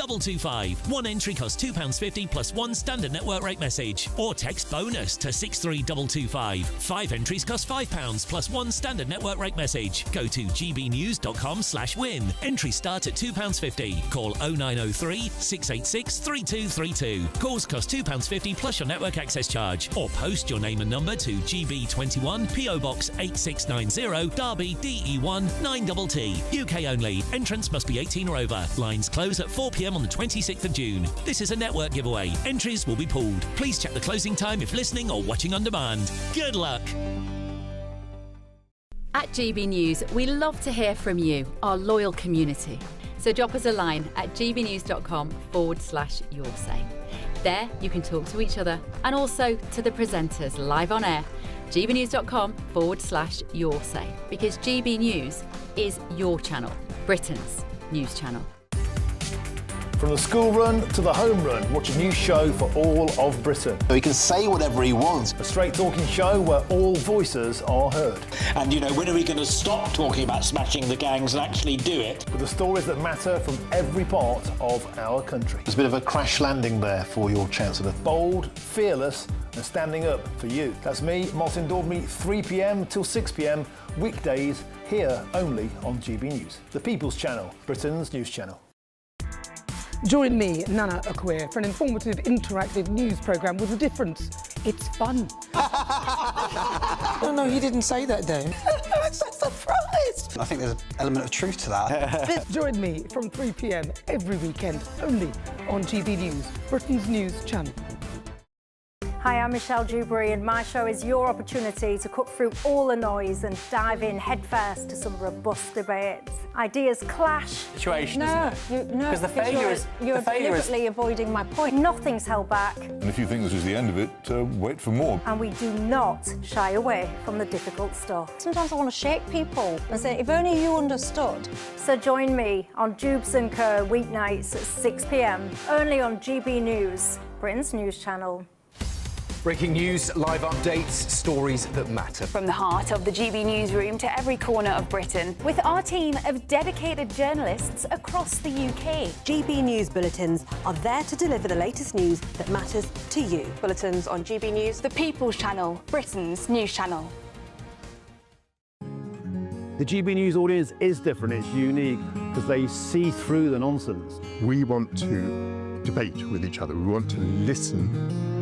63225. One entry costs £2.50 plus one standard network rate message. Or text bonus to 63225. 5 entries cost £5 plus one standard network rate message. Go to gbnews.com/win. Entries start at £2.50. Call 0903 686 3232. Calls cost £2.50 plus your network access charge. Or post your name and number to GB21 PO Box 8690 Derby DE1 9TT. UK only. Entrance must be 18 or over. Lines close at 4 p.m. on the 26th of June. This is a network giveaway. Entries will be pulled. Please check the closing time if listening or watching on demand. Good luck. At GB News, we love to hear from you, our loyal community. So drop us a line at gbnews.com/yoursay. There you can talk to each other and also to the presenters live on air. gbnews.com/yoursay, because GB News is your channel, Britain's news channel. From the school run to the home run, watch a new show for all of Britain. So he can say whatever he wants. A straight talking show where all voices are heard. And, you know, when are we going to stop talking about smashing the gangs and actually do it? With the stories that matter from every part of our country. There's a bit of a crash landing there for your Chancellor. Bold, fearless and standing up for you. That's me, Martin Daubney, 3 p.m. till 6 p.m, weekdays, here only on GB News. The People's Channel, Britain's news channel. Join me, Nana Okoye, for an informative, interactive news programme with a difference. It's fun. No, he didn't say that, Dave. I'm so surprised. I think there's an element of truth to that. Join me from 3 p.m. every weekend, only on GB News, Britain's news channel. Hi, I'm Michelle Dewberry, and my show is your opportunity to cut through all the noise and dive in headfirst to some robust debates. Ideas clash. Situation, no, isn't it? Because the failure is... You're deliberately avoiding my point. Nothing's held back. And if you think this is the end of it, wait for more. And we do not shy away from the difficult stuff. Sometimes I want to shake people and say, if only you understood. So join me on Jubes & Co weeknights at 6 p.m, only on GB News, Britain's news channel. Breaking news, live updates, stories that matter. From the heart of the GB newsroom to every corner of Britain, with our team of dedicated journalists across the UK. GB News bulletins are there to deliver the latest news that matters to you. Bulletins on GB News, the People's Channel, Britain's news channel. The GB News audience is different, it's unique, because they see through the nonsense. We want to debate with each other, we want to listen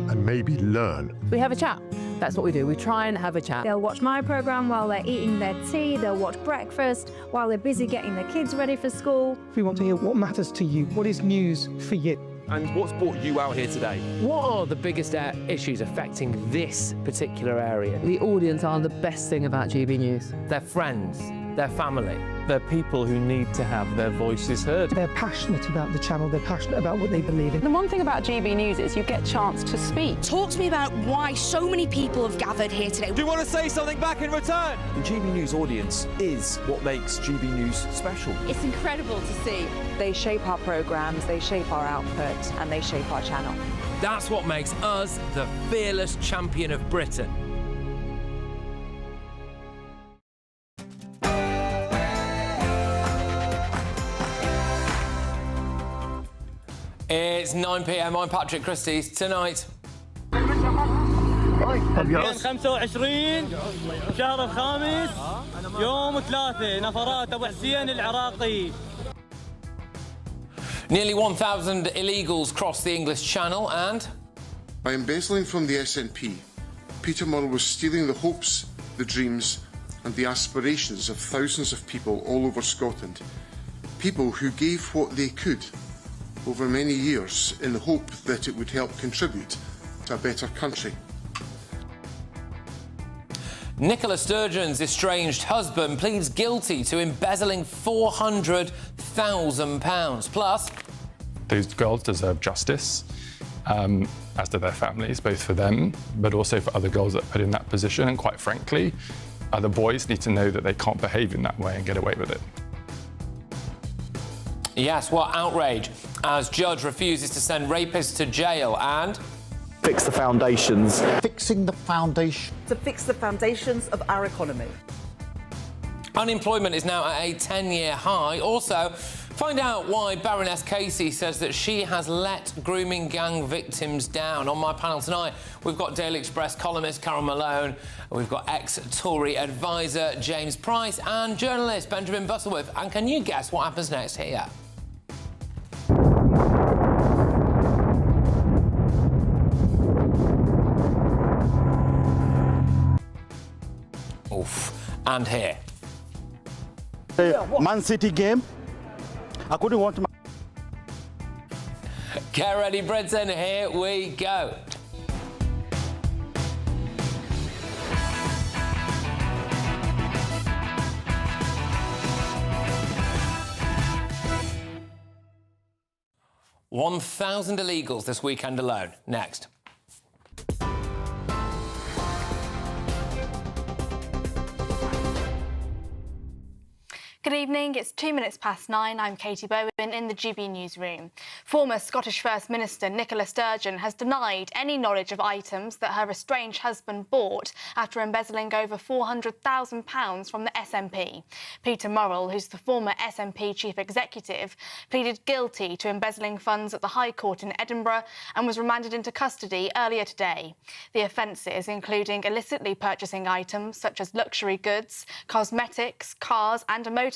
and maybe learn. We have a chat. That's what we do. We try and have a chat. They'll watch my programme while they're eating their tea, they'll watch breakfast while they're busy getting their kids ready for school. We want to hear what matters to you, what is news for you. And what's brought you out here today? What are the biggest issues affecting this particular area? The audience are the best thing about GB News. Their friends, their family. They're people who need to have their voices heard. They're passionate about the channel, they're passionate about what they believe in. The one thing about GB News is you get a chance to speak. Talk to me about why so many people have gathered here today. Do you want to say something back in return? The GB News audience is what makes GB News special. It's incredible to see. They shape our programmes, they shape our output, and they shape our channel. That's what makes us the fearless champion of Britain. It's 9 p.m. I'm Patrick Christys. Tonight. يوم 25 شهر الخامس يوم 3 نفرات أبو حسين العراقي. Nearly 1,000 illegals crossed the English Channel and... By embezzling from the SNP, Peter Murrell was stealing the hopes, the dreams and the aspirations of thousands of people all over Scotland. People who gave what they could over many years in the hope that it would help contribute to a better country. Nicola Sturgeon's estranged husband pleads guilty to embezzling £400,000. Plus... Those girls deserve justice, as do their families, both for them, but also for other girls that are put in that position. And quite frankly, other boys need to know that they can't behave in that way and get away with it. Yes, what outrage as judge refuses to send rapists to jail and... Fix the foundations. Fixing the foundation. To fix the foundations of our economy. Unemployment is now at a 10-year high. Also, Find out why Baroness Casey says that she has let grooming gang victims down. On my panel tonight, we've got Daily Express columnist Carol Malone, we've got ex-Tory advisor James Price and journalist Benjamin Butterworth. And can you guess what happens next here? Oof. And here. Man City game. I couldn't want to. Get ready, Britain. Here we go. $1,000 illegals this weekend alone. Next. Good evening, it's 9:02. I'm Katie Bowen in the GB newsroom. Former Scottish First Minister Nicola Sturgeon has denied any knowledge of items that her estranged husband bought after embezzling over £400,000 from the SNP. Peter Murrell, who's the former SNP chief executive, pleaded guilty to embezzling funds at the High Court in Edinburgh and was remanded into custody earlier today. The offences, including illicitly purchasing items such as luxury goods, cosmetics, cars and a motorhome,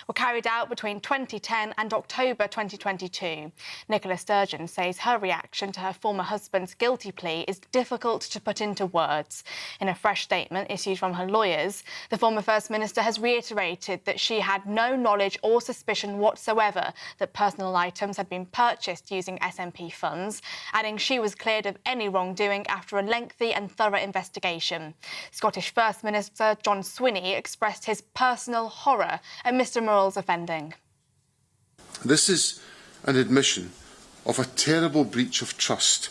were carried out between 2010 and October 2022. Nicola Sturgeon says her reaction to her former husband's guilty plea is difficult to put into words. In a fresh statement issued from her lawyers, the former First Minister has reiterated that she had no knowledge or suspicion whatsoever that personal items had been purchased using SNP funds, adding she was cleared of any wrongdoing after a lengthy and thorough investigation. Scottish First Minister John Swinney expressed his personal horror at Mr Murrell's offending. This is an admission of a terrible breach of trust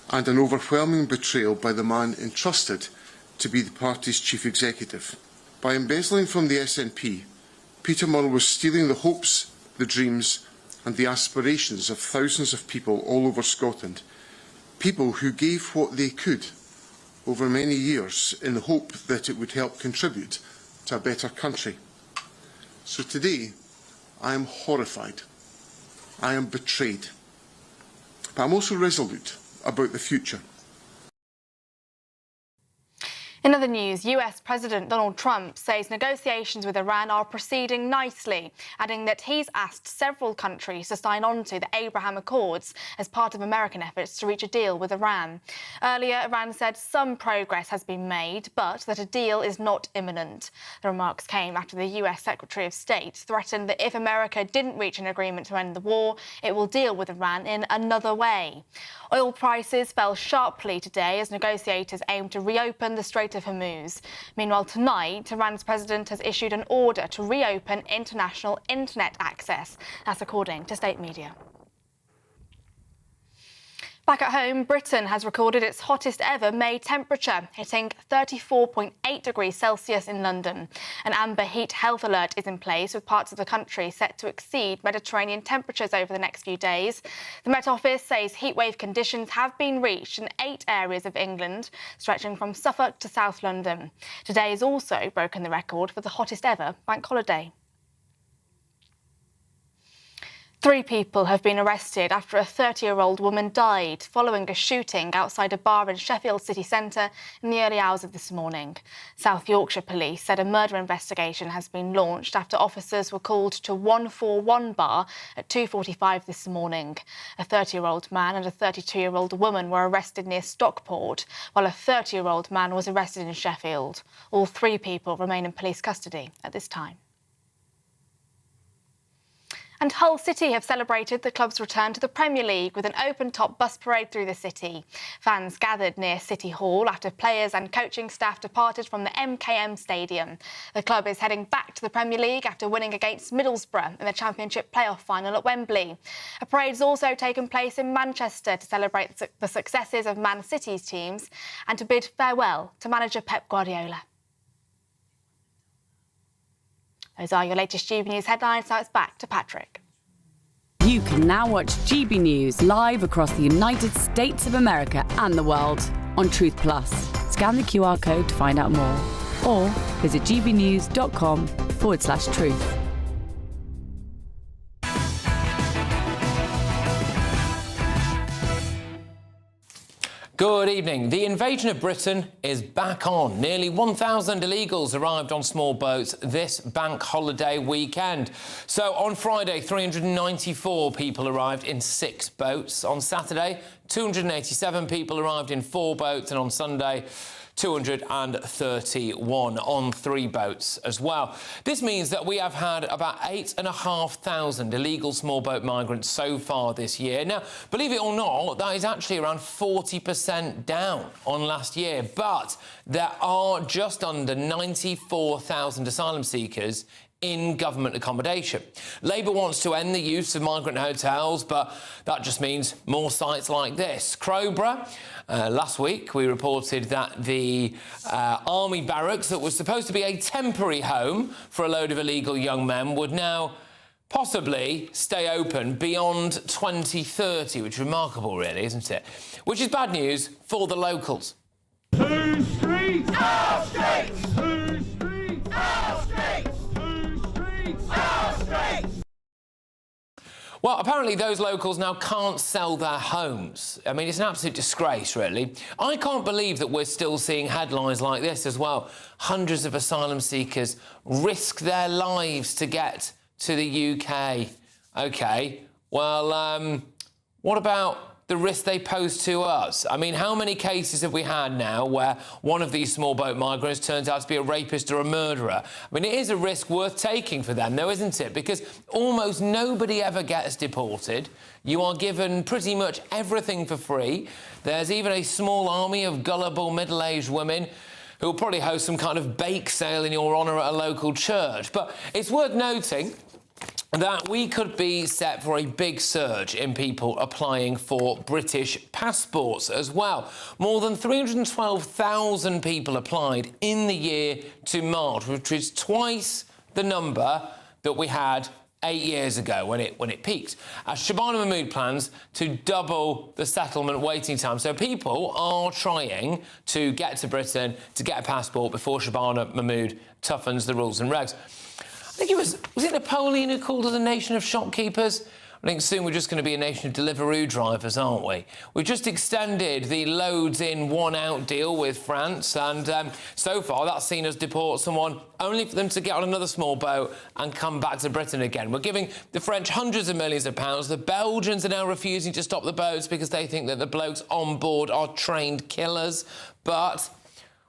and an overwhelming betrayal by the man entrusted to be the party's chief executive. By embezzling from the SNP, Peter Murrell was stealing the hopes, the dreams and the aspirations of thousands of people all over Scotland, people who gave what they could over many years in the hope that it would help contribute to a better country. So today, I am horrified. I am betrayed. But I'm also resolute about the future. In other news, US President Donald Trump says negotiations with Iran are proceeding nicely, adding that he's asked several countries to sign on to the Abraham Accords as part of American efforts to reach a deal with Iran. Earlier, Iran said some progress has been made, but that a deal is not imminent. The remarks came after the US Secretary of State threatened that if America didn't reach an agreement to end the war, it will deal with Iran in another way. Oil prices fell sharply today as negotiators aim to reopen the Strait of Hormuz. Meanwhile, tonight, Iran's president has issued an order to reopen international internet access. That's according to state media. Back at home, Britain has recorded its hottest ever May temperature, hitting 34.8 degrees Celsius in London. An amber heat health alert is in place, with parts of the country set to exceed Mediterranean temperatures over the next few days. The Met Office says heatwave conditions have been reached in 8 areas of England, stretching from Suffolk to South London. Today has also broken the record for the hottest ever bank holiday. 3 people have been arrested after a 30-year-old woman died following a shooting outside a bar in Sheffield city centre in the early hours of this morning. South Yorkshire Police said a murder investigation has been launched after officers were called to 141 bar at 2:45 this morning. A 30-year-old man and a 32-year-old woman were arrested near Stockport, while a 30-year-old man was arrested in Sheffield. All 3 people remain in police custody at this time. And Hull City have celebrated the club's return to the Premier League with an open-top bus parade through the city. Fans gathered near City Hall after players and coaching staff departed from the MKM Stadium. The club is heading back to the Premier League after winning against Middlesbrough in the Championship playoff final at Wembley. A parade has also taken place in Manchester to celebrate the successes of Man City's teams and to bid farewell to manager Pep Guardiola. Those are your latest GB News headlines. Now it's back to Patrick. You can now watch GB News live across the United States of America and the world on Truth Plus. Scan the QR code to find out more or visit gbnews.com/truth. Good evening. The invasion of Britain is back on. Nearly 1,000 illegals arrived on small boats this bank holiday weekend. So on Friday, 394 people arrived in 6 boats. On Saturday, 287 people arrived in 4 boats. And on Sunday, 231 on 3 boats as well. This means that we have had about 8,500 illegal small boat migrants so far this year. Now, believe it or not, that is actually around 40% down on last year. But there are just under 94,000 asylum seekers in government accommodation. Labour wants to end the use of migrant hotels, but that just means more sites like this. Crowborough, last week we reported that the army barracks that was supposed to be a temporary home for a load of illegal young men would now possibly stay open beyond 2030, which is remarkable really, isn't it? Which is bad news for the locals. 2 streets! Our streets! 2 streets! Our streets! Well, apparently those locals now can't sell their homes. I mean, it's an absolute disgrace, really. I can't believe that we're still seeing headlines like this as well. Hundreds of asylum seekers risk their lives to get to the UK. OK, well, what about the risk they pose to us? I mean, how many cases have we had now where one of these small boat migrants turns out to be a rapist or a murderer? I mean, it is a risk worth taking for them, though, isn't it? Because almost nobody ever gets deported. You are given pretty much everything for free. There's even a small army of gullible middle-aged women who will probably host some kind of bake sale in your honour at a local church. But it's worth noting that we could be set for a big surge in people applying for British passports as well. More than 312,000 people applied in the year to March, which is twice the number that we had 8 years ago when it peaked. Shabana Mahmood plans to double the settlement waiting time. So people are trying to get to Britain to get a passport before Shabana Mahmood toughens the rules and regs. I think it was it Napoleon who called us a nation of shopkeepers? I think soon we're just going to be a nation of Deliveroo drivers, aren't we? We've just extended the loads in, one out deal with France, and so far that's seen us deport someone only for them to get on another small boat and come back to Britain again. We're giving the French hundreds of millions of pounds. The Belgians are now refusing to stop the boats because they think that the blokes on board are trained killers. But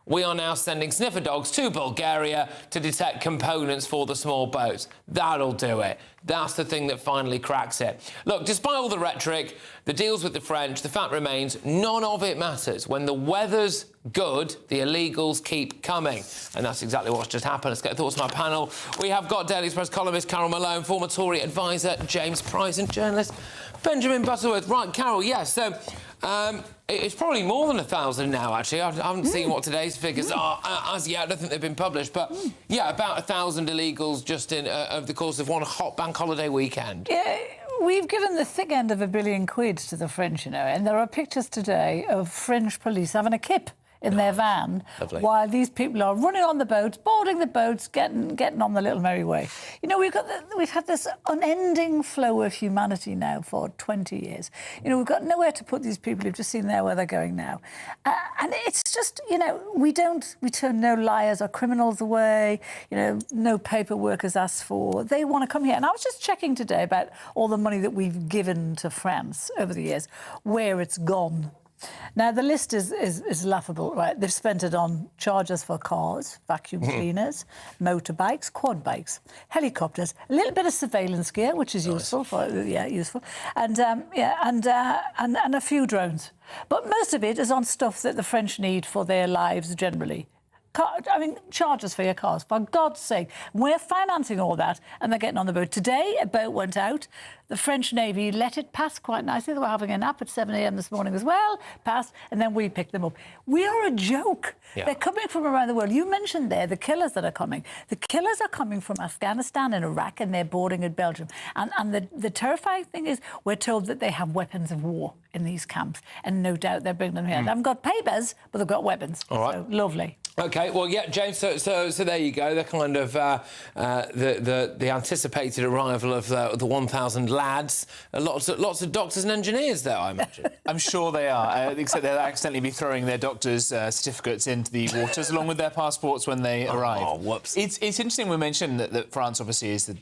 we are now sending sniffer dogs to Bulgaria to detect components for the small boats. That'll do it. That's the thing that finally cracks it. Look, despite all the rhetoric, the deals with the French, the fact remains none of it matters. When the weather's good, the illegals keep coming. And that's exactly what's just happened. Let's get thoughts from our panel. We have got Daily Express columnist Carol Malone, former Tory advisor James Price and journalist Benjamin Butterworth. Right, Carol, yes, so it's probably more than 1,000 now, actually. I haven't seen what today's figures are as yet. I don't think they've been published. But, yeah, about 1,000 illegals just in over the course of one hot bank holiday weekend. Yeah, we've given the thick end of £1 billion to the French, you know, and there are pictures today of French police having a kip in their van while these people are running on the boats, boarding the boats, getting on the little merry way. You know, we've had this unending flow of humanity now for 20 years. You know, we've got nowhere to put these people who've just seen there where they're going now. And it's just, you know, we turn no liars or criminals away, you know, no paperwork is asked for. They want to come here. And I was just checking today about all the money that we've given to France over the years, where it's gone. Now, the list is laughable, right? They've spent it on chargers for cars, vacuum cleaners, motorbikes, quad bikes, helicopters, a little bit of surveillance gear, which is useful, useful, and a few drones. But most of it is on stuff that the French need for their lives generally. I mean, chargers for your cars, for God's sake. We're financing all that, and they're getting on the boat. Today, a boat went out. The French Navy let it pass quite nicely. They were having a nap at 7 a.m. this morning as well, passed, and then we picked them up. We are a joke. Yeah. They're coming from around the world. You mentioned there the killers that are coming. The killers are coming from Afghanistan and Iraq, and they're boarding at Belgium. And the terrifying thing is we're told that they have weapons of war in these camps, and no doubt they're bringing them here. They haven't got papers, but they've got weapons. All right. So, lovely. OK, well, yeah, James, so there you go. The kind of the anticipated arrival of the 1,000 lads. Lots of doctors and engineers there, I imagine. I'm sure they are, except they'll accidentally be throwing their doctors' certificates into the waters along with their passports when they arrive. Oh, whoops. It's interesting we mentioned that France obviously is the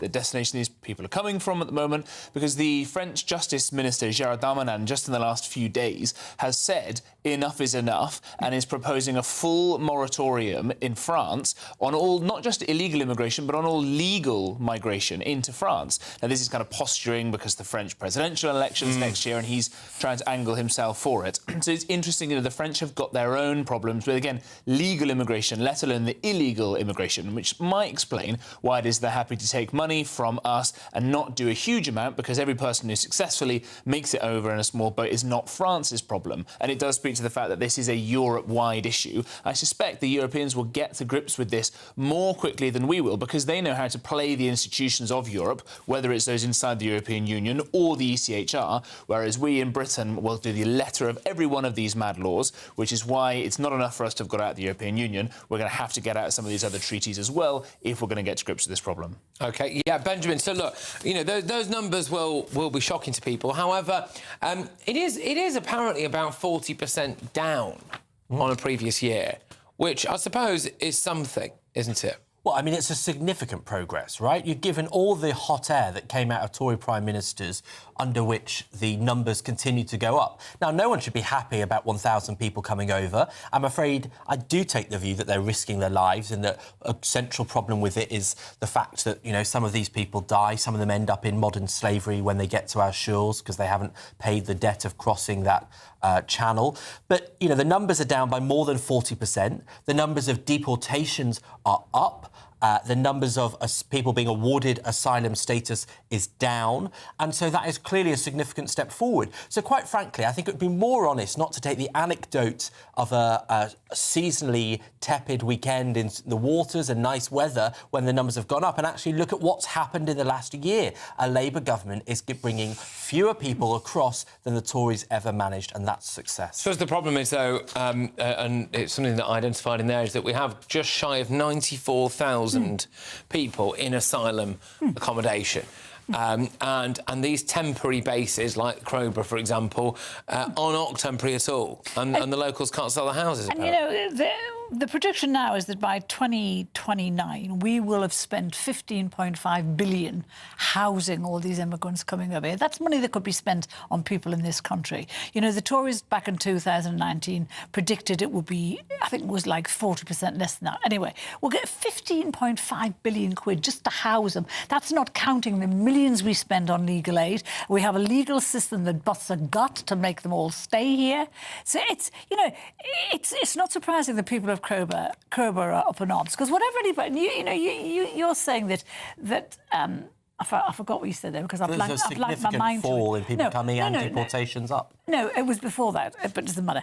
destination these people are coming from at the moment, because the French Justice Minister, Gérald Darmanin, just in the last few days, has said enough is enough and is proposing a full moratorium in France on all, not just illegal immigration, but on all legal migration into France. Now, this is kind of posturing because the French presidential elections next year, and he's trying to angle himself for it. So it's interesting, the French have got their own problems with, again, legal immigration, let alone the illegal immigration, which might explain why it is they're happy to take money from us and not do a huge amount, because every person who successfully makes it over in a small boat is not France's problem. And it does speak to the fact that this is a Europe-wide issue. I suspect the Europeans will get to grips with this more quickly than we will, because they know how to play the institutions of Europe, whether it's those inside the European Union or the ECHR, whereas we in Britain will do the letter of every one of these mad laws, which is why it's not enough for us to have got out of the European Union. We're going to have to get out of some of these other treaties as well if we're going to get to grips with this problem. OK, yeah, Benjamin, so look, those numbers will be shocking to people. However, it is apparently about 40% down on a previous year, which I suppose is something, isn't it? Well, I mean, it's a significant progress, right? You've given all the hot air that came out of Tory Prime Ministers, under which the numbers continue to go up. Now, no one should be happy about 1,000 people coming over. I'm afraid I do take the view that they're risking their lives, and that a central problem with it is the fact that, some of these people die, some of them end up in modern slavery when they get to our shores because they haven't paid the debt of crossing that channel. But, the numbers are down by more than 40%. The numbers of deportations are up. The numbers of people being awarded asylum status is down. And so that is clearly a significant step forward. So quite frankly, I think it would be more honest not to take the anecdote of a seasonally tepid weekend in the waters and nice weather when the numbers have gone up, and actually look at what's happened in the last year. A Labour government is bringing fewer people across than the Tories ever managed, and that's success. So the problem is, though, and it's something that I identified in there, is that we have just shy of 94,000 people in asylum accommodation. And these temporary bases, like Crowborough, for example, are not temporary at all. And the locals can't sell the houses. And, the prediction now is that by 2029 we will have spent 15.5 billion housing all these immigrants coming over here. That's money that could be spent on people in this country. The Tories back in 2019 predicted it would be, I think it was like 40% less than that. Anyway, we'll get 15.5 billion quid just to house them. That's not counting the millions we spend on legal aid. We have a legal system that busts a gut to make them all stay here. So it's not surprising that people of Crowborough are up in arms, because whatever anybody, you're saying that I forgot what you said there, because I've blanked my mind. There's a significant fall in people coming and deportations up. No, it was before that, but it doesn't matter.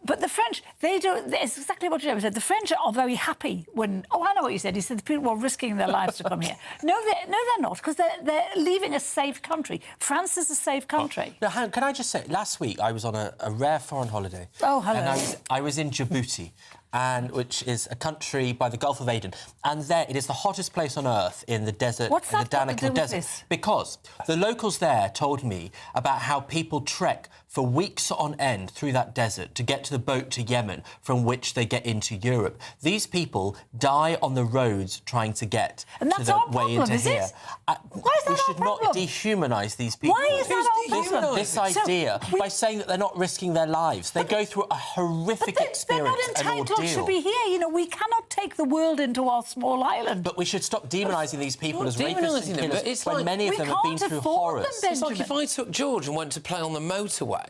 But the French, they don't... It's exactly what you said. The French are very happy when... Oh, I know what you said. You said the people were risking their lives to come here. No, they're not, because they're leaving a safe country. France is a safe country. Now, Han, can I just say, last week I was on a rare foreign holiday. Oh, hello. And I was in Djibouti, which is a country by the Gulf of Aden. And there, it is the hottest place on earth in the desert, What's in the that got to do Danakil with Desert. this? Because the locals there told me about how people trek for weeks on end through that desert to get to the boat to Yemen, from which they get into Europe. These people die on the roads trying to get and to that's the our way problem, into is here. it? Why is that we should not dehumanise these people. Why is that our problem? This idea, by saying that they're not risking their lives. They go through a horrific experience, they're not entitled to be here. We cannot take the world into our small island. But we should stop demonising these people as rapists and killers, it's when like many of them have been through horrors. It's like if I took George and went to play on the motorway.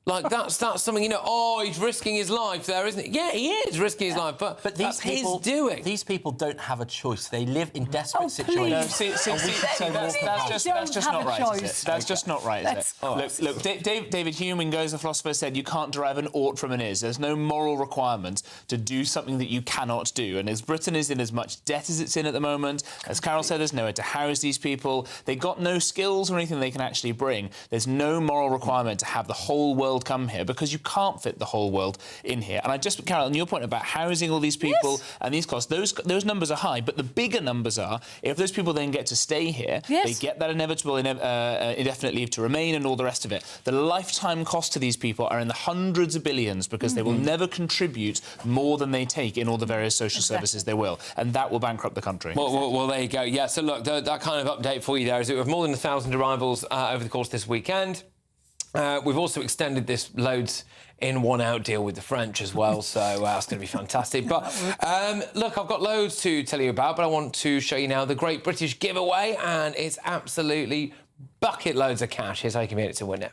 Like, that's something, he's risking his life there, isn't it? Yeah, he is risking his life, but these people, his doing. These people don't have a choice. They live in desperate situations. No, that's just not right, is it? That's just not right, is it? Look, David Hume, in Goes the Philosopher, said you can't derive an ought from an is. There's no moral requirement to do something that you cannot do. And as Britain is in as much debt as it's in at the moment, as Carol said, there's nowhere to house these people. They've got no skills or anything they can actually bring. There's no moral requirement to have the whole world world come here because you can't fit the whole world in here. And Carol, on your point about housing all these people and these costs, those numbers are high, but the bigger numbers are if those people then get to stay here, they get that inevitable indefinite leave to remain and all the rest of it. The lifetime cost to these people are in the hundreds of billions because they will never contribute more than they take in all the various social services they will, and that will bankrupt the country. Well, there you go. Yeah, so look, that kind of update for you there is that we have more than 1,000 arrivals over the course of this weekend. We've also extended this loads in one out deal with the French as well, so that's going to be fantastic. But look, I've got loads to tell you about, but I want to show you now the Great British Giveaway, and it's absolutely bucket loads of cash. Here's how you can get it to win it.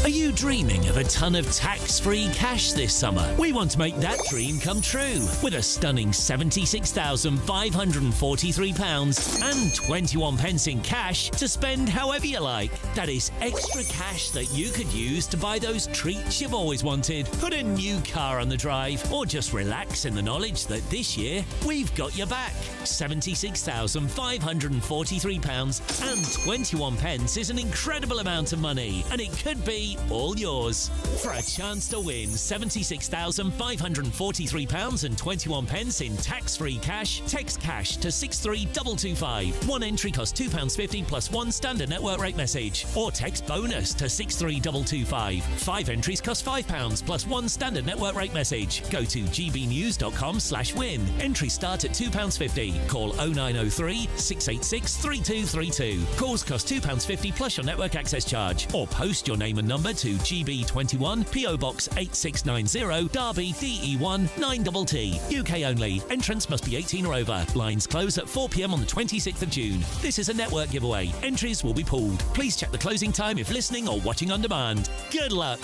Are you dreaming of a ton of tax-free cash this summer? We want to make that dream come true with a stunning £76,543 and 21 pence in cash to spend however you like. That is extra cash that you could use to buy those treats you've always wanted, put a new car on the drive, or just relax in the knowledge that this year we've got your back. £76,543 and 21 pence is an incredible amount of money, and it could be all yours. For a chance to win £76,543 and 21 pence in tax-free cash, text cash to 63225. One entry costs £2.50 plus one standard network rate message, or text bonus to 63225. 5 entries cost £5 plus one standard network rate message. Go to gbnews.com/win. Entries start at £2.50. Call 0903 686 3232. Calls cost £2.50 plus your network access charge, or post your name and number to GB21 PO Box 8690 Derby DE1 9TT. UK only. Entrance must be 18 or over. Lines close at 4 p.m. on the 26th of June. This is a network giveaway. Entries will be pulled. Please check the closing time if listening or watching on demand. Good luck.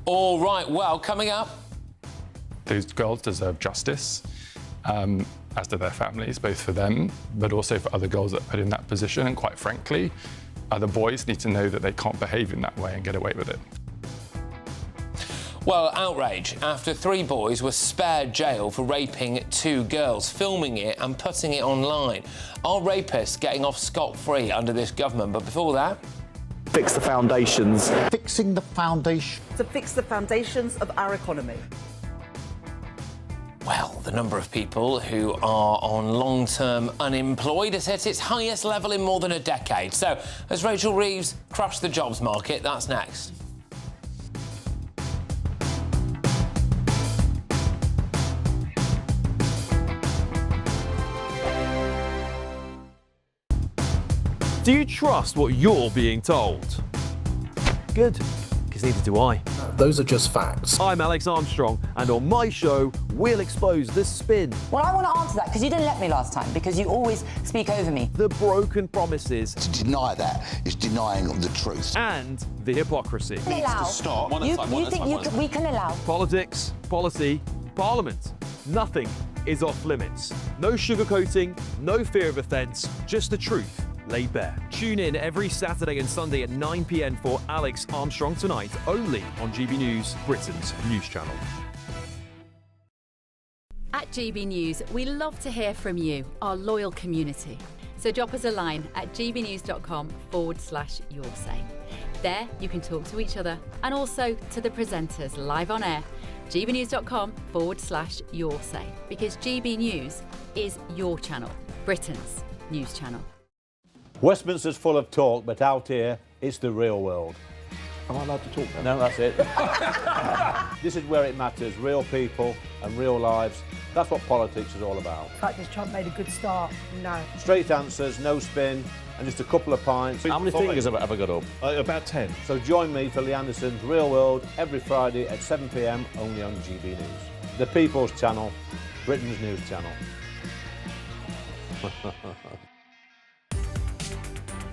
All right, well, coming up. Those girls deserve justice, as do their families, both for them, but also for other girls that are put in that position. And quite frankly, other boys need to know that they can't behave in that way and get away with it. Well, outrage after 3 boys were spared jail for raping 2 girls, filming it and putting it online. Are rapists getting off scot-free under this government? But before that... Fix the foundations. Fixing the foundation. To fix the foundations of our economy. Well, the number of people who are on long-term unemployed has hit its highest level in more than a decade. So, as Rachel Reeves crushed the jobs market, that's next. Do you trust what you're being told? Good, because neither do I. Those are just facts. I'm Alex Armstrong, and on my show, we'll expose the spin. Well, I want to answer that, because you didn't let me last time, because you always speak over me. The broken promises. To deny that is denying the truth. And the hypocrisy. Needs to stop. You think we can allow? Politics, policy, parliament. Nothing is off limits. No sugarcoating, no fear of offence, just the truth laid bare. Tune in every Saturday and Sunday at 9 p.m. for Alex Armstrong Tonight, only on GB News, Britain's news channel. At GB News, we love to hear from you, our loyal community. So drop us a line at gbnews.com/yoursay. There you can talk to each other and also to the presenters live on air. gbnews.com/yoursay, because GB News is your channel, Britain's news channel. Westminster's full of talk, but out here, it's the real world. Am I allowed to talk now? No, that's it. This is where it matters, real people and real lives. That's what politics is all about. In fact, has Trump made a good start? No. Straight answers, no spin, and just a couple of pints. How many fingers have I ever got up? About 10. So join me for Lee Anderson's Real World every Friday at 7 p.m, only on GB News. The People's Channel, Britain's news channel.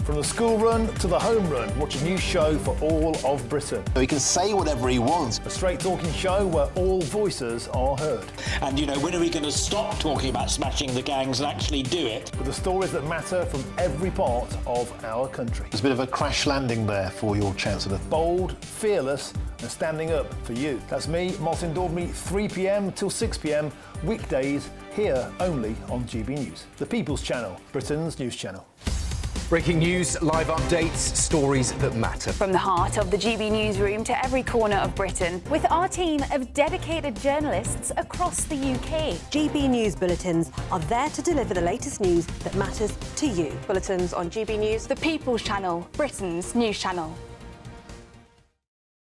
From the school run to the home run, watch a new show for all of Britain. He can say whatever he wants. A straight talking show where all voices are heard. And, you know, when are we going to stop talking about smashing the gangs and actually do it? With the stories that matter from every part of our country. There's a bit of a crash landing there for your Chancellor. Bold, fearless and standing up for you. That's me, Martin Daubney, 3 p.m. till 6 p.m, weekdays, here only on GB News. The People's Channel, Britain's news channel. Breaking news, live updates, stories that matter. From the heart of the GB newsroom to every corner of Britain, with our team of dedicated journalists across the UK. GB News bulletins are there to deliver the latest news that matters to you. Bulletins on GB News, the People's Channel, Britain's news channel.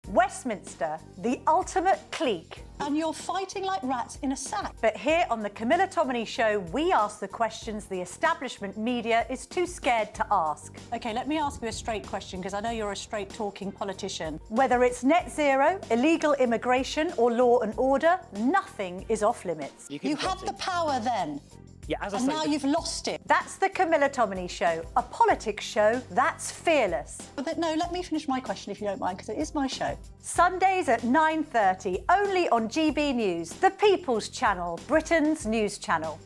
Westminster, the ultimate clique. And you're fighting like rats in a sack. But here on the Camilla Tominey Show, we ask the questions the establishment media is too scared to ask. OK, let me ask you a straight question, because I know you're a straight-talking politician. Whether it's net zero, illegal immigration or law and order, nothing is off-limits. You had the power then. Yeah, as I and say, now you've lost it. That's the Camilla Tominey Show, a politics show that's fearless. But no, let me finish my question if you don't mind, because it is my show. Sundays at 9:30, only on GB News, the People's Channel, Britain's news channel.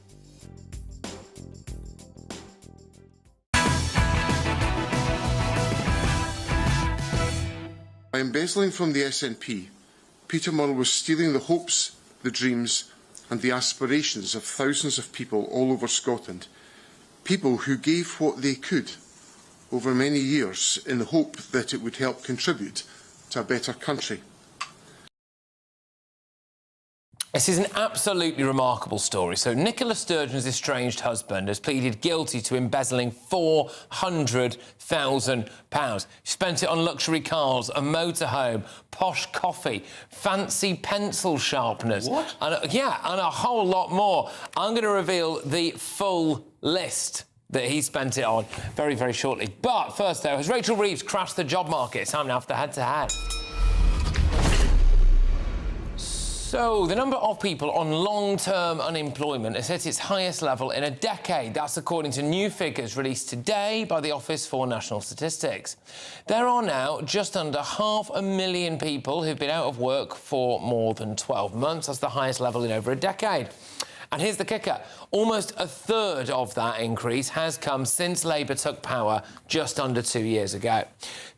By embezzling from the SNP, Peter Murrell was stealing the hopes, the dreams and the aspirations of thousands of people all over Scotland, people who gave what they could over many years in the hope that it would help contribute to a better country. This is an absolutely remarkable story. So Nicola Sturgeon's estranged husband has pleaded guilty to embezzling £400,000. He spent it on luxury cars, a motorhome, posh coffee, fancy pencil sharpeners. What? And a whole lot more. I'm going to reveal the full list that he spent it on very, very shortly. But first, though, has Rachel Reeves crashed the job market? It's time now for the head-to-head. So, the number of people on long-term unemployment has hit its highest level in a decade. That's according to new figures released today by the Office for National Statistics. There are now just under 500,000 people who've been out of work for more than 12 months. That's the highest level in over a decade. And here's the kicker. Almost a third of that increase has come since Labour took power just under 2 years ago.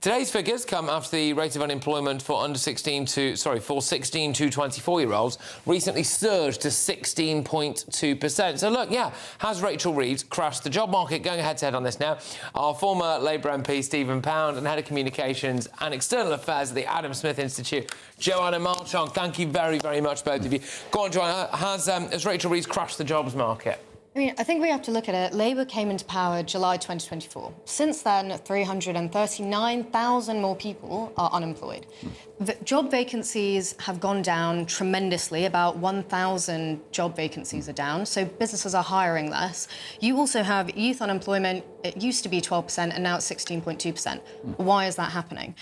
Today's figures come after the rate of unemployment for 16 to 24-year-olds recently surged to 16.2%. So look, has Rachel Reeves crashed the job market? Going head-to-head on this now, our former Labour MP Stephen Pound and Head of Communications and External Affairs at the Adam Smith Institute, Joanna Marchand. Thank you very, very much, both of you. Go on, Joanna, has Rachel Reeves crashed the jobs market? I mean, I think we have to look at it. Labour came into power July 2024. Since then, 339,000 more people are unemployed. The job vacancies have gone down tremendously. About 1,000 job vacancies are down, so businesses are hiring less. You also have youth unemployment. It used to be 12% and now it's 16.2%. Why is that happening?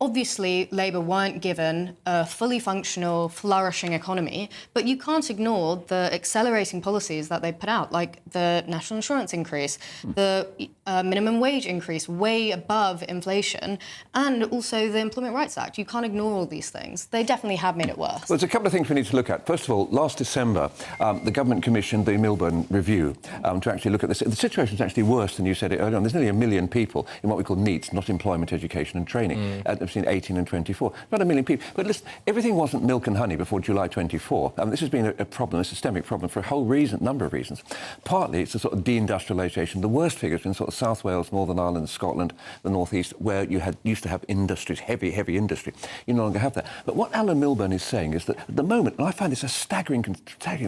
Obviously, Labour weren't given a fully functional, flourishing economy, but you can't ignore the accelerating policies that they put out, like the national insurance increase, the minimum wage increase way above inflation, and also the Employment Rights Act. You can't ignore all these things. They definitely have made it worse. Well, there's a couple of things we need to look at. First of all, last December, the government commissioned the Milburn Review to actually look at this. The situation's actually worse than you said it earlier on. There's nearly 1 million people in what we call NEETs, not employment, education and training, between 18 and 24. Not 1 million people. But listen, everything wasn't milk and honey before July 24. This has been a problem, a systemic problem, for a whole number of reasons. Partly, it's a sort of deindustrialisation. The worst figures in sort of South Wales, Northern Ireland, Scotland, the North East, where you used to have industries, heavy industry. You no longer have that. But what Alan Milburn is saying is that at the moment, and I find this a staggering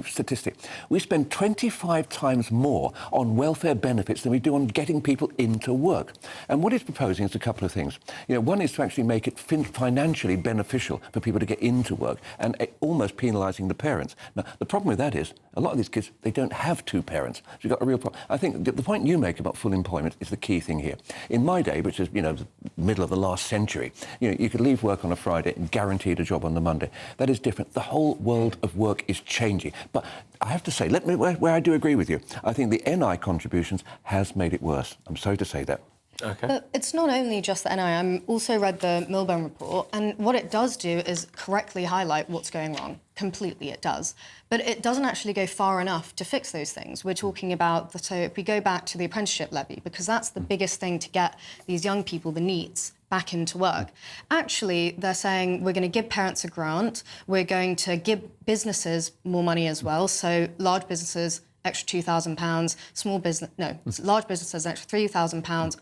statistic, we spend 25 times more on welfare benefits than we do on getting people into work. And what he's proposing is a couple of things. One is to actually make it financially beneficial for people to get into work and almost penalising the parents. Now, the problem with that is a lot of these kids, they don't have two parents. So you've got a real problem. I think the point you make about full employment is the key thing here. In my day, which is, the middle of the last century, you could leave work on a Friday and guaranteed a job on the Monday. That is different. The whole world of work is changing. But I have to say, where I do agree with you, I think the NI contributions has made it worse. I'm sorry to say that. Okay. But it's not only just the NI. I also read the Milburn report, and what it does do is correctly highlight what's going wrong. Completely, it does. But it doesn't actually go far enough to fix those things. We're talking about, so if we go back to the apprenticeship levy, because that's the biggest thing to get these young people, the NEETs, back into work. Actually, they're saying we're going to give parents a grant, we're going to give businesses more money as well, so large businesses extra £2,000. Large businesses, an extra £3,000.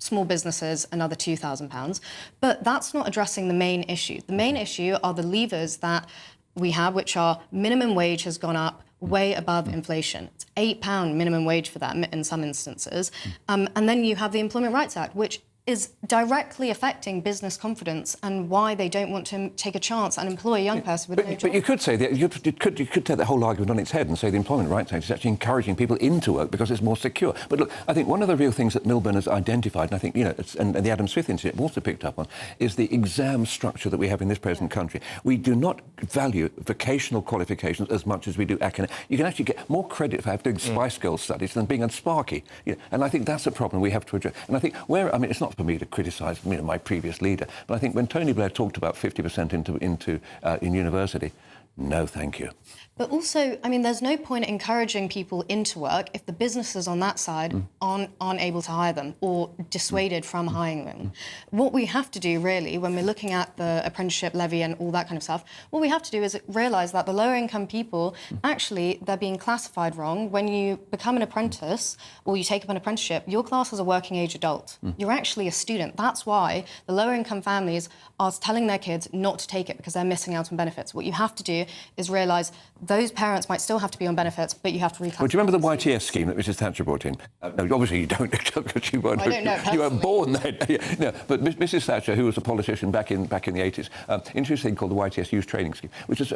Small businesses, another £2,000. But that's not addressing the main issue. The main issue are the levers that we have, which are minimum wage has gone up way above inflation. It's £8 minimum wage for that in some instances. And then you have the Employment Rights Act, which is directly affecting business confidence and why they don't want to take a chance and employ a young person with no job. But you could say that you could take the whole argument on its head and say the Employment Rights Act is actually encouraging people into work because it's more secure. But look, I think one of the real things that Milburn has identified, and I think and the Adam Smith Institute also picked up on, is the exam structure that we have in this present country. We do not value vocational qualifications as much as we do academic. You can actually get more credit for doing Spice Girls studies than being on Sparky. And I think that's a problem we have to address. And I think it's not for me to criticise my previous leader, but I think when Tony Blair talked about 50% in university, no, thank you. But also, there's no point encouraging people into work if the businesses on that side aren't able to hire them or dissuaded from hiring them. What we have to do, really, when we're looking at the apprenticeship levy and all that kind of stuff, what we have to do is realise that the lower-income people, actually, they're being classified wrong. When you become an apprentice or you take up an apprenticeship, your class is a working-age adult. You're actually a student. That's why the lower-income families are telling their kids not to take it because they're missing out on benefits. What you have to do is realise those parents might still have to be on benefits, but you have to reclassify. Well, do you remember the YTS scheme that Mrs Thatcher brought in? No, obviously you don't, because you weren't. I don't know. You weren't born then. No, but Mrs Thatcher, who was a politician back in the 80s, introduced a thing called the YTS Youth Training Scheme, which is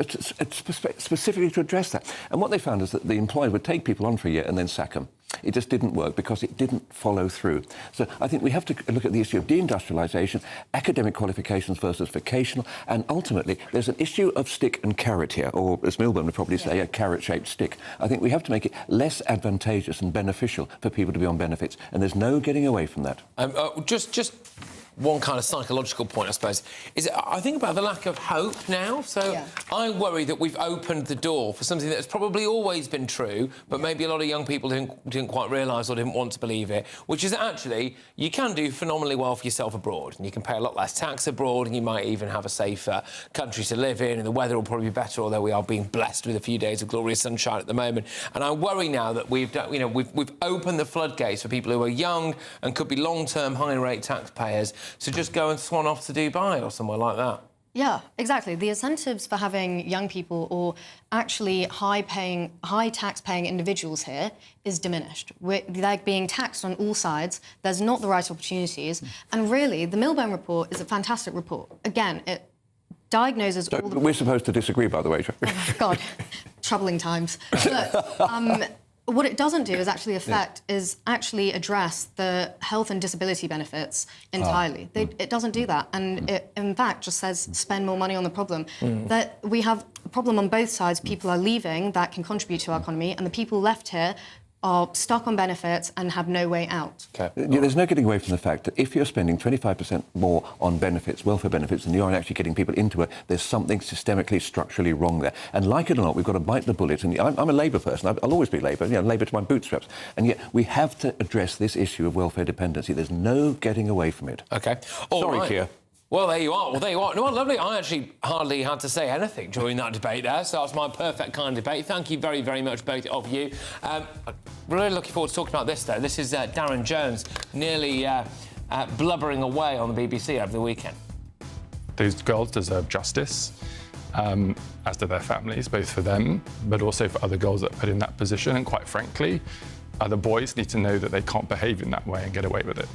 specifically to address that. And what they found is that the employer would take people on for a year and then sack them. It just didn't work because it didn't follow through. So I think we have to look at the issue of deindustrialisation, academic qualifications versus vocational, and ultimately there's an issue of stick and carrot here, or as Milburn would probably say, a carrot-shaped stick. I think we have to make it less advantageous and beneficial for people to be on benefits, and there's no getting away from that. Just one kind of psychological point, I suppose, is I think about the lack of hope now. So I worry that we've opened the door for something that's probably always been true, but maybe a lot of young people didn't quite realise or didn't want to believe it, which is that actually you can do phenomenally well for yourself abroad, and you can pay a lot less tax abroad, and you might even have a safer country to live in, and the weather will probably be better, although we are being blessed with a few days of glorious sunshine at the moment. And I worry now that we've opened the floodgates for people who are young and could be long-term high-rate taxpayers to just go and swan off to Dubai or somewhere like that. Yeah, exactly. The incentives for having young people or actually high tax-paying individuals here is diminished. They're being taxed on all sides. There's not the right opportunities. And really, the Milburn report is a fantastic report. Again, it diagnoses all the... We're supposed to disagree, by the way. Oh, God, troubling times. But, what it doesn't do is actually address the health and disability benefits entirely. It doesn't do that, and it, in fact, just says spend more money on the problem. That we have a problem on both sides. People are leaving that can contribute to our economy, and the people left here are stuck on benefits and have no way out. There's no getting away from the fact that if you're spending 25% more on benefits, welfare benefits, than you are actually getting people into it, there's something systemically, structurally wrong there. And like it or not, we've got to bite the bullet. And I'm a Labour person. I'll always be Labour, Labour to my bootstraps. And yet we have to address this issue of welfare dependency. There's no getting away from it. OK. Sorry, Keir. Well, there you are. No, lovely. I actually hardly had to say anything during that debate there, so that's my perfect kind of debate. Thank you very, very much, both of you. I'm really looking forward to talking about this, though. This is Darren Jones nearly blubbering away on the BBC over the weekend. Those girls deserve justice, as do their families, both for them, but also for other girls that are put in that position. And quite frankly, other boys need to know that they can't behave in that way and get away with it.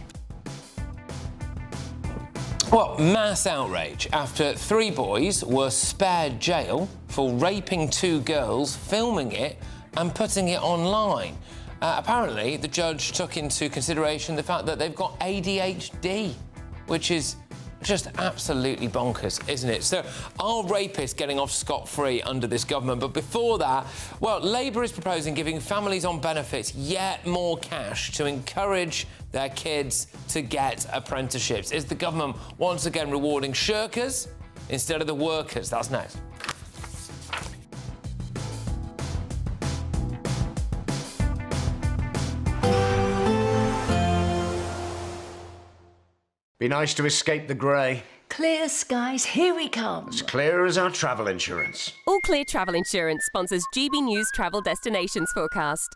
Well, mass outrage after 3 boys were spared jail for raping 2 girls, filming it and putting it online. Apparently, the judge took into consideration the fact that they've got ADHD, which is just absolutely bonkers, isn't it? So, are rapists getting off scot-free under this government? But before that, well, Labour is proposing giving families on benefits yet more cash to encourage their kids to get apprenticeships. Is the government once again rewarding shirkers instead of the workers? That's next. Be nice to escape the grey. Clear skies, here we come. As clear as our travel insurance. All Clear Travel Insurance sponsors GB News travel destinations forecast.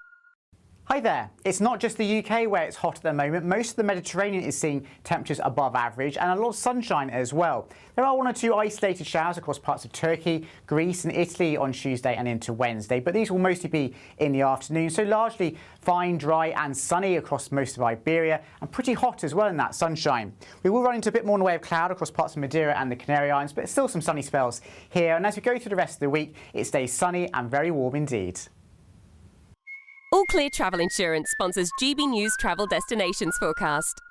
Hi there. It's not just the UK where it's hot at the moment. Most of the Mediterranean is seeing temperatures above average and a lot of sunshine as well. There are one or two isolated showers across parts of Turkey, Greece and Italy on Tuesday and into Wednesday, but these will mostly be in the afternoon, so largely fine, dry and sunny across most of Iberia and pretty hot as well in that sunshine. We will run into a bit more in the way of cloud across parts of Madeira and the Canary Islands, but still some sunny spells here, and as we go through the rest of the week, it stays sunny and very warm indeed. All Clear Travel Insurance sponsors GB News travel destinations forecast.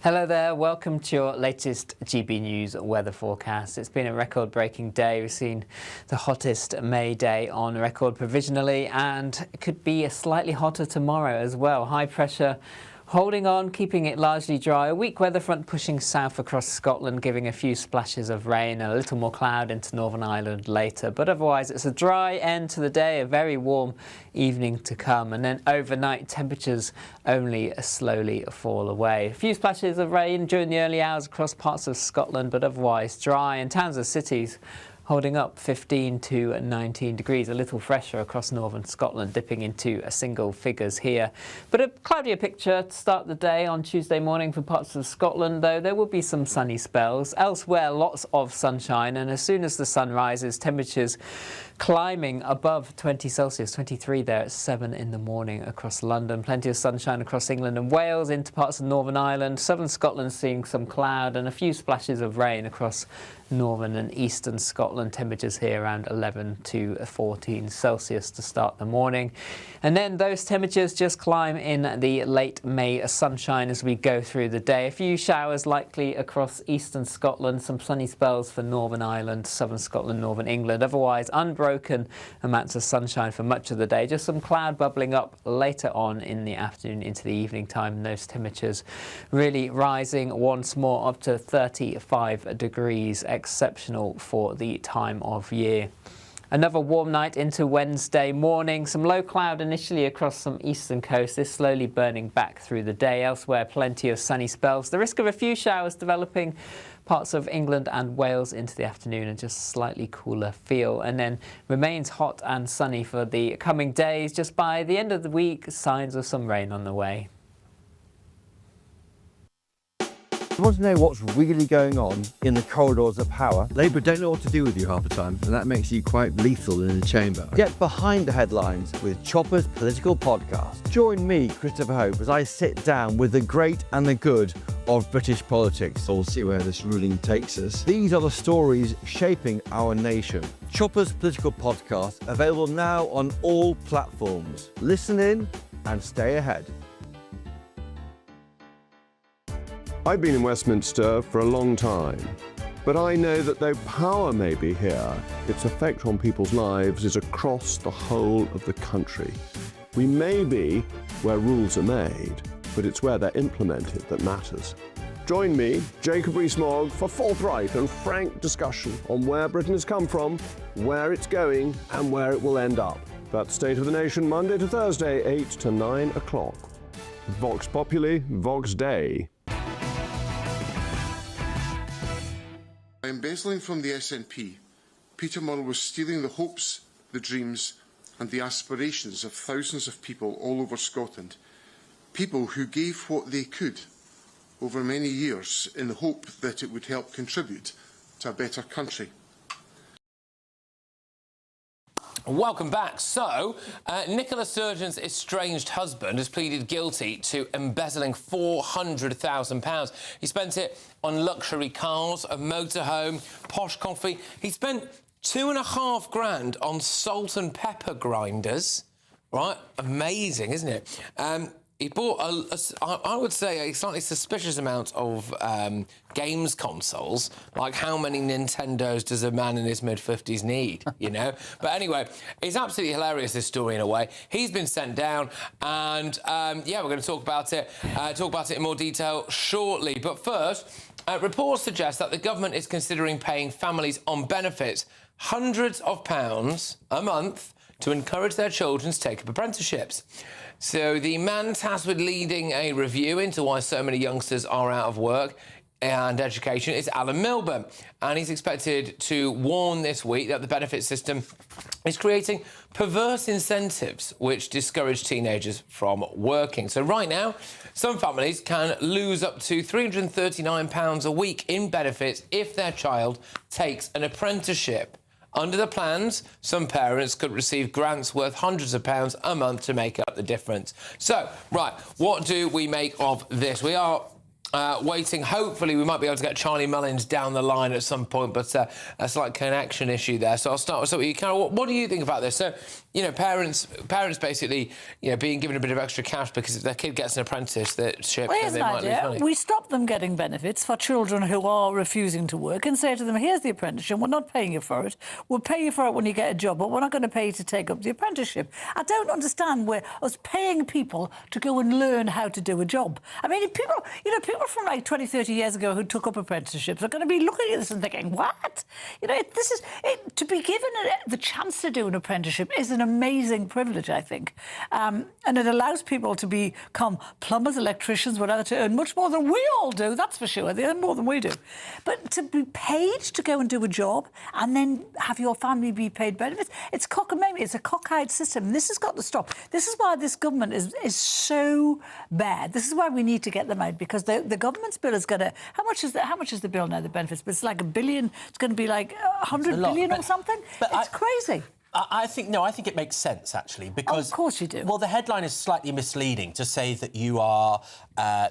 Hello there, welcome to your latest GB News weather forecast. It's been a record-breaking day. We've seen the hottest May day on record provisionally, and it could be a slightly hotter tomorrow as well. High pressure holding on, keeping it largely dry. A weak weather front pushing south across Scotland, giving a few splashes of rain, a little more cloud into Northern Ireland later. But otherwise, it's a dry end to the day, a very warm evening to come. And then overnight, temperatures only slowly fall away. A few splashes of rain during the early hours across parts of Scotland, but otherwise dry. And towns and cities holding up 15 to 19 degrees, a little fresher across northern Scotland, dipping into single figures here. But a cloudier picture to start the day on Tuesday morning for parts of Scotland, though there will be some sunny spells. Elsewhere, lots of sunshine, and as soon as the sun rises, temperatures climbing above 20 Celsius, 23 there at 7 in the morning across London. Plenty of sunshine across England and Wales into parts of Northern Ireland. Southern Scotland seeing some cloud and a few splashes of rain across northern and eastern Scotland. Temperatures here around 11 to 14 Celsius to start the morning. And then those temperatures just climb in the late May sunshine as we go through the day. A few showers likely across eastern Scotland, some sunny spells for Northern Ireland, southern Scotland, northern England. Otherwise unbroken amounts of sunshine for much of the day. Just some cloud bubbling up later on in the afternoon into the evening time. And those temperatures really rising once more up to 35 degrees. Exceptional for the time of year. Another warm night into Wednesday morning. Some low cloud initially across some eastern coast. This slowly burning back through the day. Elsewhere, plenty of sunny spells. The risk of a few showers developing parts of England and Wales into the afternoon, and just slightly cooler feel. And then remains hot and sunny for the coming days. Just by the end of the week, signs of some rain on the way. You want to know what's really going on in the corridors of power? Labour don't know what to do with you half the time, and that makes you quite lethal in the chamber. Get behind the headlines with Chopper's Political Podcast. Join me, Christopher Hope, as I sit down with the great and the good of British politics. We'll see where this ruling takes us. These are the stories shaping our nation. Chopper's Political Podcast, available now on all platforms. Listen in and stay ahead. I've been in Westminster for a long time, but I know that though power may be here, its effect on people's lives is across the whole of the country. We may be where rules are made, but it's where they're implemented that matters. Join me, Jacob Rees-Mogg, for forthright and frank discussion on where Britain has come from, where it's going, and where it will end up. That's State of the Nation, Monday to Thursday, 8 to 9 o'clock. Vox Populi, Vox Dei. By embezzling from the SNP, Peter Murrell was stealing the hopes, the dreams and the aspirations of thousands of people all over Scotland. People who gave what they could over many years in the hope that it would help contribute to a better country. Welcome back. So, Nicola Sturgeon's estranged husband has pleaded guilty to embezzling £400,000. He spent it on luxury cars, a motorhome, posh coffee. He spent $2.5 grand on salt and pepper grinders. Right? Amazing, isn't it? He bought, I would say, a slightly suspicious amount of games consoles. Like, how many Nintendos does a man in his mid-50s need, you know? But anyway, it's absolutely hilarious, this story, in a way. He's been sent down, and, yeah, we're going to talk about it in more detail shortly. But first, reports suggest that the government is considering paying families on benefits hundreds of pounds a month to encourage their children to take up apprenticeships. So the man tasked with leading a review into why so many youngsters are out of work and education is Alan Milburn, and he's expected to warn this week that the benefit system is creating perverse incentives which discourage teenagers from working. So right now, some families can lose up to £339 a week in benefits if their child takes an apprenticeship. Under the plans, some parents could receive grants worth hundreds of pounds a month to make up the difference. So, right, what do we make of this? We are waiting. Hopefully, we might be able to get Charlie Mullins down the line at some point, but a slight connection issue there. So I'll start with you, Carol. What do you think about this? So, you know, parents basically, you know, being given a bit of extra cash because if their kid gets an apprenticeship, well, here's then they might lose money. We stop them getting benefits for children who are refusing to work and say to them, here's the apprenticeship, we're not paying you for it. We'll pay you for it when you get a job, but we're not going to pay you to take up the apprenticeship. I don't understand where us paying people to go and learn how to do a job. I mean, people from like 20, 30 years ago who took up apprenticeships are going to be looking at this and thinking, what? You know, to be given the chance to do an apprenticeship is an amazing privilege, I think. And it allows people to become plumbers, electricians, whatever, to earn much more than we all do, that's for sure. They earn more than we do. But to be paid to go and do a job and then have your family be paid benefits, it's cockamamie. It's a cockeyed system. This has got to stop. This is why this government is so bad. This is why we need to get them out, because the government's bill is going to... How much is the bill now, the benefits? But it's like $1 billion. It's going to be like 100 billion or something. But it's crazy. I think it makes sense, actually, because... of course you do. Well, the headline is slightly misleading to say that you are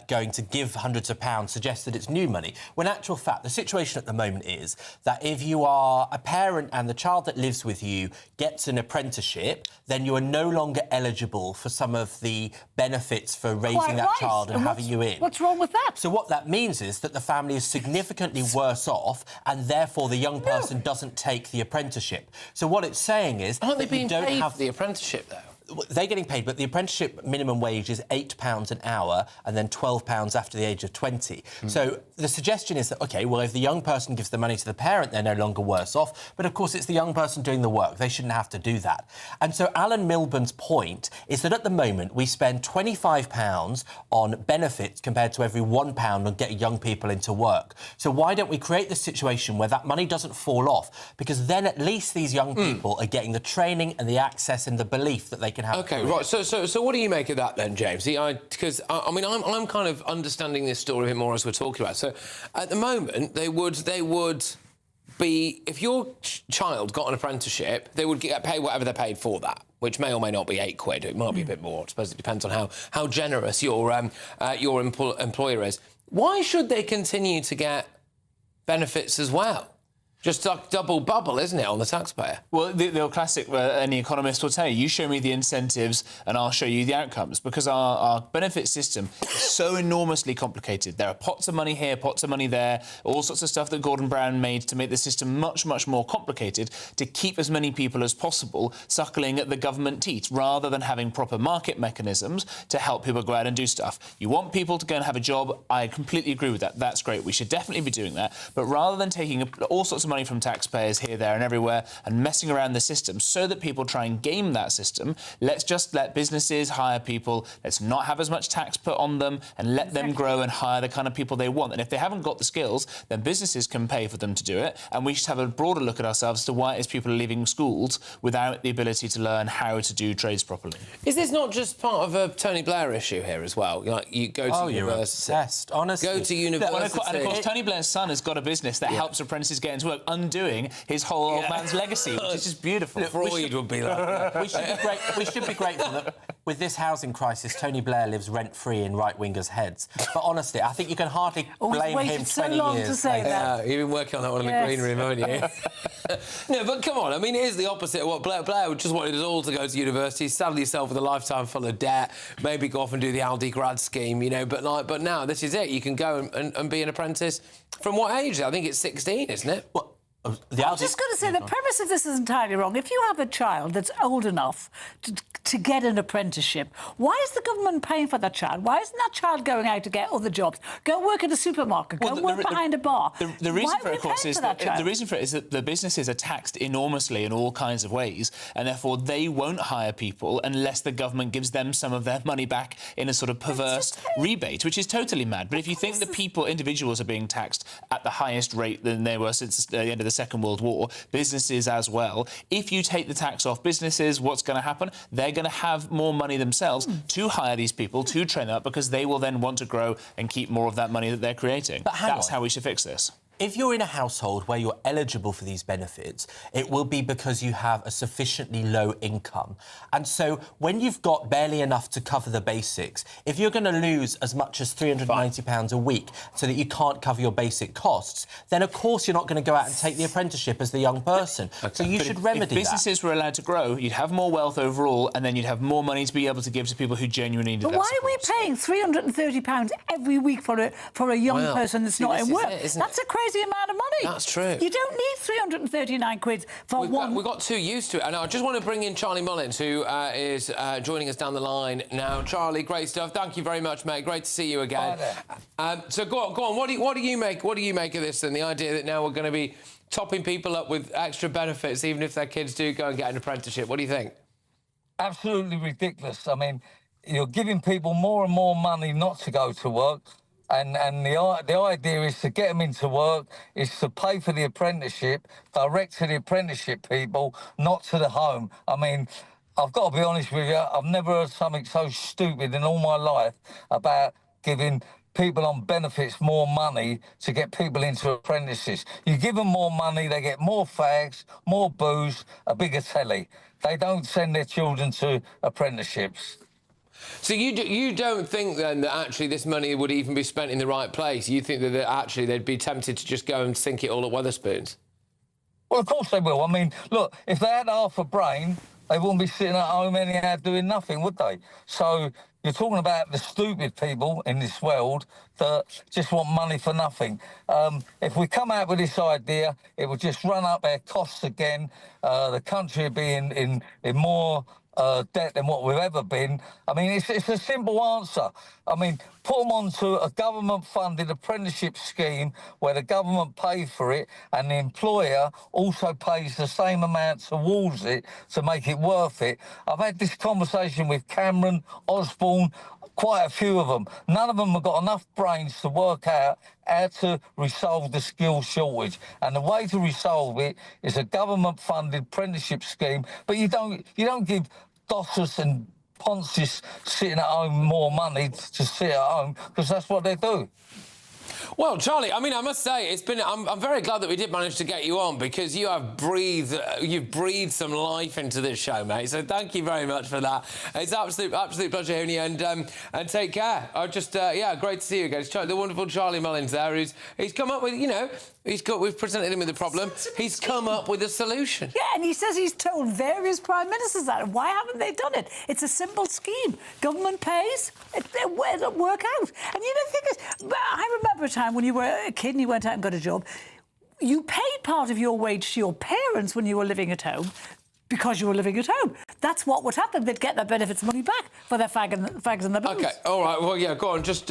going to give hundreds of pounds, suggests that it's new money, when actual fact, the situation at the moment is that if you are a parent and the child that lives with you gets an apprenticeship, then you are no longer eligible for some of the benefits for raising that child and having you in. What's wrong with that? So what that means is that the family is significantly worse off, and therefore the young person doesn't take the apprenticeship. So what it's saying is... Aren't they being paid for the apprenticeship, though? They're getting paid, but the apprenticeship minimum wage is £8 an hour and then £12 after the age of 20. So the suggestion is that, OK, well, if the young person gives the money to the parent, they're no longer worse off. But, of course, it's the young person doing the work. They shouldn't have to do that. And so Alan Milburn's point is that at the moment we spend £25 on benefits compared to every £1 on getting young people into work. So why don't we create this situation where that money doesn't fall off? Because then at least these young people are getting the training and the access and the belief that they can have. OK, right. So what do you make of that then, James? Because I mean, I'm kind of understanding this story a bit more as we're talking about. So at the moment, they would be, if your child got an apprenticeship, they would get paid whatever they're paid for that, which may or may not be £8. It might be a bit more. I suppose it depends on how generous your employer is. Why should they continue to get benefits as well? Just like double bubble, isn't it, on the taxpayer? Well, the classic, any economist will tell you, you show me the incentives and I'll show you the outcomes, because our benefit system is so enormously complicated. There are pots of money here, pots of money there, all sorts of stuff that Gordon Brown made to make the system much, much more complicated to keep as many people as possible suckling at the government teat, rather than having proper market mechanisms to help people go out and do stuff. You want people to go and have a job, I completely agree with that. That's great. We should definitely be doing that. But rather than taking all sorts of money from taxpayers here, there and everywhere and messing around the system so that people try and game that system, let's just let businesses hire people, let's not have as much tax put on them and let them grow and hire the kind of people they want. And if they haven't got the skills, then businesses can pay for them to do it, and we should have a broader look at ourselves as to why it is people are leaving schools without the ability to learn how to do trades properly. Is this not just part of a Tony Blair issue here as well? Like, you go to university... you're obsessed, honestly. Go to university... And of course, Tony Blair's son has got a business that helps apprentices get into work, undoing his whole old man's legacy, which is just beautiful. Freud would be like that. We should be grateful that with this housing crisis, Tony Blair lives rent-free in right-wingers' heads. But honestly, I think you can hardly blame him 20 years. To say that. Yeah, you've been working on that one in the green room, haven't you? No, but come on, I mean, it is the opposite of what Blair just wanted us all to go to university, saddle yourself with a lifetime full of debt, maybe go off and do the Aldi grad scheme, you know, but now this is it. You can go and be an apprentice from what age? I think it's 16, isn't it? Well, the I'm just going to say the premise of this is entirely wrong. If you have a child that's old enough to get an apprenticeship, why is the government paying for that child? Why isn't that child going out to get other jobs? Go work at a supermarket. Go work behind a bar. The reason Why for are it, we of course, paying is for that child? the reason for it is that the businesses are taxed enormously in all kinds of ways, and therefore they won't hire people unless the government gives them some of their money back in a sort of perverse rebate, which is totally mad. But if you think the individuals are being taxed at the highest rate than they were since the end of the Second World War, businesses as well, if you take the tax off businesses, what's going to happen? They're going to have more money themselves to hire these people, to train up, because they will then want to grow and keep more of that money that they're creating. But that's how we should fix this. If you're in a household where you're eligible for these benefits, it will be because you have a sufficiently low income. And so when you've got barely enough to cover the basics, if you're going to lose as much as £390 a week so that you can't cover your basic costs, then of course you're not going to go out and take the apprenticeship as the young person. So you should remedy that. If businesses were allowed to grow, you'd have more wealth overall, and then you'd have more money to be able to give to people who genuinely need that But why support. are we paying £330 every week for a young person that's not in work? That's a crazy amount of money. That's true. You don't need 339 quid for one. We got too used to it. And I just want to bring in Charlie Mullins, who is joining us down the line now. Charlie, great stuff. Thank you very much, mate. Great to see you again. So go on. What do you make of this and the idea that now we're going to be topping people up with extra benefits, even if their kids do go and get an apprenticeship? What do you think? Absolutely ridiculous. I mean, you're giving people more and more money not to go to work. And the idea is to get them into work, is to pay for the apprenticeship, direct to the apprenticeship people, not to the home. I mean, I've got to be honest with you, I've never heard something so stupid in all my life about giving people on benefits more money to get people into apprentices. You give them more money, they get more fags, more booze, a bigger telly. They don't send their children to apprenticeships. So you don't think, then, that actually this money would even be spent in the right place? You think that actually they'd be tempted to just go and sink it all at Wetherspoons? Well, of course they will. I mean, look, if they had half a brain, they wouldn't be sitting at home anyhow doing nothing, would they? So you're talking about the stupid people in this world that just want money for nothing. If we come out with this idea, it would just run up our costs again. The country would be in more debt than what we've ever been. I mean, it's a simple answer. I mean, put them onto a government-funded apprenticeship scheme where the government pays for it and the employer also pays the same amount towards it to make it worth it. I've had this conversation with Cameron, Osborne, quite a few of them. None of them have got enough brains to work out how to resolve the skills shortage. And the way to resolve it is a government-funded apprenticeship scheme, but you don't give Dossus and Pontius sitting at home more money to sit at home, because that's what they do. Well, Charlie, I mean, I must say, it's been. I'm very glad that we did manage to get you on, because you've breathed some life into this show, mate. So thank you very much for that. It's absolute pleasure hearing you, and take care. Great to see you again. It's the wonderful Charlie Mullins there, he's come up with, we've presented him with a problem. He's come up with a solution. Yeah, and he says he's told various prime ministers that. Why haven't they done it? It's a simple scheme. Government pays, it'll work out. And you don't think it's... I remember a time when you were a kid and you went out and got a job. You paid part of your wage to your parents when you were living at home because you were living at home. That's what would happen. They'd get their benefits money back for their fags and their booze. OK, all right, well, yeah, go on. Just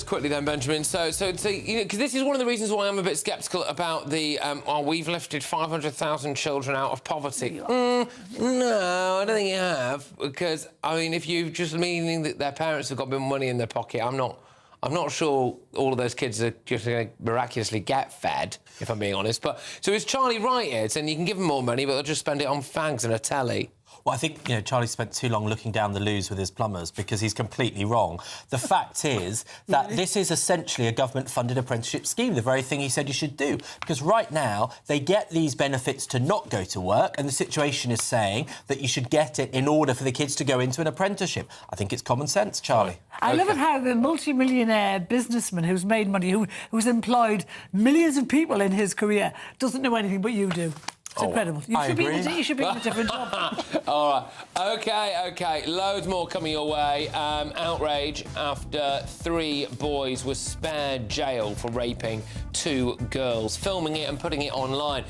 quickly then, Benjamin. So because this is one of the reasons why I'm a bit sceptical about the, we've lifted 500,000 children out of poverty. No, I don't think you have. Because, I mean, if you're just meaning that their parents have got a bit of money in their pocket, I'm not sure all of those kids are just going to miraculously get fed, if I'm being honest. But so is Charlie right here? And you can give them more money, but they'll just spend it on fags and a telly. Well, I think, Charlie spent too long looking down the loos with his plumbers because he's completely wrong. The fact is that this is essentially a government-funded apprenticeship scheme, the very thing he said you should do. Because right now, they get these benefits to not go to work, and the situation is saying that you should get it in order for the kids to go into an apprenticeship. I think it's common sense, Charlie. I love it how the multi-millionaire businessman who's made money, who's employed millions of people in his career, doesn't know anything but you do. It's incredible. You should be in a different job. All right. OK. Loads more coming your way. Outrage after 3 boys were spared jail for raping 2 girls, filming it and putting it online.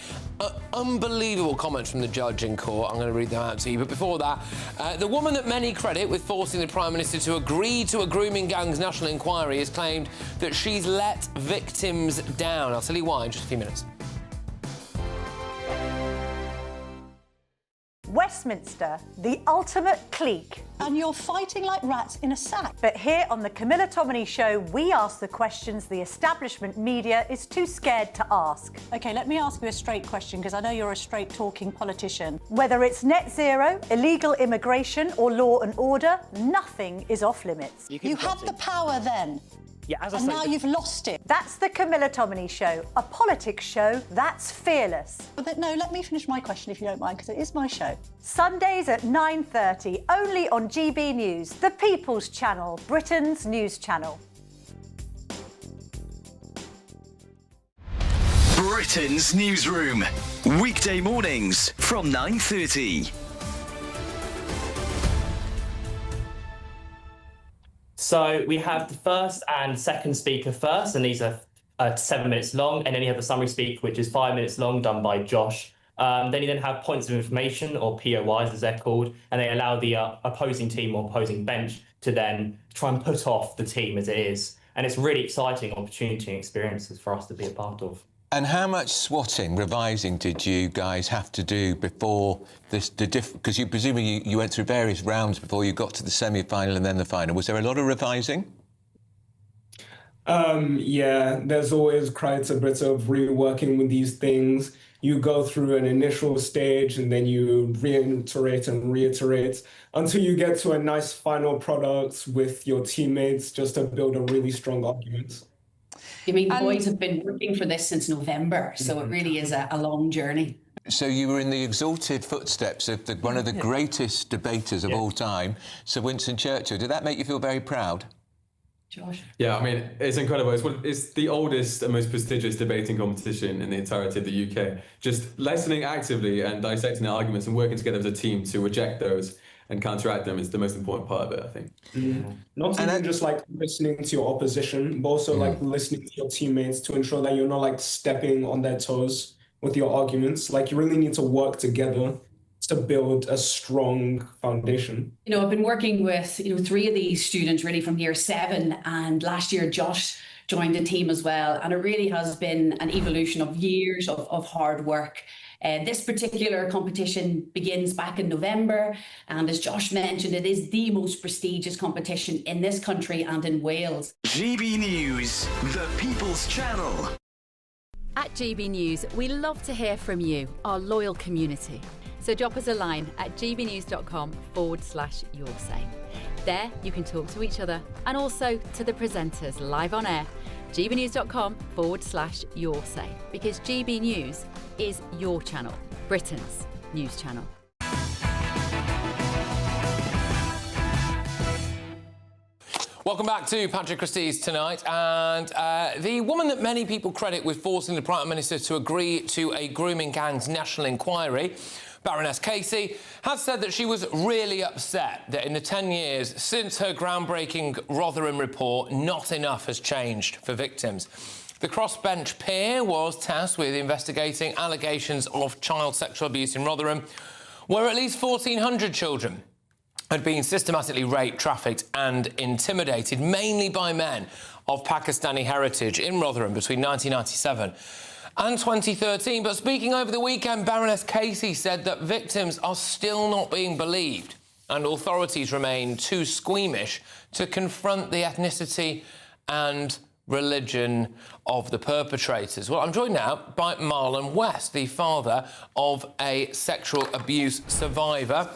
Unbelievable comments from the judge in court. I'm going to read them out to you. But before that, the woman that many credit with forcing the Prime Minister to agree to a grooming gang's national inquiry has claimed that she's let victims down. I'll tell you why in just a few minutes. Westminster, the ultimate clique. And you're fighting like rats in a sack. But here on the Camilla Tominey Show, we ask the questions the establishment media is too scared to ask. OK, let me ask you a straight question, because I know you're a straight-talking politician. Whether it's net zero, illegal immigration or law and order, nothing is off limits. You had the power then. Yeah, as I and say, now you've lost it. That's the Camilla Tominey Show, a politics show that's fearless. But no, let me finish my question if you don't mind, because it is my show. Sundays at 9:30, only on GB News, the People's Channel, Britain's news channel. Britain's newsroom, weekday mornings from 9:30. So we have the first and second speaker first, and these are 7 minutes long, and then you have the summary speaker, which is 5 minutes long, done by Josh. Then you then have points of information, or POIs as they're called, and they allow the opposing team or opposing bench to then try and put off the team as it is. And it's really exciting opportunity and experiences for us to be a part of. And how much swatting, revising did you guys have to do before this? Because you presumably you went through various rounds before you got to the semi-final and then the final. Was there a lot of revising? Yeah, there's always quite a bit of reworking with these things. You go through an initial stage and then you reiterate and reiterate until you get to a nice final product with your teammates, just to build a really strong argument. I mean, the boys have been working for this since November, so it really is a long journey. So you were in the exalted footsteps of one of the greatest debaters of all time, Sir Winston Churchill. Did that make you feel very proud? Josh? Yeah, I mean, it's incredible. It's the oldest and most prestigious debating competition in the entirety of the UK. Just listening actively and dissecting the arguments and working together as a team to reject those and counteract them is the most important part of it, I think. Not even just like listening to your opposition, but also like listening to your teammates to ensure that you're not like stepping on their toes with your arguments. Like you really need to work together to build a strong foundation. You know, I've been working with, 3 of these students really from year 7, and last year Josh joined the team as well. And it really has been an evolution of years of hard work. This particular competition begins back in November, and as Josh mentioned, it is the most prestigious competition in this country and in Wales. GB News, the People's Channel. At GB News, we love to hear from you, our loyal community. So drop us a line at gbnews.com/yoursay. There you can talk to each other and also to the presenters live on air. gbnews.com/yoursay, because GB News is your channel, Britain's news channel. Welcome back to Patrick Christys tonight. And the woman that many people credit with forcing the Prime Minister to agree to a grooming gang's national inquiry, Baroness Casey, has said that she was really upset that in the 10 years since her groundbreaking Rotherham report, not enough has changed for victims. The crossbench peer was tasked with investigating allegations of child sexual abuse in Rotherham, where at least 1,400 children had been systematically raped, trafficked and intimidated, mainly by men of Pakistani heritage in Rotherham between 1997 and 2013. But speaking over the weekend, Baroness Casey said that victims are still not being believed and authorities remain too squeamish to confront the ethnicity and religion of the perpetrators. Well, I'm joined now by Marlon West, the father of a sexual abuse survivor.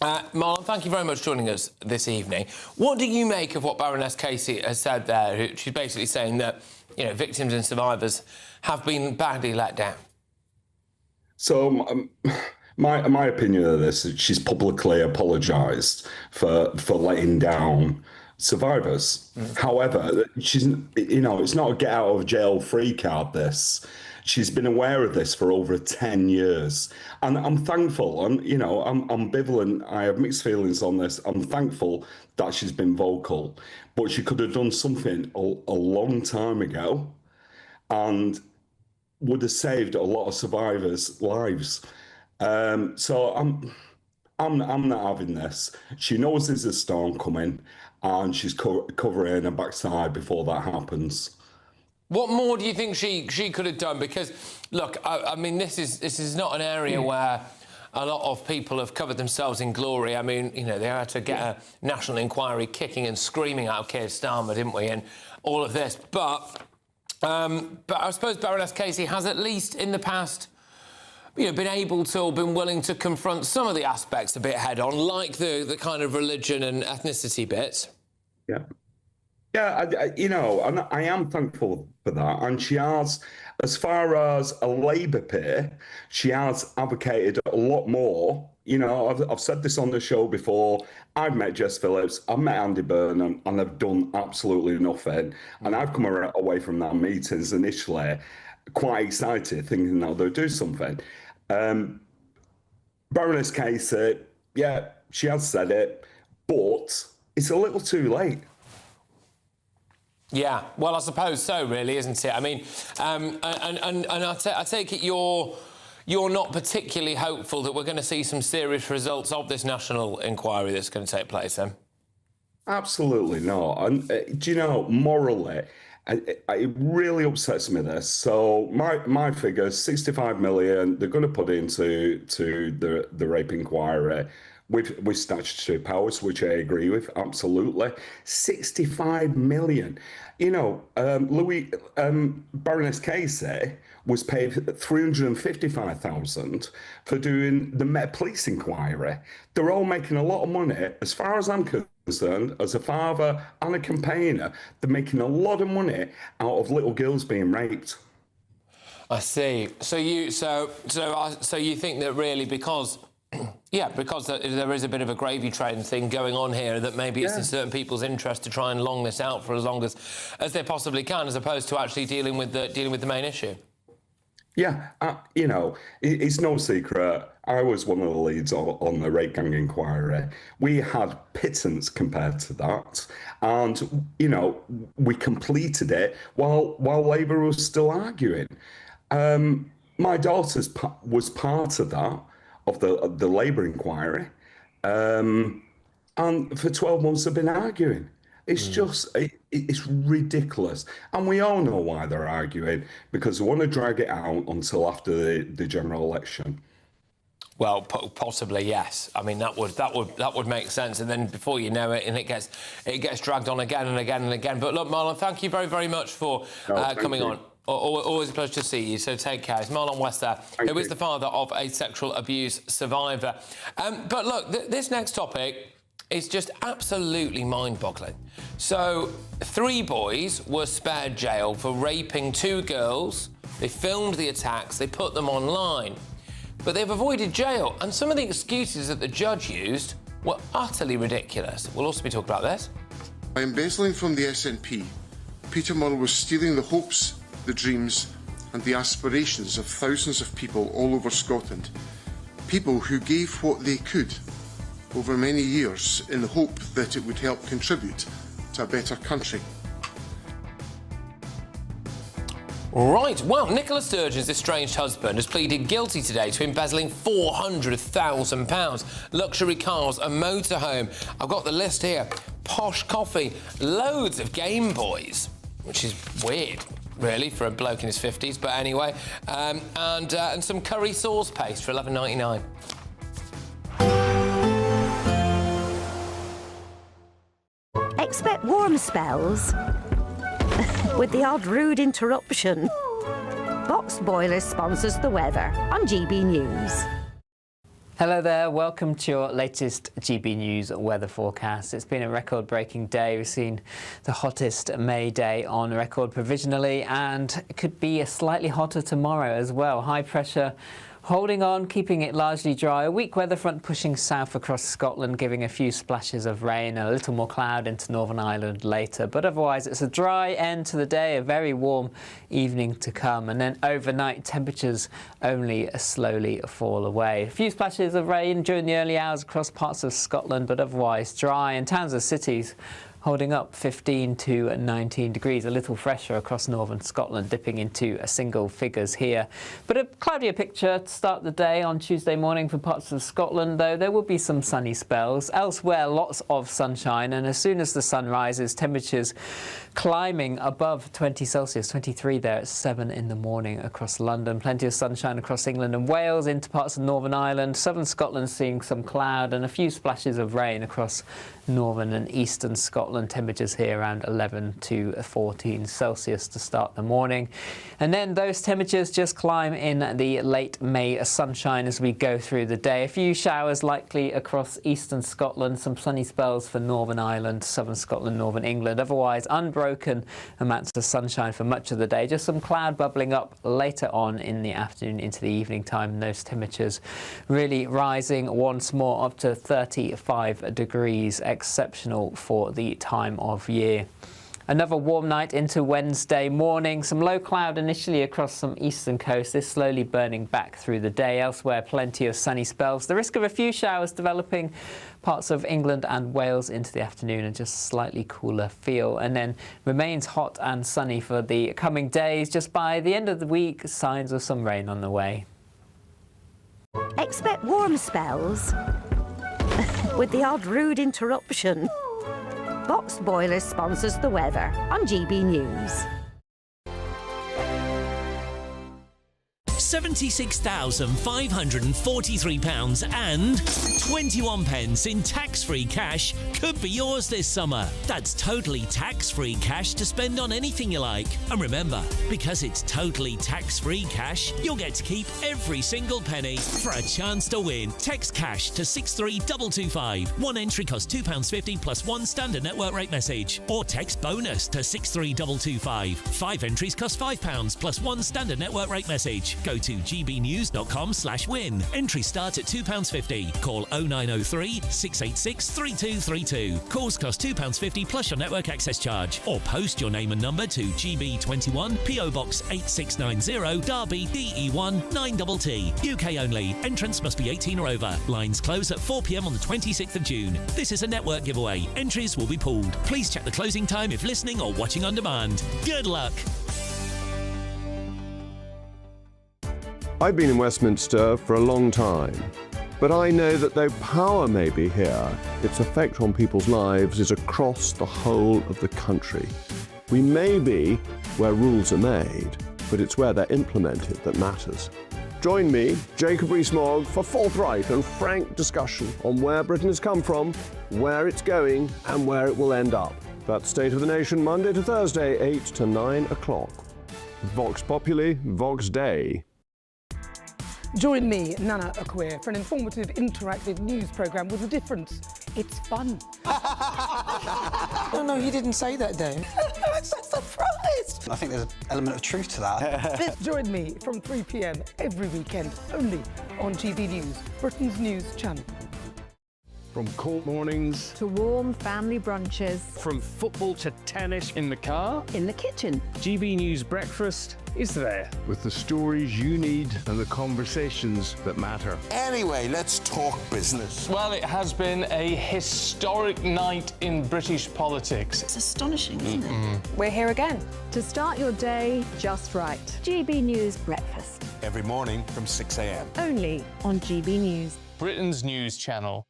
Marlon, thank you very much for joining us this evening. What do you make of what Baroness Casey has said there? She's basically saying that, victims and survivors have been badly let down. So my opinion of this is she's publicly apologised for letting down survivors. However, she's, it's not a get out of jail free card, this. She's been aware of this for over 10 years. And I'm thankful, and, you know, I'm ambivalent. I have mixed feelings on this. I'm thankful that she's been vocal, but she could have done something a long time ago and would have saved a lot of survivors' lives. So I'm not having this. She knows there's a storm coming, and she's covering her backside before that happens. What more do you think she could have done? Because, look, I mean, this is not an area where a lot of people have covered themselves in glory. I mean, you know, they had to get a national inquiry kicking and screaming out of Keir Starmer, didn't we? And all of this, but I suppose Baroness Casey has at least in the past, you know, been able to or been willing to confront some of the aspects a bit head on, like the kind of religion and ethnicity bits. Yeah. Yeah, you know, and I am thankful for that. And she has, as far as a Labour peer, she has advocated a lot more. You know, I've said this on the show before. I've met Jess Phillips, I've met Andy Burnham, and they've done absolutely nothing. And I've come away from that meetings initially quite excited, thinking, no, they'll do something. Baroness Casey, yeah, she has said it, but it's a little too late. Yeah, well, I suppose so, really, isn't it? I mean, and I take it you're not particularly hopeful that we're going to see some serious results of this national inquiry that's going to take place, then? Absolutely not. And do you know, morally, it really upsets me, this. So my figure, 65 million, they're going to put into the rape inquiry with statutory powers, which I agree with, absolutely. 65 million. You know, Baroness Casey was paid 355,000 for doing the Met Police inquiry. They're all making a lot of money. As far as I'm concerned, as a father and a campaigner, they're making a lot of money out of little girls being raped. I see. So you think that really because there is a bit of a gravy train thing going on here, that maybe it's in certain people's interest to try and long this out for as long as they possibly can, as opposed to actually dealing with the main issue. Yeah, you know, it's no secret. I was one of the leads on the rape gang inquiry. We had pittance compared to that, and you know, we completed it while Labour was still arguing. My daughter was part of that, of the Labour inquiry, and for 12 months they've been arguing. It's just, it's ridiculous. And we all know why they're arguing, because they want to drag it out until after the general election. Well, possibly, yes. I mean, that would make sense. And then before you know it, and it gets dragged on again and again and again. But look, Marlon, thank you very, very much for coming on. Always a pleasure to see you, so take care. It's Marlon West there, who is the father of a sexual abuse survivor. But look, this next topic is just absolutely mind-boggling. So, 3 boys were spared jail for raping 2 girls. They filmed the attacks, they put them online. But they've avoided jail, and some of the excuses that the judge used were utterly ridiculous. We'll also be talking about this. By embezzling from the SNP, Peter Murrell was stealing the hopes, the dreams and the aspirations of thousands of people all over Scotland. People who gave what they could over many years in the hope that it would help contribute to a better country. Right, well, Nicola Sturgeon's estranged husband has pleaded guilty today to embezzling £400,000. Luxury cars, a motorhome. I've got the list here. Posh coffee, loads of Game Boys, which is weird, really, for a bloke in his 50s, but anyway, and some curry sauce paste for $11.99. Expect warm spells with the odd rude interruption. Box Boilers sponsors the weather on GB News. Hello there, welcome to your latest GB News weather forecast. It's been a record-breaking day. We've seen the hottest May day on record provisionally, and it could be a slightly hotter tomorrow as well. High pressure Holding on, keeping it largely dry. A weak weather front pushing south across Scotland, giving a few splashes of rain and a little more cloud into Northern Ireland later. But otherwise, it's a dry end to the day, a very warm evening to come. And then overnight, temperatures only slowly fall away. A few splashes of rain during the early hours across parts of Scotland, but otherwise dry. And towns and cities holding up 15 to 19 degrees, a little fresher across northern Scotland, dipping into single figures here. But a cloudier picture to start the day on Tuesday morning for parts of Scotland, though there will be some sunny spells. Elsewhere, lots of sunshine, and as soon as the sun rises, temperatures climbing above 20 Celsius, 23 there at 7 in the morning across London. Plenty of sunshine across England and Wales into parts of Northern Ireland. Southern Scotland seeing some cloud and a few splashes of rain across northern and eastern Scotland. Temperatures here around 11 to 14 Celsius to start the morning. And then those temperatures just climb in the late May sunshine as we go through the day. A few showers likely across eastern Scotland, some sunny spells for Northern Ireland, southern Scotland, northern England. Otherwise, unbroken amounts of sunshine for much of the day. Just some cloud bubbling up later on in the afternoon into the evening time. And those temperatures really rising once more up to 35 degrees, exceptional for the time of year. Another warm night into Wednesday morning. Some low cloud initially across some eastern coast. This slowly burning back through the day. Elsewhere, plenty of sunny spells. The risk of a few showers developing parts of England and Wales into the afternoon, and just slightly cooler feel. And then remains hot and sunny for the coming days. Just by the end of the week, signs of some rain on the way. Expect warm spells with the odd rude interruption. Boxed Boilers sponsors the weather on GB News. £76,543 and 21 pence in tax-free cash could be yours this summer. That's totally tax-free cash to spend on anything you like. And remember, because it's totally tax-free cash, you'll get to keep every single penny. For a chance to win, text cash to 63225. One entry costs £2.50 plus one standard network rate message. Or text bonus to 63225. 5 entries cost £5 plus one standard network rate message. Go to gbnews.com/win. Entry start at £2.50. Call 0903 686 3232. Calls cost £2.50 plus your network access charge. Or post your name and number to GB21 PO Box 8690 Derby DE1 9TT. UK only. Entrance must be 18 or over. Lines close at 4 p.m. on the 26th of June. This is a network giveaway. Entries will be pooled. Please check the closing time if listening or watching on demand. Good luck. I've been in Westminster for a long time, but I know that though power may be here, its effect on people's lives is across the whole of the country. We may be where rules are made, but it's where they're implemented that matters. Join me, Jacob Rees-Mogg, for forthright and frank discussion on where Britain has come from, where it's going, and where it will end up. That's State of the Nation, Monday to Thursday, 8 to 9 o'clock. Vox Populi, Vox Dei. Join me, Nana Akwe, for an informative, interactive news programme with a difference. It's fun. No, he didn't say that, Dave. I'm so surprised. I think there's an element of truth to that. Join me from 3 p.m. every weekend, only on GB News, Britain's news channel. From court mornings to warm family brunches. From football to tennis in the car. In the kitchen. GB News Breakfast is there with the stories you need and the conversations that matter. Anyway, let's talk business. Well, it has been a historic night in British politics. It's astonishing, isn't it? We're here again to start your day just right. GB News Breakfast. Every morning from 6 a.m. Only on GB News. Britain's news channel.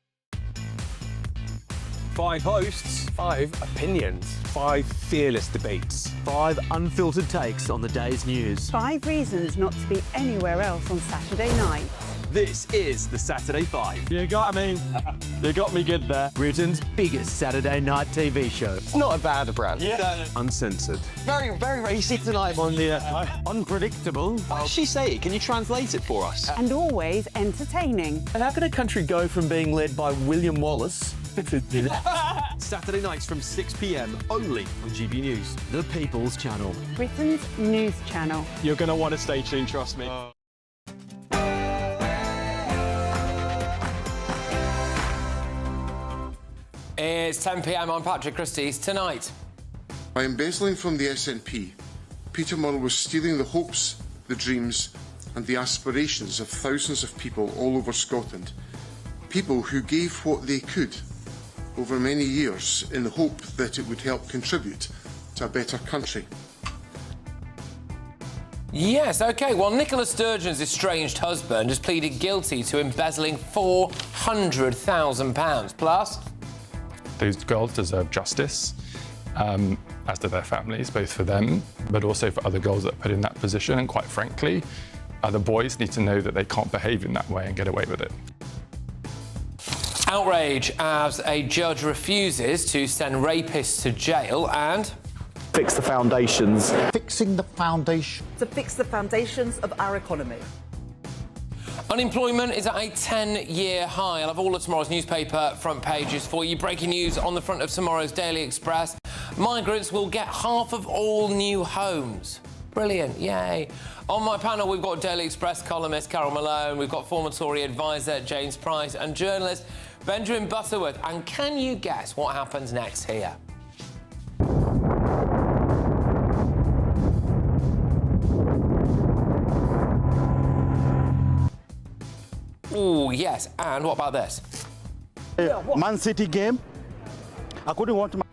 5 hosts, 5 opinions, 5 fearless debates, 5 unfiltered takes on the day's news. 5 reasons not to be anywhere else on Saturday night. This is the Saturday 5. You got me good there. Britain's biggest Saturday night TV show. It's not a bad brand. Yeah. Uncensored. Very, very, very easy tonight. On the unpredictable. What did she say? Can you translate it for us? And always entertaining. And how can a country go from being led by William Wallace Saturday nights from 6 p.m. only on GB News, the People's Channel. Britain's news channel. You're going to want to stay tuned, trust me. It's 10 p.m. on Patrick Christys. Tonight. By embezzling from the SNP, Peter Murrell was stealing the hopes, the dreams and the aspirations of thousands of people all over Scotland. People who gave what they could over many years in the hope that it would help contribute to a better country. Yes, OK. Well, Nicola Sturgeon's estranged husband has pleaded guilty to embezzling £400,000. Plus, those girls deserve justice, as do their families, both for them, but also for other girls that are put in that position. And quite frankly, other boys need to know that they can't behave in that way and get away with it. Outrage as a judge refuses to send rapists to jail and... Fix the foundations. Fixing the foundation. To fix the foundations of our economy. Unemployment is at a 10-year high. I'll have all of tomorrow's newspaper front pages for you. Breaking news on the front of tomorrow's Daily Express. Migrants will get half of all new homes. Brilliant, yay. On my panel, we've got Daily Express columnist Carol Malone, we've got former Tory advisor James Price and journalist Benjamin Butterworth. And can you guess what happens next here? Oh, yes. And what about this? Man City game. I couldn't want my...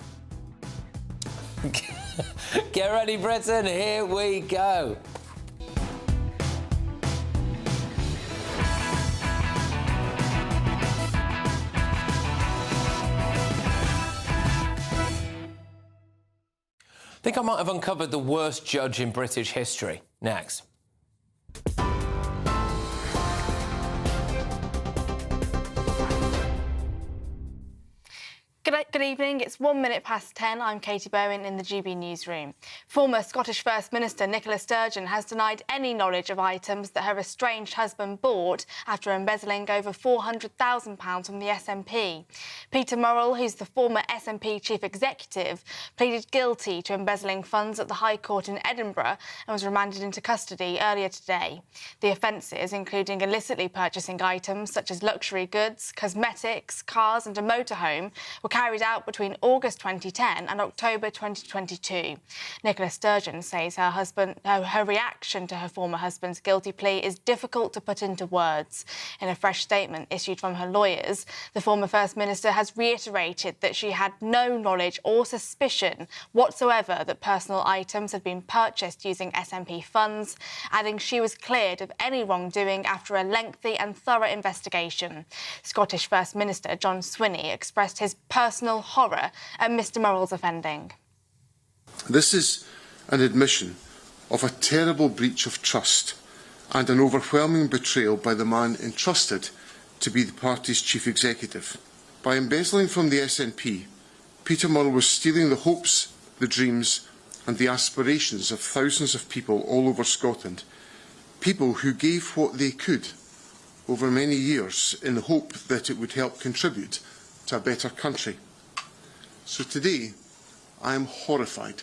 Get ready, Britain. Here we go. I think I might have uncovered the worst judge in British history. Next. Good evening, it's 1 minute past 10. I'm Katie Bowen in the GB newsroom. Former Scottish First Minister Nicola Sturgeon has denied any knowledge of items that her estranged husband bought after embezzling over £400,000 from the SNP. Peter Murrell, who's the former SNP chief executive, pleaded guilty to embezzling funds at the High Court in Edinburgh and was remanded into custody earlier today. The offences, including illicitly purchasing items such as luxury goods, cosmetics, cars and a motorhome, were carried out between August 2010 and October 2022. Nicola Sturgeon says her reaction to her former husband's guilty plea is difficult to put into words. In a fresh statement issued from her lawyers, the former First Minister has reiterated that she had no knowledge or suspicion whatsoever that personal items had been purchased using SNP funds, adding she was cleared of any wrongdoing after a lengthy and thorough investigation. Scottish First Minister John Swinney expressed his personal horror at Mr Murrell's offending. This is an admission of a terrible breach of trust and an overwhelming betrayal by the man entrusted to be the party's chief executive. By embezzling from the SNP, Peter Murrell was stealing the hopes, the dreams and the aspirations of thousands of people all over Scotland. People who gave what they could over many years in the hope that it would help contribute to a better country. So today, I am horrified.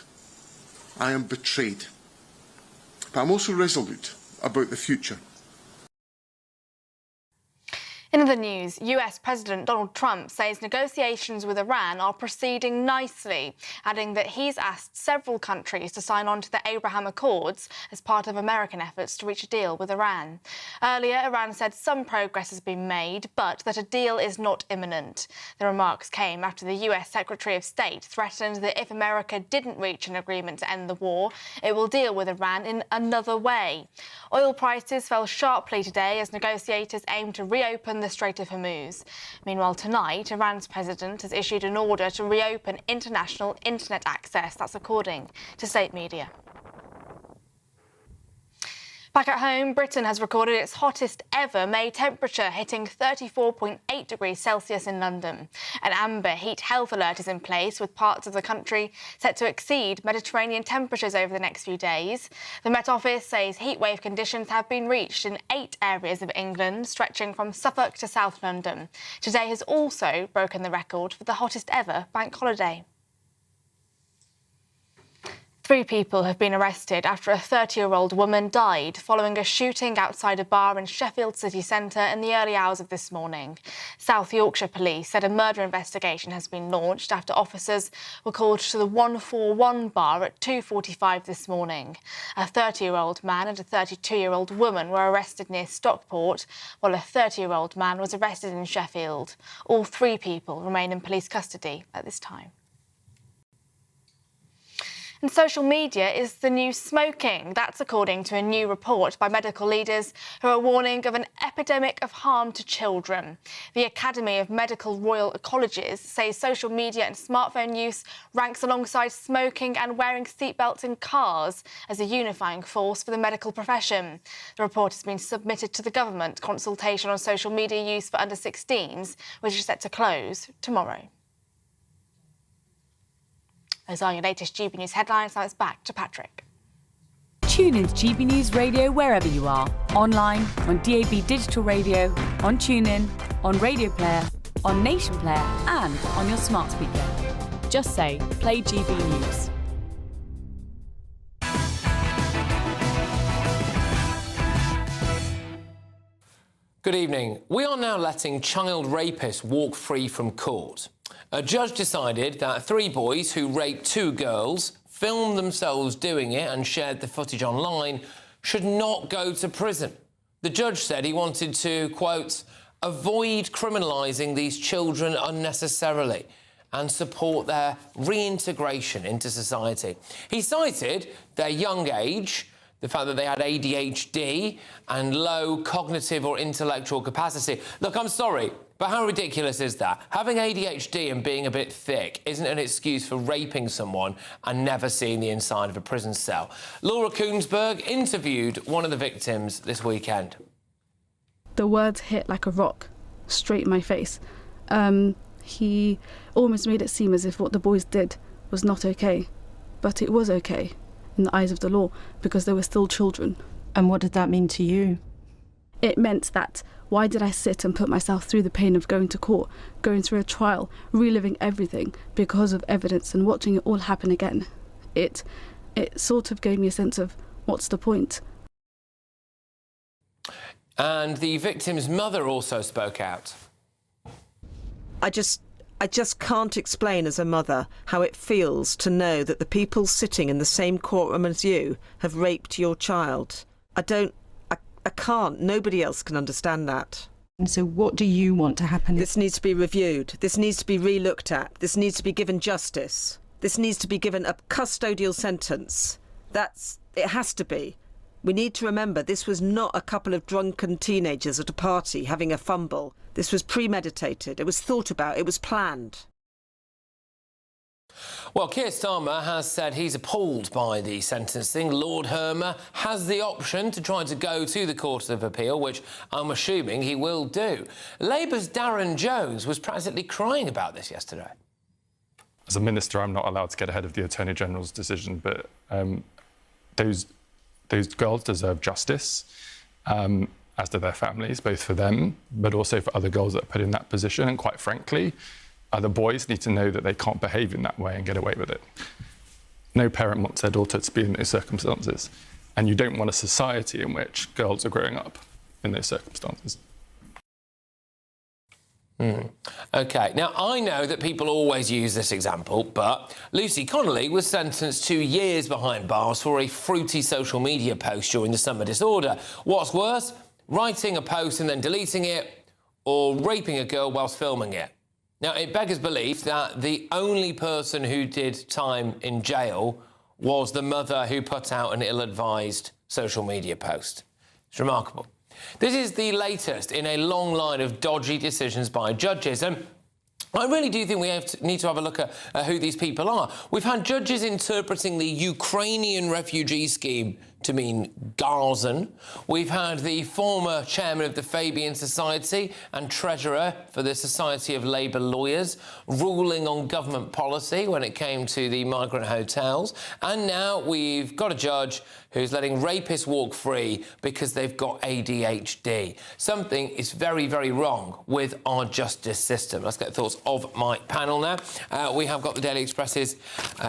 I am betrayed. But I'm also resolute about the future. In other news, US President Donald Trump says negotiations with Iran are proceeding nicely, adding that he's asked several countries to sign on to the Abraham Accords as part of American efforts to reach a deal with Iran. Earlier, Iran said some progress has been made, but that a deal is not imminent. The remarks came after the US Secretary of State threatened that if America didn't reach an agreement to end the war, it will deal with Iran in another way. Oil prices fell sharply today as negotiators aim to reopen the Strait of Hormuz. Meanwhile, tonight, Iran's president has issued an order to reopen international internet access. That's according to state media. Back at home, Britain has recorded its hottest ever May temperature, hitting 34.8 degrees Celsius in London. An amber heat health alert is in place, with parts of the country set to exceed Mediterranean temperatures over the next few days. The Met Office says heatwave conditions have been reached in 8 areas of England, stretching from Suffolk to South London. Today has also broken the record for the hottest ever bank holiday. 3 people have been arrested after a 30-year-old woman died following a shooting outside a bar in Sheffield city centre in the early hours of this morning. South Yorkshire Police said a murder investigation has been launched after officers were called to the 141 bar at 2:45 this morning. A 30-year-old man and a 32-year-old woman were arrested near Stockport, while a 30-year-old man was arrested in Sheffield. All 3 people remain in police custody at this time. And social media is the new smoking. That's according to a new report by medical leaders who are warning of an epidemic of harm to children. The Academy of Medical Royal Ecologists says social media and smartphone use ranks alongside smoking and wearing seatbelts in cars as a unifying force for the medical profession. The report has been submitted to the government consultation on social media use for under-16s, which is set to close tomorrow. Those are your latest GB News headlines. Now it's back to Patrick. Tune in to GB News Radio wherever you are. Online, on DAB digital radio, on TuneIn, on Radio Player, on Nation Player and on your smart speaker. Just say, play GB News. Good evening. We are now letting child rapists walk free from court. A judge decided that 3 boys who raped 2 girls, filmed themselves doing it and shared the footage online, should not go to prison. The judge said he wanted to, quote, avoid criminalising these children unnecessarily and support their reintegration into society. He cited their young age, the fact that they had ADHD and low cognitive or intellectual capacity. Look, I'm sorry, but how ridiculous is that? Having ADHD and being a bit thick isn't an excuse for raping someone and never seeing the inside of a prison cell. Laura Koonsberg interviewed one of the victims this weekend. The words hit like a rock, straight in my face. He almost made it seem as if what the boys did was not okay, but it was okay in the eyes of the law because they were still children. And what did that mean to you? It meant that why did I sit and put myself through the pain of going to court, going through a trial, reliving everything because of evidence and watching it all happen again? It sort of gave me a sense of what's the point? And the victim's mother also spoke out. I just can't explain as a mother how it feels to know that the people sitting in the same courtroom as you have raped your child. I can't. Nobody else can understand that. And so what do you want to happen? This needs to be reviewed. This needs to be re-looked at. This needs to be given justice. This needs to be given a custodial sentence. It has to be. We need to remember this was not a couple of drunken teenagers at a party having a fumble. This was premeditated. It was thought about. It was planned. Well, Keir Starmer has said he's appalled by the sentencing. Lord Hermer has the option to try to go to the Court of Appeal, which I'm assuming he will do. Labour's Darren Jones was practically crying about this yesterday. As a minister, I'm not allowed to get ahead of the Attorney General's decision, but those girls deserve justice, as do their families, both for them, but also for other girls that are put in that position. And quite frankly, other boys need to know that they can't behave in that way and get away with it. No parent wants their daughter to be in those circumstances. And you don't want a society in which girls are growing up in those circumstances. OK, now I know that people always use this example, but Lucy Connolly was sentenced to years behind bars for a fruity social media post during the summer disorder. What's worse, writing a post and then deleting it, or raping a girl whilst filming it. Now, it beggars belief that the only person who did time in jail was the mother who put out an ill-advised social media post. It's remarkable. This is the latest in a long line of dodgy decisions by judges, and I really do think we need to have a look at who these people are. We've had judges interpreting the Ukrainian refugee scheme to mean Gazan. We've had the former chairman of the Fabian Society and treasurer for the Society of Labour Lawyers ruling on government policy when it came to the migrant hotels. And now we've got a judge who's letting rapists walk free because they've got ADHD. Something is very, very wrong with our justice system. Let's get the thoughts of my panel now. We have got the Daily Express's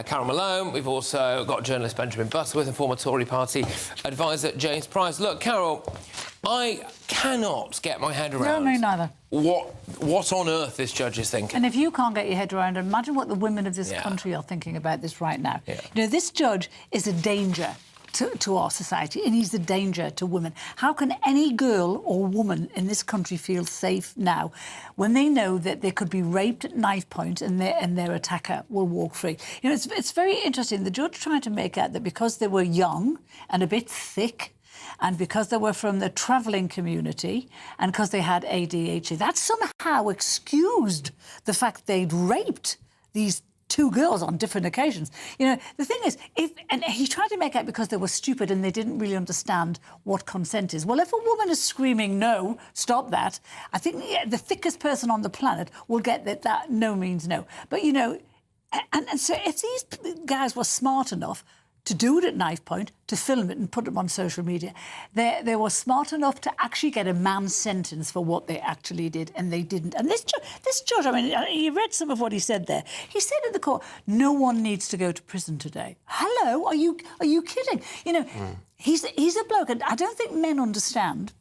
Carol Malone. We've also got journalist Benjamin Butterworth and former Tory party advisor James Price. Look, Carol, I cannot get my head around... No, me neither. What on earth this judge is thinking. And if you can't get your head around it, imagine what the women of this country are thinking about this right now. You know, this judge is a danger to our society, and he's a danger to women. How can any girl or woman in this country feel safe now when they know that they could be raped at knife point and their attacker will walk free? You know, it's very interesting. The judge trying to make out that because they were young and a bit thick, and because they were from the travelling community, and because they had ADHD, that somehow excused the fact they'd raped these two girls on different occasions. You know, the thing is, and he tried to make out because they were stupid and they didn't really understand what consent is. Well, if a woman is screaming, no, stop that, I think the thickest person on the planet will get that no means no. But, you know, and so if these guys were smart enough to do it at knife point, to film it and put it on social media, they were smart enough to actually get a man sentenced for what they actually did, and they didn't. And this judge, I mean, you read some of what he said there. He said in the court, no one needs to go to prison today. Hello, are you kidding? You know, he's a bloke, and I don't think men understand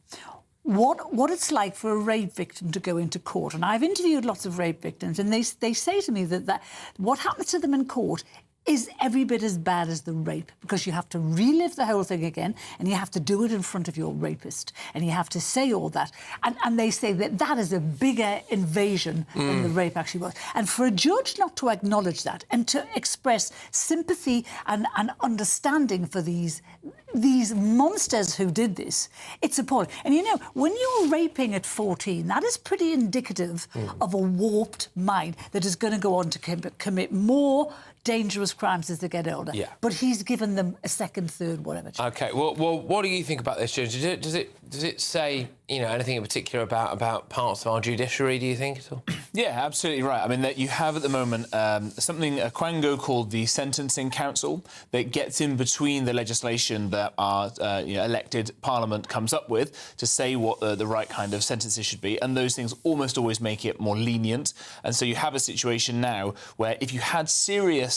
what it's like for a rape victim to go into court. And I've interviewed lots of rape victims, and they say to me that what happens to them in court is every bit as bad as the rape, because you have to relive the whole thing again, and you have to do it in front of your rapist, and you have to say all that. And they say that is a bigger invasion than the rape actually was. And for a judge not to acknowledge that and to express sympathy and understanding for these monsters who did this, it's appalling. And you know, when you're raping at 14, that is pretty indicative of a warped mind that is going to go on to commit more dangerous crimes as they get older. Yeah. But he's given them a second, third, whatever. OK, well, what do you think about this, Judge? Does it say, you know, anything in particular about parts of our judiciary, do you think, at all? Yeah, absolutely right. I mean, that you have at the moment a quango called the Sentencing Council that gets in between the legislation that our elected Parliament comes up with to say what the right kind of sentences should be, and those things almost always make it more lenient. And so you have a situation now where if you had serious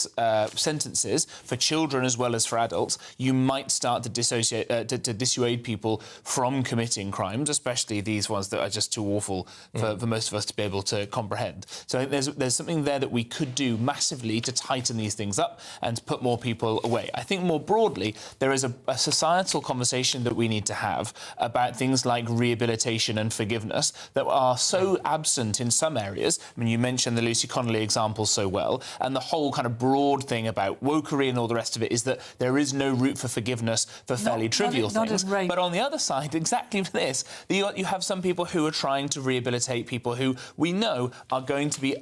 sentences for children as well as for adults, you might start to dissuade people from committing crimes, especially these ones that are just too awful for most of us to be able to comprehend. So I think there's something there that we could do massively to tighten these things up and to put more people away. I think more broadly, there is a societal conversation that we need to have about things like rehabilitation and forgiveness that are so absent in some areas. I mean, you mentioned the Lucy Connolly example so well, and the whole kind of broad thing about wokery and all the rest of it is that there is no route for forgiveness for fairly trivial things. But on the other side, exactly for this, you have some people who are trying to rehabilitate people who we know are going to be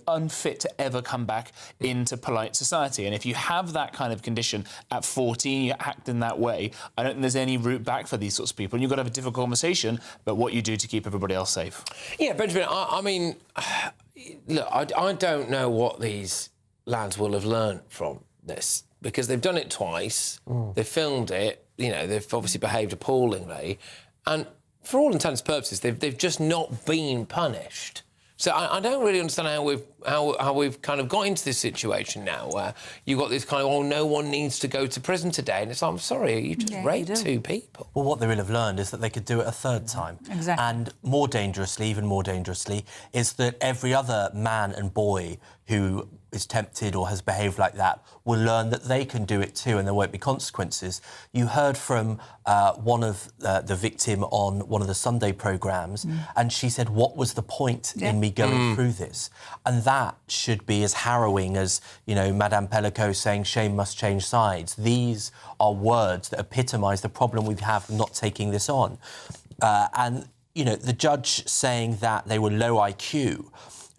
unfit to ever come back into polite society. And if you have that kind of condition at 14, you act in that way, I don't think there's any route back for these sorts of people. And you've got to have a difficult conversation about what you do to keep everybody else safe. Yeah, Benjamin, I mean, look, I don't know what these lads will have learned from this, because they've done it twice, they've filmed it, you know, they've obviously behaved appallingly, and for all intents and purposes, they've just not been punished. So I don't really understand how we've kind of got into this situation now where you've got this kind of, oh, no one needs to go to prison today. And it's like, I'm sorry, you just raped two people. Well, what they will have learned is that they could do it a third time. Exactly. And more dangerously, even more dangerously, is that every other man and boy who is tempted or has behaved like that will learn that they can do it too and there won't be consequences. You heard from one of the victim on one of the Sunday programmes and she said, what was the point in me going through this? And that should be as harrowing as, you know, Madame Pellico saying shame must change sides. These are words that epitomise the problem we have not taking this on. And, you know, the judge saying that they were low IQ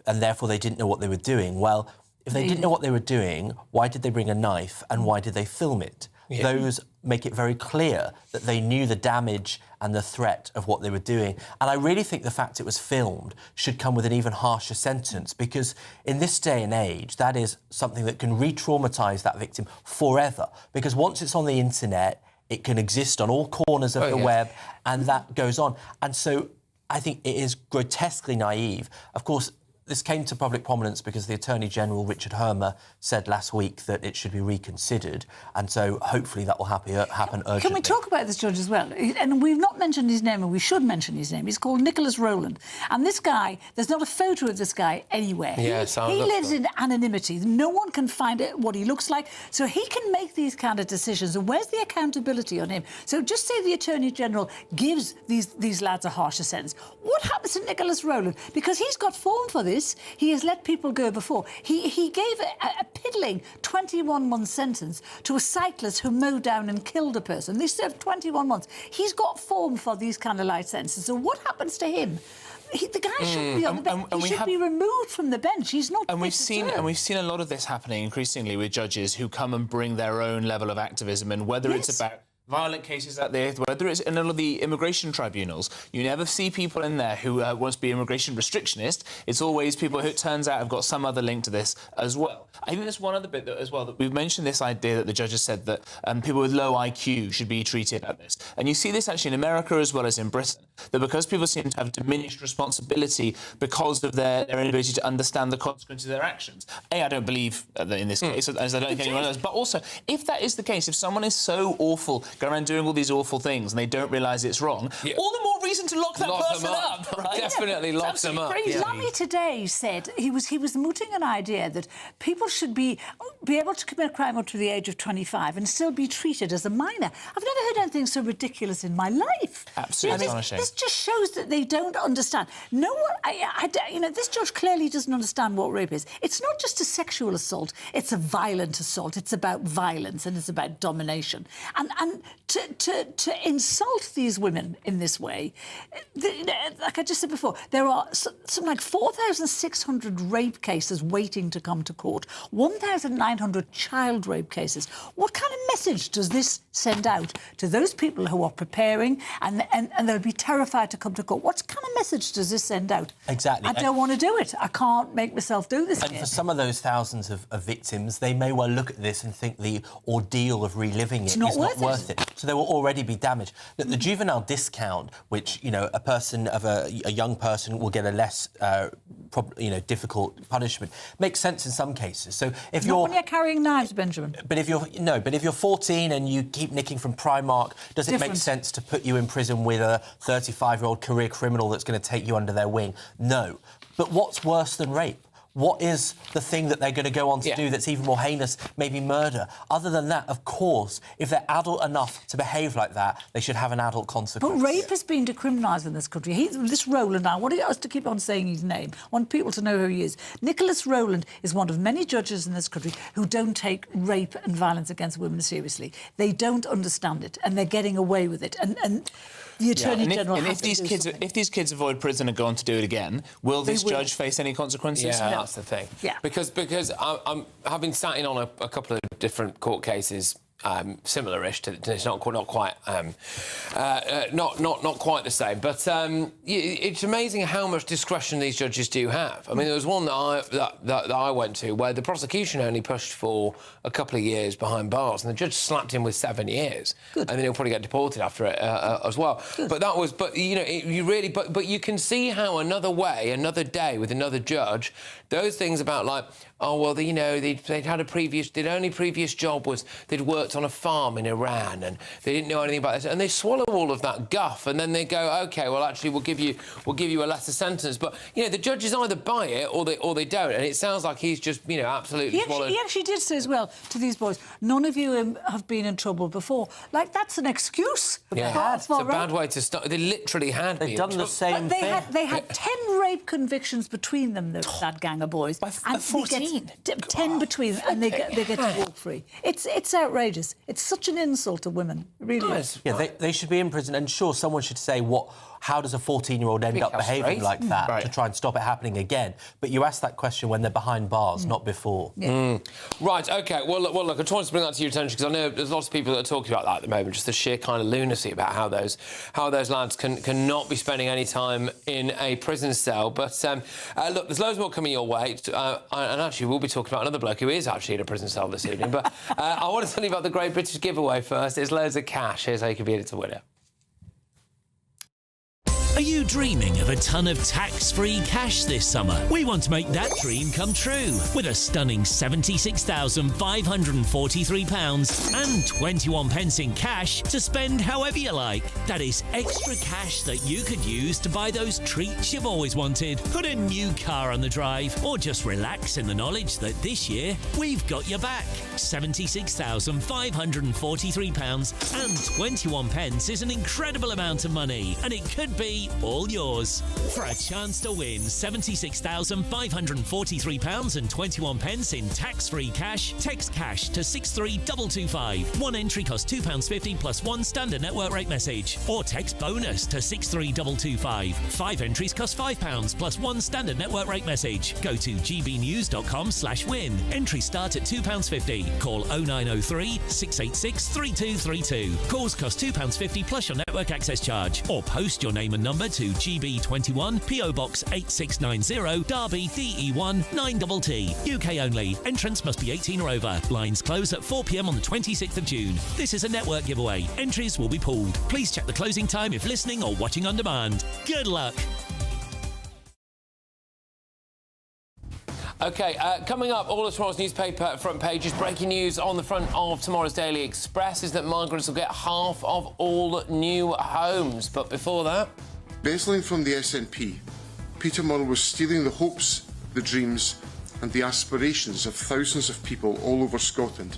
and therefore they didn't know what they were doing. Well, if they didn't know what they were doing, why did they bring a knife and why did they film it? those make it very clear that they knew the damage and the threat of what they were doing. And I really think the fact it was filmed should come with an even harsher sentence, because in this day and age, that is something that can re-traumatise that victim forever. Because once it's on the internet, it can exist on all corners of the web, and that goes on. And so I think it is grotesquely naive. Of course, this came to public prominence because the Attorney General, Richard Hermer, said last week that it should be reconsidered, and so hopefully that will happen urgently. Can we talk about this judge as well? And we've not mentioned his name, and we should mention his name. He's called Nicholas Rowland. And this guy, there's not a photo of this guy anywhere. Yes, he lives in anonymity. No one can find what he looks like, so he can make these kind of decisions. And where's the accountability on him? So just say the Attorney General gives these lads a harsher sentence. What happens to Nicholas Rowland? Because he's got form for this. He has let people go before. He gave a piddling 21-month sentence to a cyclist who mowed down and killed a person. They served 21 months. He's got form for these kind of light sentences. So what happens to him? The guy shouldn't be on the bench. He should be removed from the bench. He's not. And we've seen a lot of this happening increasingly with judges who come and bring their own level of activism, and whether it's about violent cases out there, whether it's in all of the immigration tribunals, you never see people in there who want to be immigration restrictionist. It's always people who, it turns out, have got some other link to this as well. I think there's one other bit as well, that we've mentioned this idea that the judges said that people with low IQ should be treated like this. And you see this actually in America as well as in Britain, that because people seem to have diminished responsibility because of their inability to understand the consequences of their actions. I don't believe in this case, as I don't think anyone does. But also, if that is the case, if someone is so awful, go around doing all these awful things and they don't realise it's wrong, all the more reason to lock that person up. Right? Definitely lock them up. Lammy today said he was mooting an idea that people should be able to commit a crime up to the age of 25 and still be treated as a minor. I've never heard anything so ridiculous in my life. Absolutely astonishing. This just shows that they don't understand. No one, this judge clearly doesn't understand what rape is. It's not just a sexual assault; it's a violent assault. It's about violence and it's about domination. And to insult these women in this way, like I just said before, there are something like 4,600 rape cases waiting to come to court, 1,900 child rape cases. What kind of message does this send out to those people who are preparing and they'll be terrified to come to court? What kind of message does this send out? Exactly. I don't want to do it. I can't make myself do this again. And for some of those thousands of victims, they may well look at this and think the ordeal of reliving it is not worth it. So they will already be damaged. The juvenile discount, which, a person of a young person will get a less, difficult punishment, makes sense in some cases. So if not when you're carrying knives, Benjamin. But if you're 14 and you keep nicking from Primark, does it make sense to put you in prison with a 35-year-old career criminal that's going to take you under their wing? No. But what's worse than rape? What is the thing that they're going to go on to do that's even more heinous, maybe murder? Other than that, of course, if they're adult enough to behave like that, they should have an adult consequence. But rape has been decriminalised in this country. This Rowland, I want us to keep on saying his name. I want people to know who he is. Nicholas Rowland is one of many judges in this country who don't take rape and violence against women seriously. They don't understand it, and they're getting away with it. And the Attorney General has to do something. If these kids avoid prison and go on to do it again, will this judge face any consequences? Yeah, that's the thing. Yeah. Because I'm having sat in on a couple of different court cases, similar-ish to it's not quite not quite the same, but it's amazing how much discretion these judges do have. I mean, there was one that I went to where the prosecution only pushed for a couple of years behind bars, and the judge slapped him with 7 years. Good. And then he'll probably get deported after it as well. Good. But you can see how another day with another judge, those things about like, oh well, they'd had their only previous job was they'd worked on a farm in Iran and they didn't know anything about this, and they swallow all of that guff and then they go, OK, well actually we'll give you a lesser sentence. But the judges either buy it or they don't, and it sounds like he's just absolutely swallowed. He actually did say as well to these boys, none of you have been in trouble before. Like, that's an excuse. Yeah, it's a bad way to start. They literally had They've done the same thing. They had 10 rape convictions between them, that gang of boys. And 14. 10 between them, and they get to walk free. It's outrageous. It's such an insult to women. It really is. Yeah, they should be in prison, and sure, someone should say how does a 14-year-old end up behaving like that to try and stop it happening again? But you ask that question when they're behind bars, not before. Right, OK. Well, look, I tried to bring that to your attention because I know there's lots of people that are talking about that at the moment, just the sheer kind of lunacy about how those lads cannot be spending any time in a prison cell. But, look, there's loads more coming your way. And actually, we'll be talking about another bloke who is actually in a prison cell this evening. But I want to tell you about the Great British Giveaway first. It's loads of cash. Here's how you can be in it to win it. Are you dreaming of a ton of tax-free cash this summer? We want to make that dream come true with a stunning £76,543 and 21 pence in cash to spend however you like. That is extra cash that you could use to buy those treats you've always wanted, put a new car on the drive, or just relax in the knowledge that this year we've got your back. £76,543 and 21 pence is an incredible amount of money, and it could be all yours. For a chance to win £76,543 and 21 pence in tax-free cash, text cash to 63225. One entry costs £2.50 plus one standard network rate message. Or text bonus to 63225. 5 entries cost £5 plus one standard network rate message. Go to gbnews.com/win. Entries start at £2.50. Call 0903 686 3232. Calls cost £2.50 plus your network access charge. Or post your name and number to GB21 PO Box 8690 Derby DE1 9TT. UK only. Entrance must be 18 or over. Lines close at 4 p.m. on the 26th of June. This is a network giveaway. Entries will be pulled. Please check the closing time if listening or watching on demand. Good luck. OK, coming up, all of tomorrow's newspaper front pages. Breaking news on the front of tomorrow's Daily Express is that migrants will get half of all new homes. But before that... Embezzling from the SNP, Peter Murrell was stealing the hopes, the dreams and the aspirations of thousands of people all over Scotland.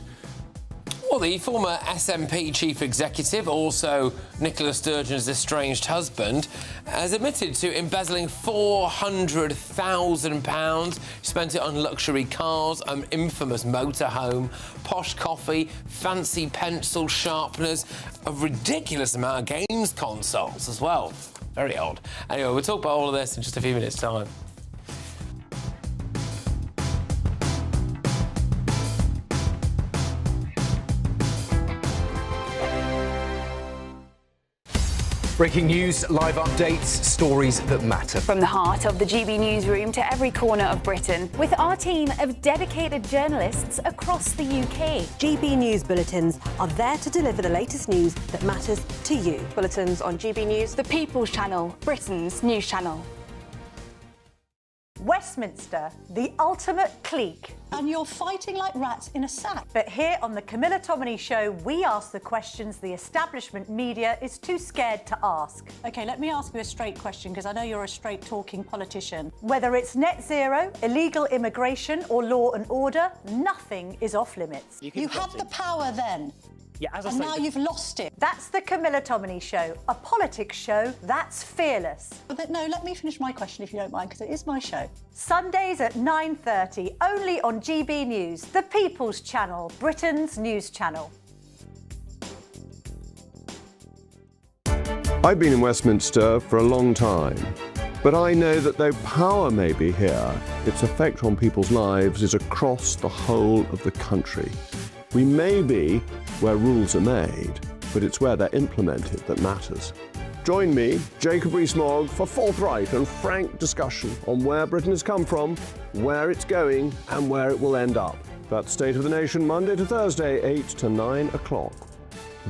Well, the former SNP chief executive, also Nicola Sturgeon's estranged husband, has admitted to embezzling £400,000. He spent it on luxury cars, an infamous motorhome, posh coffee, fancy pencil sharpeners, a ridiculous amount of games consoles as well. Very odd. Anyway, we'll talk about all of this in just a few minutes' time. Breaking news, live updates, stories that matter. From the heart of the GB newsroom to every corner of Britain, with our team of dedicated journalists across the UK. GB News bulletins are there to deliver the latest news that matters to you. Bulletins on GB News, The People's Channel, Britain's news channel. Westminster, the ultimate clique. And you're fighting like rats in a sack. But here on the Camilla Tominey Show, we ask the questions the establishment media is too scared to ask. OK, let me ask you a straight question, because I know you're a straight-talking politician. Whether it's net zero, illegal immigration or law and order, nothing is off limits. You had the power then. Yeah, as I and say, now you've lost it. That's the Camilla Tominey Show, a politics show that's fearless. But no, let me finish my question if you don't mind, because it is my show. Sundays at 9:30, only on GB News, the People's Channel, Britain's news channel. I've been in Westminster for a long time, but I know that though power may be here, its effect on people's lives is across the whole of the country. We may be where rules are made, but it's where they're implemented that matters. Join me, Jacob Rees-Mogg, for forthright and frank discussion on where Britain has come from, where it's going, and where it will end up. That's State of the Nation, Monday to Thursday, 8 to 9 o'clock.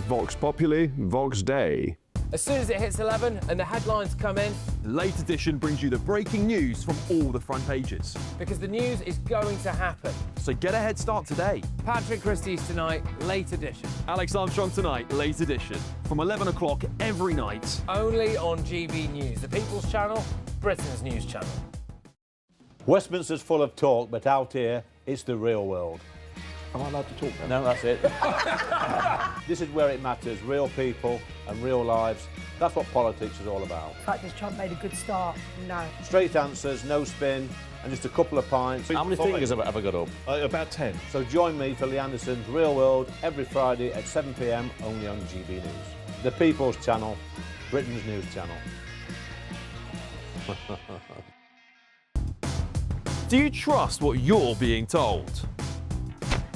Vox Populi, Vox Dei. As soon as it hits 11 and the headlines come in... The Late Edition brings you the breaking news from all the front pages. Because the news is going to happen. So get a head start today. Patrick Christys tonight, Late Edition. Alex Armstrong tonight, Late Edition. From 11 o'clock every night. Only on GB News, the People's Channel, Britain's news channel. Westminster's full of talk, but out here, it's the real world. Am I allowed to talk now? No, that's it. This is where it matters, real people and real lives. That's what politics is all about. In fact, has Trump made a good start? No. Straight answers, no spin, and just a couple of pints. How many fingers have I got up? About 10. So join me for Lee Anderson's Real World every Friday at 7 p.m, only on GB News. The People's Channel, Britain's news channel. Do you trust what you're being told?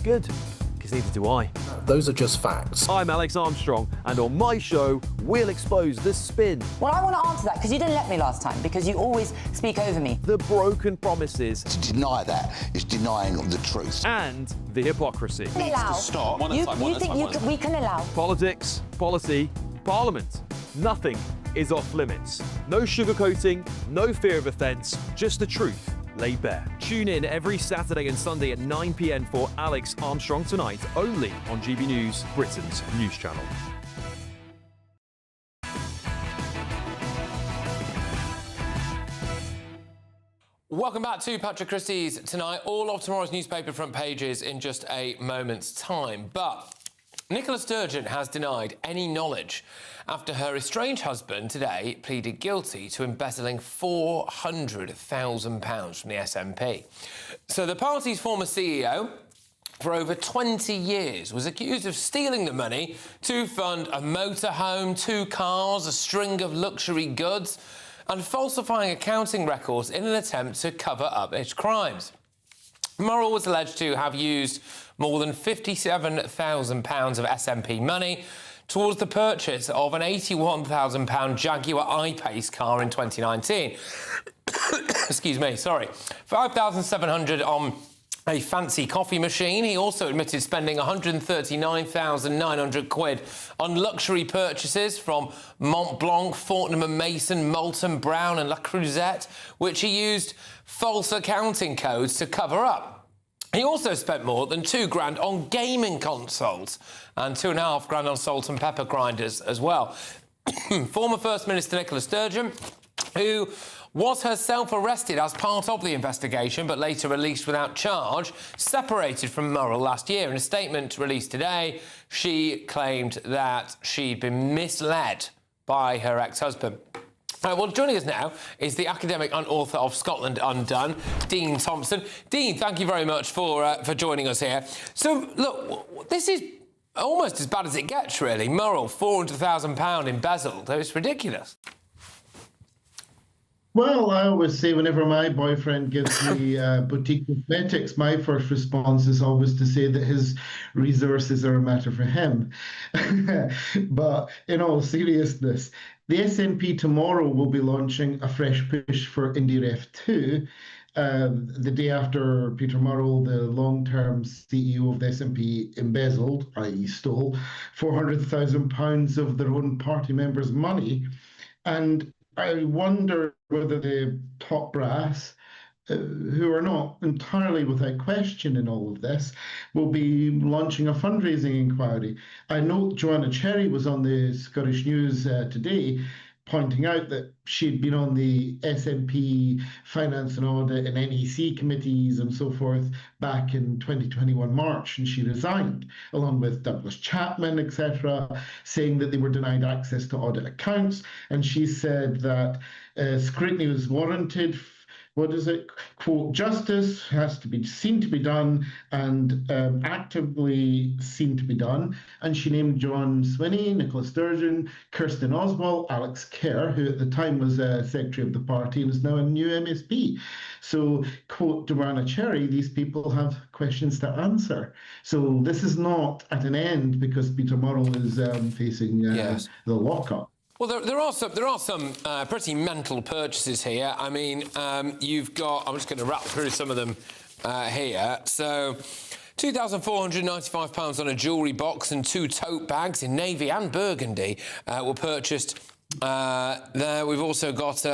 Good, because neither do I. Those are just facts. I'm Alex Armstrong, and on my show, we'll expose the spin. Well, I want to answer that, because you didn't let me last time, because you always speak over me. The broken promises. To deny that is denying the truth. And the hypocrisy. Needs to stop. You think we can allow? Politics, policy, parliament. Nothing is off limits. No sugarcoating, no fear of offence, just the truth laid bare. Tune in every Saturday and Sunday at 9 p.m. for Alex Armstrong Tonight, only on GB News, Britain's news channel. Welcome back to Patrick Christys Tonight. All of tomorrow's newspaper front pages in just a moment's time. But Nicola Sturgeon has denied any knowledge after her estranged husband today pleaded guilty to embezzling £400,000 from the SNP. So the party's former CEO, for over 20 years, was accused of stealing the money to fund a motorhome, 2 cars, a string of luxury goods, and falsifying accounting records in an attempt to cover up his crimes. Murrell was alleged to have used more than £57,000 of SNP money towards the purchase of an £81,000 Jaguar I-Pace car in 2019. Excuse me, sorry. £5,700 on a fancy coffee machine. He also admitted spending £139,900 on luxury purchases from Mont Blanc, Fortnum & Mason, Molton Brown and La Creuset, which he used false accounting codes to cover up. He also spent more than £2,000 on gaming consoles and £2,500 on salt and pepper grinders as well. Former First Minister Nicola Sturgeon, who was herself arrested as part of the investigation but later released without charge, separated from Murrell last year. In a statement released today, she claimed that she'd been misled by her ex-husband. Well, joining us now is the academic and author of Scotland Undone, Dean Thompson. Dean, thank you very much for joining us here. So, look, this is almost as bad as it gets, really. Murrell, £400,000 embezzled. It's ridiculous. Well, I always say whenever my boyfriend gives me boutique cosmetics, my first response is always to say that his resources are a matter for him. But in all seriousness, the SNP tomorrow will be launching a fresh push for IndyRef 2. The day after Peter Murrell, the long-term CEO of the SNP, embezzled, i.e. stole, £400,000 of their own party members' money. And I wonder whether the top brass, who are not entirely without question in all of this, will be launching a fundraising inquiry. I note Joanna Cherry was on the Scottish News today, pointing out that she'd been on the SNP Finance and Audit and NEC committees and so forth back in 2021 March, and she resigned, along with Douglas Chapman, etc., saying that they were denied access to audit accounts, and she said that scrutiny was warranted. What is it? Quote, justice has to be seen to be done and actively seen to be done. And she named John Swinney, Nicola Sturgeon, Kirsten Oswald, Alex Kerr, who at the time was secretary of the party and is now a new MSP. So, quote Joanna Cherry, these people have questions to answer. So this is not at an end because Peter Murrell is facing the lockup. Well, there are some pretty mental purchases here. I mean, you've got... I'm just going to wrap through some of them here. So, £2,495 on a jewellery box and 2 tote bags in navy and burgundy were purchased there. We've also got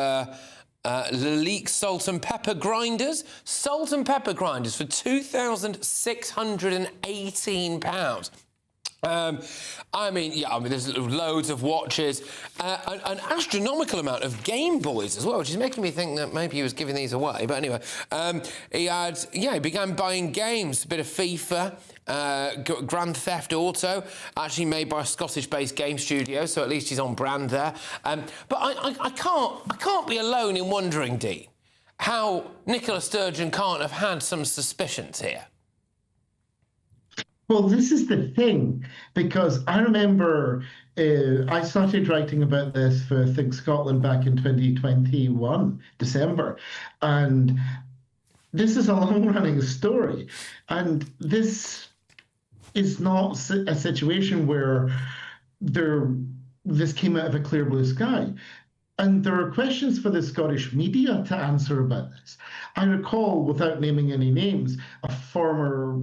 Lalique salt and pepper grinders. Salt and pepper grinders for £2,618. I mean, there's loads of watches, an astronomical amount of Game Boys as well, which is making me think that maybe he was giving these away. But anyway, he began buying games, a bit of FIFA, Grand Theft Auto, actually made by a Scottish-based game studio, so at least he's on brand there. But I can't be alone in wondering, Dean, how Nicola Sturgeon can't have had some suspicions here. Well, this is the thing, because I remember I started writing about this for Think Scotland back in 2021, December, and this is a long-running story, and this is not a situation where this came out of a clear blue sky. And there are questions for the Scottish media to answer about this. I recall, without naming any names, a former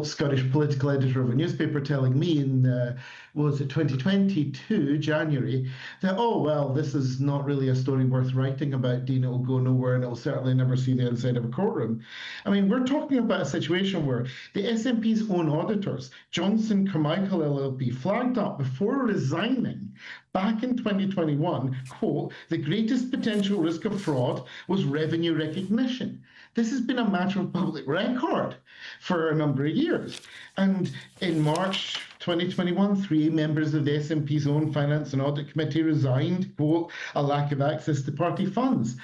Scottish political editor of a newspaper telling me in, was it 2022, January, that, oh, well, this is not really a story worth writing about, Dean, it'll go nowhere and it'll certainly never see the inside of a courtroom. I mean, we're talking about a situation where the SNP's own auditors, Johnson Carmichael LLP, flagged up before resigning back in 2021, quote, the greatest potential risk of fraud was revenue recognition. This has been a matter of public record for a number of years. And in March 2021, 3 members of the SNP's own Finance and Audit Committee resigned, quote, a lack of access to party funds.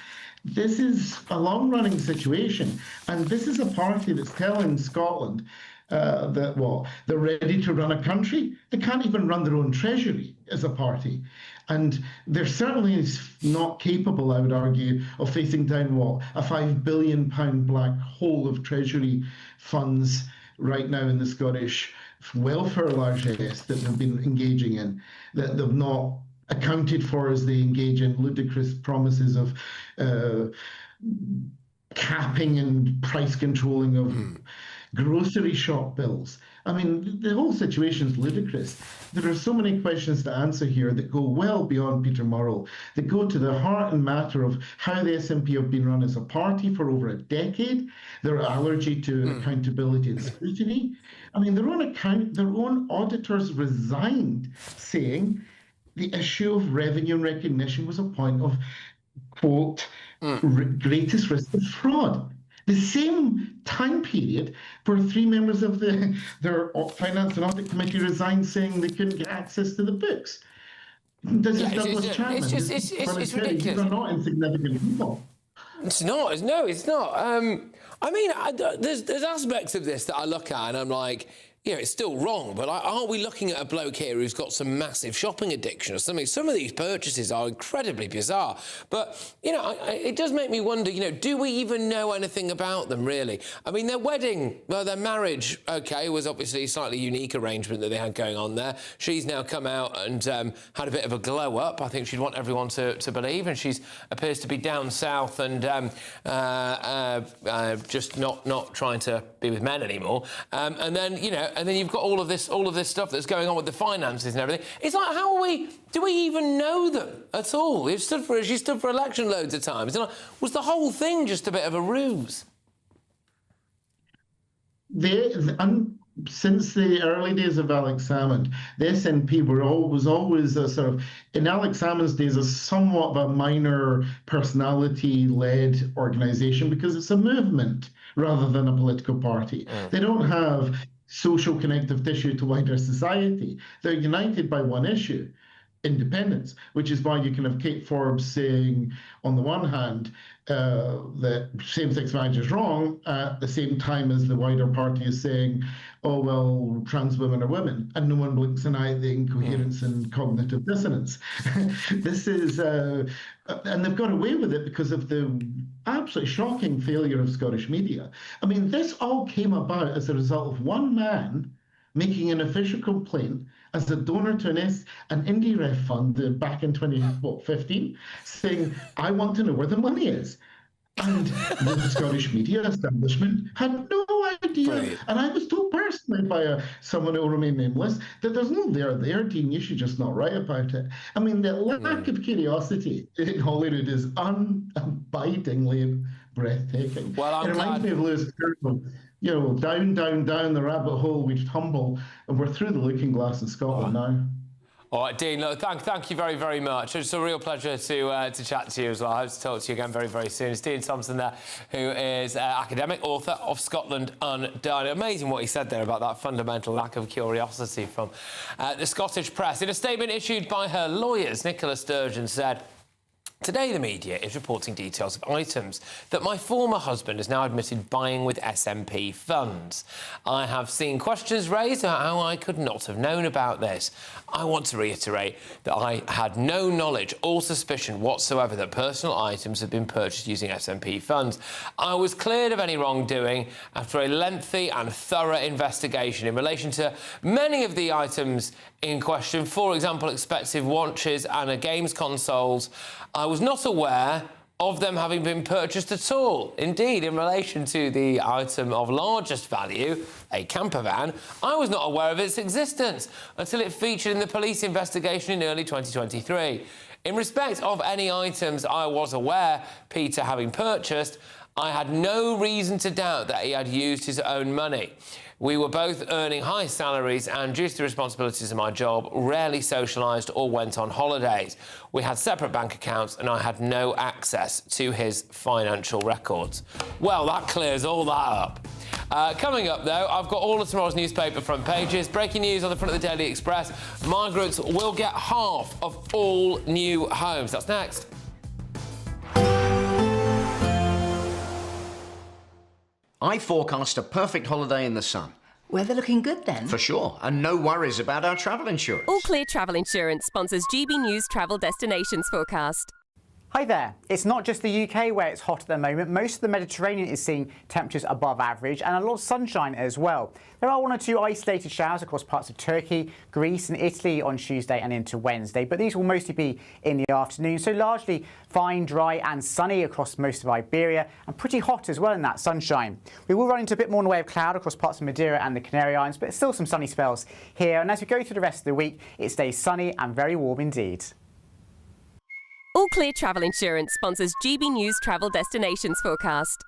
This is a long-running situation, and this is a party that's telling Scotland that, well, they're ready to run a country. They can't even run their own treasury as a party. And they're certainly not capable, I would argue, of facing down, what, a £5 billion black hole of treasury funds right now in the Scottish welfare largesse that they've been engaging in, that they've not accounted for as they engage in ludicrous promises of capping and price controlling of grocery shop bills. I mean, the whole situation is ludicrous. There are so many questions to answer here that go well beyond Peter Murrell, that go to the heart and matter of how the SNP have been run as a party for over a decade, their allergy to accountability and scrutiny. I mean, their own auditors resigned, saying the issue of revenue recognition was a point of, quote, greatest risk of fraud. The same time period where 3 members of their Finance and Audit Committee resigned, saying they couldn't get access to the books. This is Douglas Chapman. It's ridiculous. These are not insignificant people. It's not. No, it's not. I mean, there's aspects of this that I look at and I'm like, yeah, it's still wrong, but aren't we looking at a bloke here who's got some massive shopping addiction or something? Some of these purchases are incredibly bizarre. But, you know, it does make me wonder, you know, do we even know anything about them, really? I mean, their wedding, well, their marriage, OK, was obviously a slightly unique arrangement that they had going on there. She's now come out and had a bit of a glow-up, I think she'd want everyone to believe, and she appears to be down south and just not trying to be with men anymore. And then, you know, and then you've got all of this stuff that's going on with the finances and everything. It's like, do we even know them at all? She stood for election loads of times. Was the whole thing just a bit of a ruse? Since the early days of Alex Salmond, the SNP was always a sort of, in Alex Salmond's days, a somewhat of a minor personality-led organisation because it's a movement rather than a political party. They don't have social connective tissue to wider society. They're united by one issue, independence, which is why you can have Kate Forbes saying, on the one hand, that same-sex marriage is wrong, at the same time as the wider party is saying, oh, well, trans women are women, and no one blinks an eye at the incoherence and cognitive dissonance. This is, and they've got away with it because of the absolutely shocking failure of Scottish media. I mean, this all came about as a result of one man making an official complaint as a donor to an indie ref fund back in 2015, saying, I want to know where the money is. And the Scottish media establishment had no idea. Right. And I was told personally by someone who will remain nameless that there's no there, Dean, you should just not write about it. I mean, the lack of curiosity in Holyrood is unabidingly breathtaking. Well, it reminds me of Lewis Carroll. You know, down the rabbit hole we tumble, and we're through the looking glass in Scotland now. All right, Dean, look, thank you very, very much. It's a real pleasure to chat to you as well. I hope to talk to you again very, very soon. It's Dean Thompson there, who is academic author of Scotland Undone. Amazing what he said there about that fundamental lack of curiosity from the Scottish press. In a statement issued by her lawyers, Nicola Sturgeon said, Today, the media is reporting details of items that my former husband has now admitted buying with SNP funds. I have seen questions raised about how I could not have known about this. I want to reiterate that I had no knowledge or suspicion whatsoever that personal items had been purchased using SNP funds. I was cleared of any wrongdoing after a lengthy and thorough investigation in relation to many of the items in question, for example, expensive watches and games consoles. I was not aware of them having been purchased at all. Indeed, in relation to the item of largest value, a camper van, I was not aware of its existence until it featured in the police investigation in early 2023. In respect of any items I was aware Peter having purchased, I had no reason to doubt that he had used his own money. We were both earning high salaries and, due to the responsibilities of my job, rarely socialised or went on holidays. We had separate bank accounts and I had no access to his financial records. Well, that clears all that up. Coming up, though, I've got all of tomorrow's newspaper front pages. Breaking news on the front of the Daily Express. Migrants will get half of all new homes. That's next. I forecast a perfect holiday in the sun. Weather looking good then? For sure, and no worries about our travel insurance. All Clear Travel Insurance sponsors GB News Travel Destinations Forecast. Hi there. It's not just the UK where it's hot at the moment. Most of the Mediterranean is seeing temperatures above average and a lot of sunshine as well. There are one or two isolated showers across parts of Turkey, Greece and Italy on Tuesday and into Wednesday, but these will mostly be in the afternoon, so largely fine, dry and sunny across most of Iberia and pretty hot as well in that sunshine. We will run into a bit more in the way of cloud across parts of Madeira and the Canary Islands, but still some sunny spells here, and as we go through the rest of the week, it stays sunny and very warm indeed. All Clear Travel Insurance sponsors GB News Travel Destinations Forecast.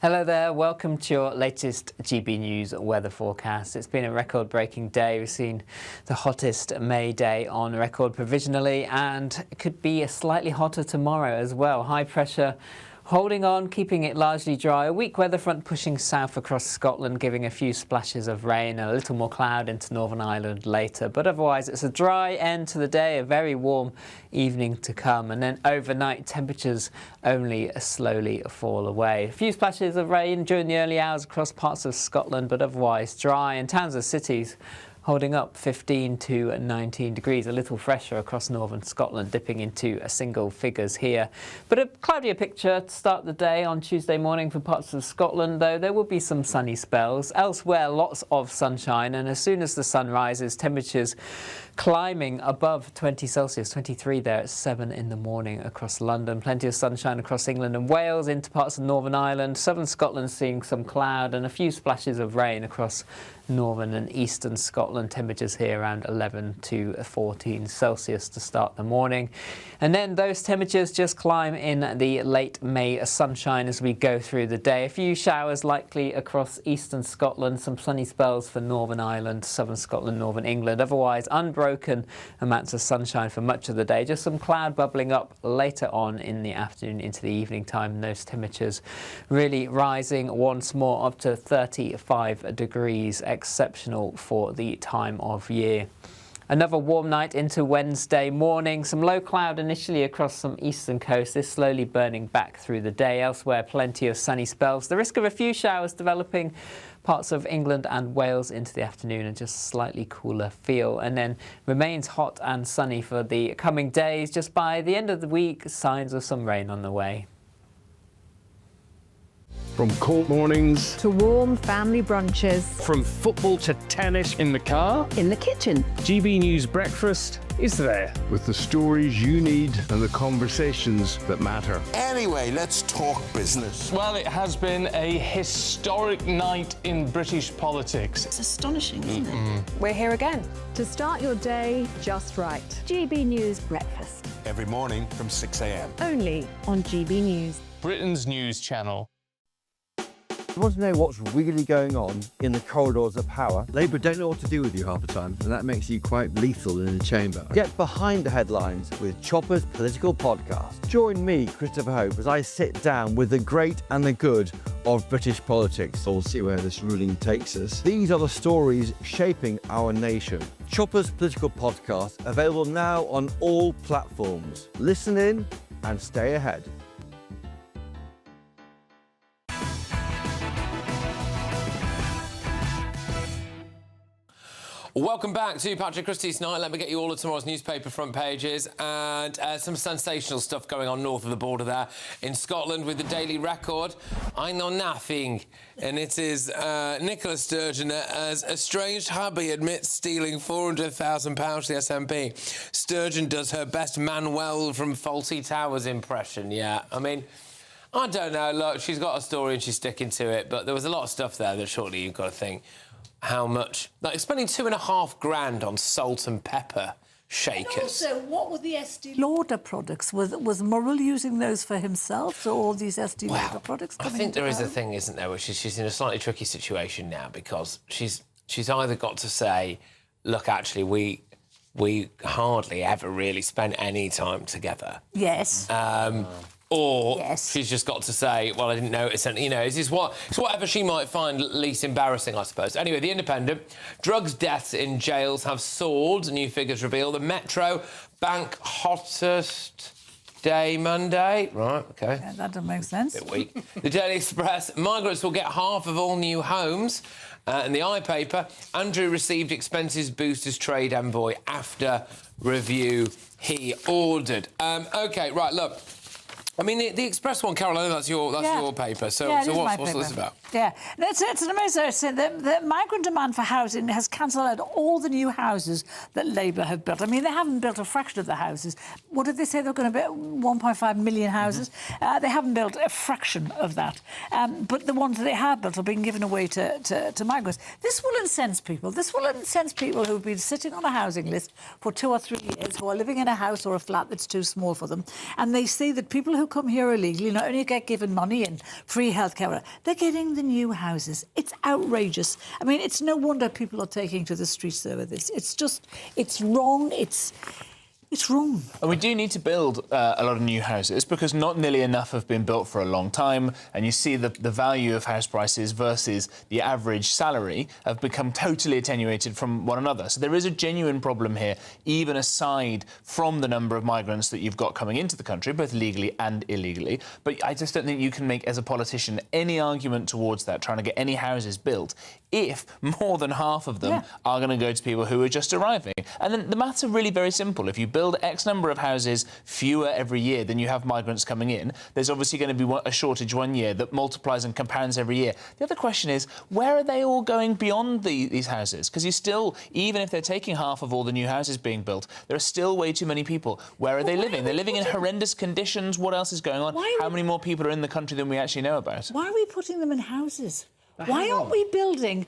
Hello there, welcome to your latest GB News weather forecast. It's been a record-breaking day. We've seen the hottest May day on record provisionally, and it could be slightly hotter tomorrow as well. High pressure holding on, keeping it largely dry. A weak weather front pushing south across Scotland, giving a few splashes of rain and a little more cloud into Northern Ireland later. But otherwise, it's a dry end to the day, a very warm evening to come. And then overnight, temperatures only slowly fall away. A few splashes of rain during the early hours across parts of Scotland, but otherwise dry. And towns and cities holding up 15 to 19 degrees, a little fresher across northern Scotland, dipping into single figures here. But a cloudier picture to start the day on Tuesday morning for parts of Scotland, though there will be some sunny spells. Elsewhere, lots of sunshine, and as soon as the sun rises, temperatures climbing above 20 Celsius, 23 there at 7 in the morning across London. Plenty of sunshine across England and Wales, into parts of Northern Ireland. Southern Scotland seeing some cloud and a few splashes of rain across northern and eastern Scotland. Temperatures here around 11 to 14 Celsius to start the morning. And then those temperatures just climb in the late May sunshine as we go through the day. A few showers likely across eastern Scotland, some sunny spells for Northern Ireland, southern Scotland, northern England. Otherwise, unbroken amounts of sunshine for much of the day. Just some cloud bubbling up later on in the afternoon into the evening time. And those temperatures really rising once more up to 35 degrees. Exceptional for the time of year. Another warm night into Wednesday morning. Some low cloud initially across some eastern coast. This slowly burning back through the day. Elsewhere, plenty of sunny spells. The risk of a few showers developing parts of England and Wales into the afternoon, and just slightly cooler feel. And then remains hot and sunny for the coming days. Just by the end of the week, signs of some rain on the way. From cold mornings to warm family brunches. From football to tennis in the car. In the kitchen. GB News Breakfast is there. With the stories you need and the conversations that matter. Anyway, let's talk business. Well, it has been a historic night in British politics. It's astonishing, isn't it? We're here again to start your day just right. GB News Breakfast. Every morning from 6 a.m. Only on GB News. Britain's news channel. You want to know what's really going on in the corridors of power? Labour don't know what to do with you half the time, and that makes you quite lethal in the chamber. Get behind the headlines with Chopper's Political Podcast. Join me, Christopher Hope, as I sit down with the great and the good of British politics. We'll see where this ruling takes us. These are the stories shaping our nation. Chopper's Political Podcast, available now on all platforms. Listen in and stay ahead. Welcome back to Patrick Christys Tonight. Let me get you all of tomorrow's newspaper front pages and some sensational stuff going on north of the border there in Scotland with the Daily Record. I know nothing. And it is Nicola Sturgeon as estranged hubby admits stealing £400,000 to the SNP. Sturgeon does her best Manuel from Fawlty Towers impression. Yeah, I mean, I don't know. Look, she's got a story and she's sticking to it, but there was a lot of stuff there that surely you've got to think how much. Like spending $2,500 on salt and pepper shakers. And also, what were the Estee Lauder products? Was Murrell using those for himself, or all these Estee Lauder products I coming think into there is a home? thing, isn't there, which is she's in a slightly tricky situation now because she's either got to say, look, actually, we hardly ever really spent any time together. Yes. Or yes. She's just got to say, well, I didn't notice anything. You know, it's whatever she might find least embarrassing, I suppose. Anyway, The Independent. Drugs deaths in jails have soared. New figures reveal. The Metro. Bank hottest day Monday. Right, OK. Yeah, that doesn't make sense. Bit weak. The Daily Express. Migrants will get half of all new homes. And the iPaper. Andrew received expenses boost as trade envoy after review he ordered. OK, right, look. I mean, the Express one, Carol, I know that's your paper. So what's this about? Yeah, it's an amazing. The migrant demand for housing has cancelled out all the new houses that Labour have built. I mean, they haven't built a fraction of the houses. What did they say? They're going to build 1.5 million houses. They haven't built a fraction of that. But the ones that they have built are being given away to migrants. This will incense people. This will incense people who've been sitting on a housing list for 2 or 3 years, who are living in a house or a flat that's too small for them. And they see that people who come here illegally not only get given money and free healthcare, they're getting the new houses. It's outrageous. I mean, it's no wonder people are taking to the streets over this. It's wrong. It's wrong. And we do need to build a lot of new houses because not nearly enough have been built for a long time. And you see the value of house prices versus the average salary have become totally attenuated from one another. So there is a genuine problem here, even aside from the number of migrants that you've got coming into the country, both legally and illegally. But I just don't think you can make, as a politician, any argument towards that, trying to get any houses built, if more than half of them are going to go to people who are just arriving. And then the maths are really very simple. If you build X number of houses fewer every year than you have migrants coming in, there's obviously going to be a shortage one year that multiplies and compounds every year. The other question is, where are they all going beyond these houses? Because you still, even if they're taking half of all the new houses being built, there are still way too many people. Where are they living? They're living in horrendous conditions. What else is going on? How many more people are in the country than we actually know about? Why are we putting them in houses? Why aren't we building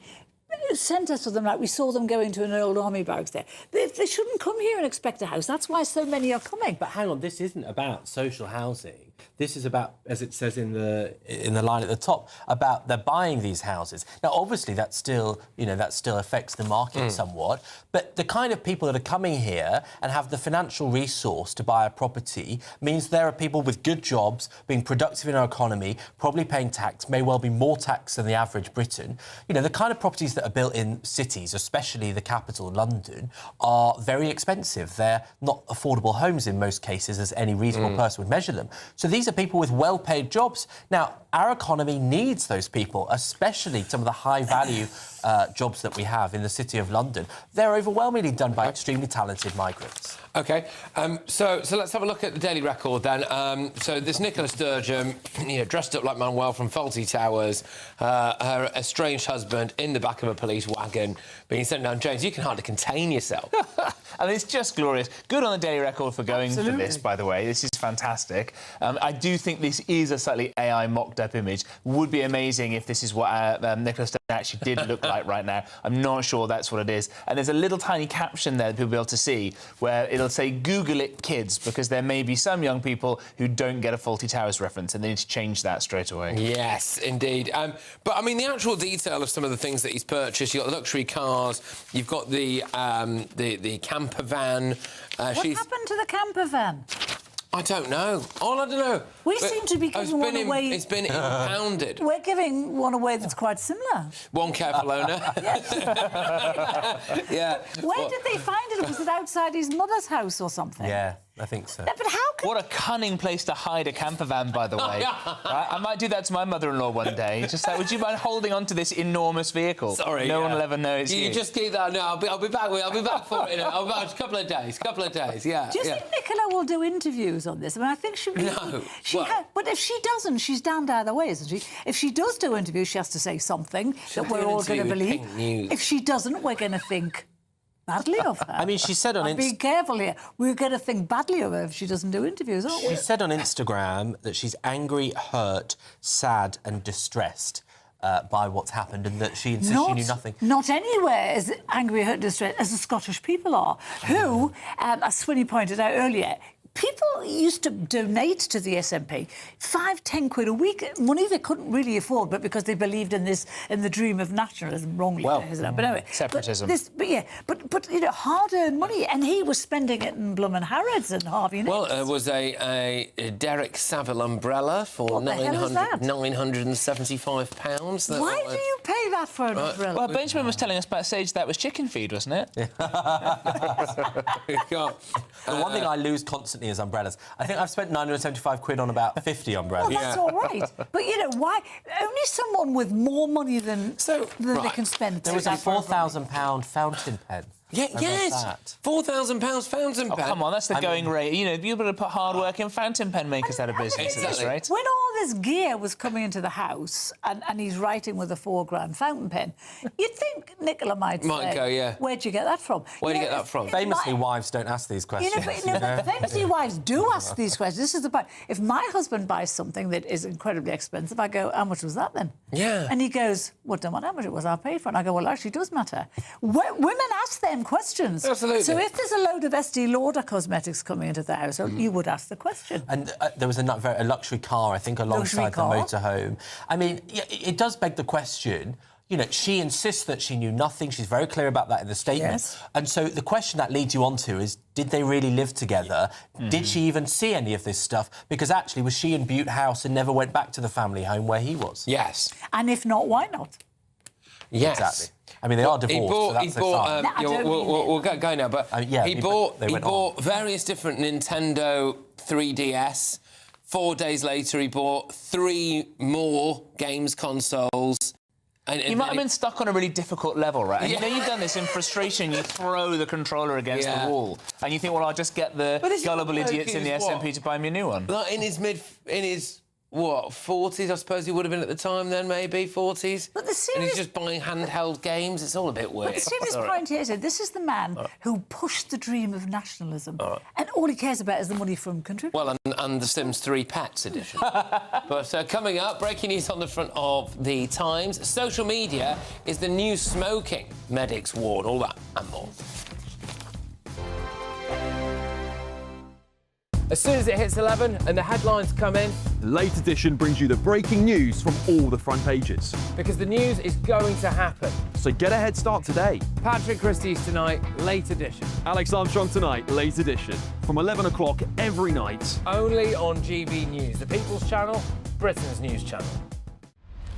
centres for them like we saw them going to an old army barracks there? They shouldn't come here and expect a house. That's why so many are coming. But hang on, this isn't about social housing. This is about, as it says in the line at the top, about they're buying these houses. Now, obviously, that still affects the market somewhat. But the kind of people that are coming here and have the financial resource to buy a property means there are people with good jobs, being productive in our economy, probably paying tax, may well be more tax than the average Briton. You know, the kind of properties that are built in cities, especially the capital, London, are very expensive. They're not affordable homes in most cases, as any reasonable person would measure them. So these are people with well-paid jobs. Now, our economy needs those people, especially some of the high-value jobs that we have in the City of London. They're overwhelmingly done by extremely talented migrants. OK, so let's have a look at the Daily Record then. So this Nicola Sturgeon, dressed up like Manuel from Fawlty Towers, her estranged husband in the back of a police wagon being sent down. James, you can hardly contain yourself. And it's just glorious. Good on the Daily Record for going for this, by the way. This is fantastic. I do think this is a slightly AI mocked-up image. Would be amazing if this is what Nicola Sturgeon actually did look like right now. I'm not sure that's what it is. And there's a little tiny caption there that people will be able to see where it'll say, Google it, kids, because there may be some young people who don't get a Fawlty Towers reference and they need to change that straight away. Yes, indeed. But, I mean, the actual detail of some of the things that he's purchased, you've got the luxury cars, you've got the camper van. What happened to the camper van? I don't know. I don't know. We seem to be giving one away. It's been impounded. We're giving one away that's quite similar. One careful owner. Yeah. Where did they find it? Was it outside his mother's house or something? Yeah, I think so. But how can... What a cunning place to hide a camper van, by the way. Right? I might do that to my mother-in-law one day. Just like, would you mind holding on to this enormous vehicle? Sorry. No one will ever know it's you. You just keep that. No, I'll be back. I'll be back for it in a couple of days. Yeah. Do you think Nicola will do interviews on this? I mean, I think she really... No. But if she doesn't, she's damned either way, isn't she? If she does do interviews, she has to say something that we're all going to believe. If she doesn't, we're going to think badly of her. I mean, she said on Be careful here. We're going to think badly of her if she doesn't do interviews, aren't we? She said on Instagram that she's angry, hurt, sad and distressed by what's happened, and that she insists she knew nothing. Not anywhere as angry, hurt, distressed as the Scottish people are, who, as Swinny pointed out earlier, people used to donate to the SNP 5-10 quid a week, money they couldn't really afford, but because they believed in the dream of nationalism, wrongly. But anyway, separatism. But you know, hard-earned money, and he was spending it in Bloomin' Harrods and Harvey Nicks. Well, it was a Derek Saville umbrella for £975. Why do you pay that for an umbrella? Well, Benjamin was telling us backstage that was chicken feed, wasn't it? The one thing I lose constantly is umbrellas. I think I've spent 975 quid on about 50 umbrellas. Well, that's all right. But, you know, why... Only someone with more money than they can spend... There was a £4,000 fountain pen. Yes, £4,000 fountain pen. Oh, come on, that's the going rate. You know, you're going to put hard work in fountain pen makers out of business at this rate. When all this gear was coming into the house and he's writing with a £4,000 fountain pen, you'd think Nicola might say, go, yeah. Where'd you get that from? Where'd you get that from? Famously, wives don't ask these questions. But famously, wives do ask these questions. This is the point. If my husband buys something that is incredibly expensive, I go, how much was that then? Yeah. And he goes, well, don't matter how much it was, I'll pay for it. And I go, well, it actually does matter. Women ask them questions. Absolutely. So if there's a load of Estee Lauder cosmetics coming into the house, you would ask the question. And there was a luxury car, I think, alongside the motorhome. I mean, it does beg the question. You know, she insists that she knew nothing. She's very clear about that in the statement. Yes. And so the question that leads you on to is, did they really live together? Did she even see any of this stuff? Because actually, was she in Butte House and never went back to the family home where he was? Yes. And if not, why not? Yes. Exactly. I mean, they are divorced, He bought we'll get going now, but he bought various different Nintendo 3DS. 4 days later, he bought 3 more games consoles. You might have been stuck on a really difficult level, right? And you know you've done this in frustration. You throw the controller against the wall, and you think, well, I'll just get the gullible idiots in the SNP to buy me a new one. Like in his 40s, I suppose he would have been at the time then, maybe 40s. But the serious... And he's just buying handheld games. It's all a bit weird. But the serious point here is that this is the man who pushed the dream of nationalism, and all he cares about is the money from country. Well, and the Sims 3 Pets edition. But coming up, breaking news on the front of the Times. Social media is the new smoking. Medics warn. All that and more. As soon as it hits 11 and the headlines come in, the Late Edition brings you the breaking news from all the front pages. Because the news is going to happen. So get a head start today. Patrick Christys tonight, Late Edition. Alex Armstrong tonight, Late Edition. From 11 o'clock every night. Only on GB News, the People's Channel, Britain's news channel.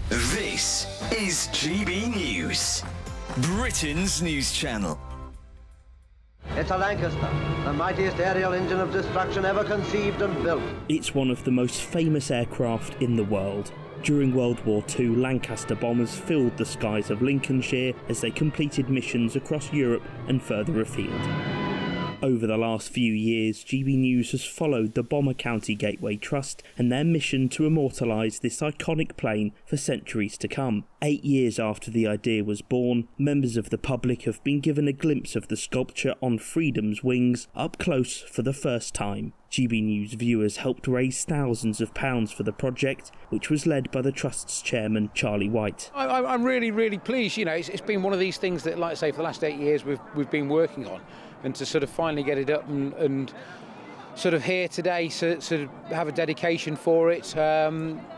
This is GB News, Britain's news channel. It's a Lancaster, the mightiest aerial engine of destruction ever conceived and built. It's one of the most famous aircraft in the world. During World War II, Lancaster bombers filled the skies of Lincolnshire as they completed missions across Europe and further afield. Over the last few years, GB News has followed the Bomber County Gateway Trust and their mission to immortalise this iconic plane for centuries to come. 8 years after the idea was born, members of the public have been given a glimpse of the sculpture on Freedom's wings up close for the first time. GB News viewers helped raise thousands of pounds for the project, which was led by the Trust's chairman, Charlie White. I'm really, really pleased. You know, it's been one of these things that, like I say, for the last 8 years we've been working on. And to sort of finally get it up and sort of here today, so have a dedication for it,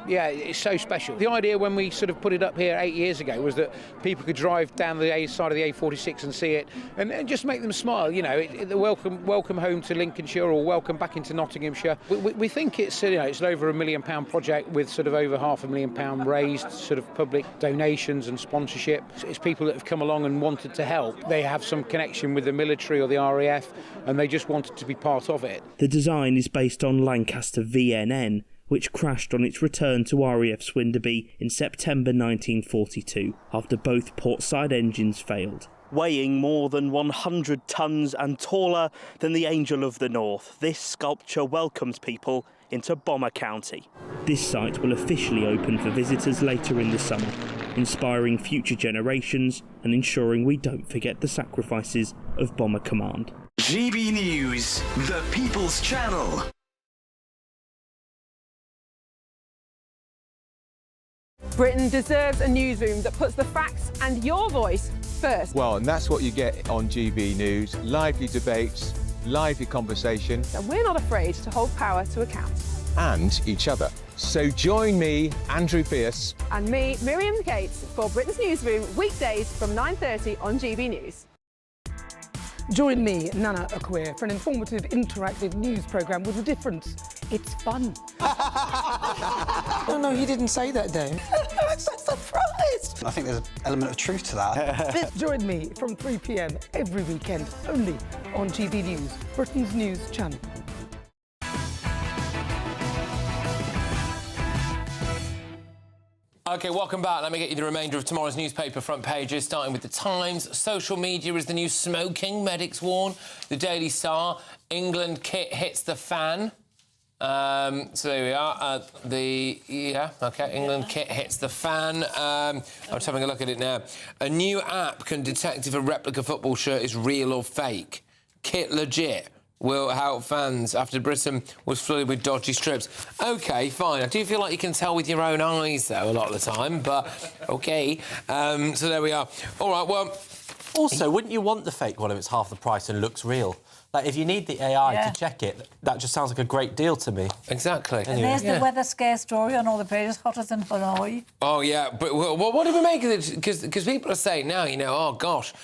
Yeah, it's so special. The idea when we sort of put it up here 8 years ago was that people could drive down the A side of the A46 and see it and just make them smile. You know, the welcome home to Lincolnshire or welcome back into Nottinghamshire. We think it's, you know, it's an over £1 million project with sort of over £500,000 raised, sort of public donations and sponsorship. It's people that have come along and wanted to help. They have some connection with the military or the RAF and they just wanted to be part of it. The design is based on Lancaster VNN, which crashed on its return to RAF Swinderby in September 1942 after both portside engines failed. Weighing more than 100 tonnes and taller than the Angel of the North, this sculpture welcomes people into Bomber County. This site will officially open for visitors later in the summer, inspiring future generations and ensuring we don't forget the sacrifices of Bomber Command. GB News, the People's Channel. Britain deserves a newsroom that puts the facts and your voice first. Well, and that's what you get on GB News. Lively debates, lively conversation. And we're not afraid to hold power to account. And each other. So join me, Andrew Pearce. And me, Miriam Gates, for Britain's Newsroom, weekdays from 9:30 on GB News. Join me, Nana Akwe, for an informative, interactive news programme with a difference. It's fun. No, he didn't say that, Dave. I'm so surprised. I think there's an element of truth to that. Join me from 3 p.m. every weekend, only on GB News, Britain's news channel. OK, welcome back. Let me get you the remainder of tomorrow's newspaper front pages, starting with The Times. Social media is the new smoking, medics warn. The Daily Star, England kit hits the fan. So there we are. England kit hits the fan. I'm just having a look at it now. A new app can detect if a replica football shirt is real or fake. Kit legit. Will help fans after Britain was flooded with dodgy strips. OK, fine. I do feel like you can tell with your own eyes, though, a lot of the time, but OK. So there we are. All right, well... Also, wouldn't you want the fake one if it's half the price and looks real? Like, if you need the AI to check it, that just sounds like a great deal to me. Exactly. And there's the weather scare story on all the pages, hotter than Hanoi. Oh, yeah, but what do we make of it? Because people are saying now, you know, oh, gosh...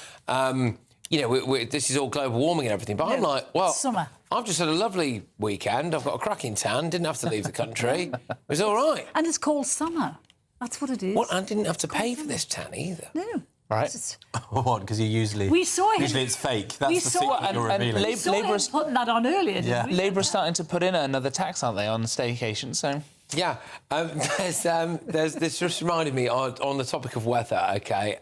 you know, this is all global warming and everything, but I'm like, well, summer. I've just had a lovely weekend. I've got a cracking tan, didn't have to leave the country. It was all right. And it's called summer. That's what it is. What? I didn't have to pay for this tan either. No. Right. What? Because you usually... We saw him. Usually it's fake. That's the secret you're revealing. We saw him putting that on earlier, didn't we? Labour are starting to put in another tax, aren't they, on staycation, so... Yeah. This just reminded me on the topic of weather, OK,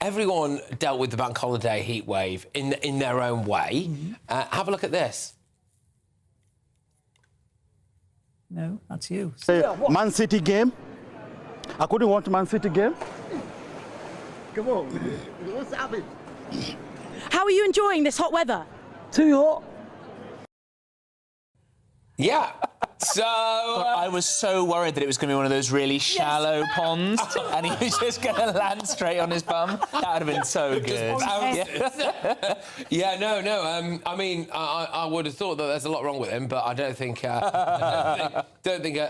everyone dealt with the bank holiday heat wave in their own way. Have a look at this. No, that's you. Man City game. I couldn't want Man City game. Come on. What's happening? How are you enjoying this hot weather? Too hot. Yeah. So... I was so worried that it was going to be one of those really shallow ponds and he was just going to land straight on his bum. That would have been so good. Yeah, no. I mean, I would have thought that there's a lot wrong with him, but I don't think a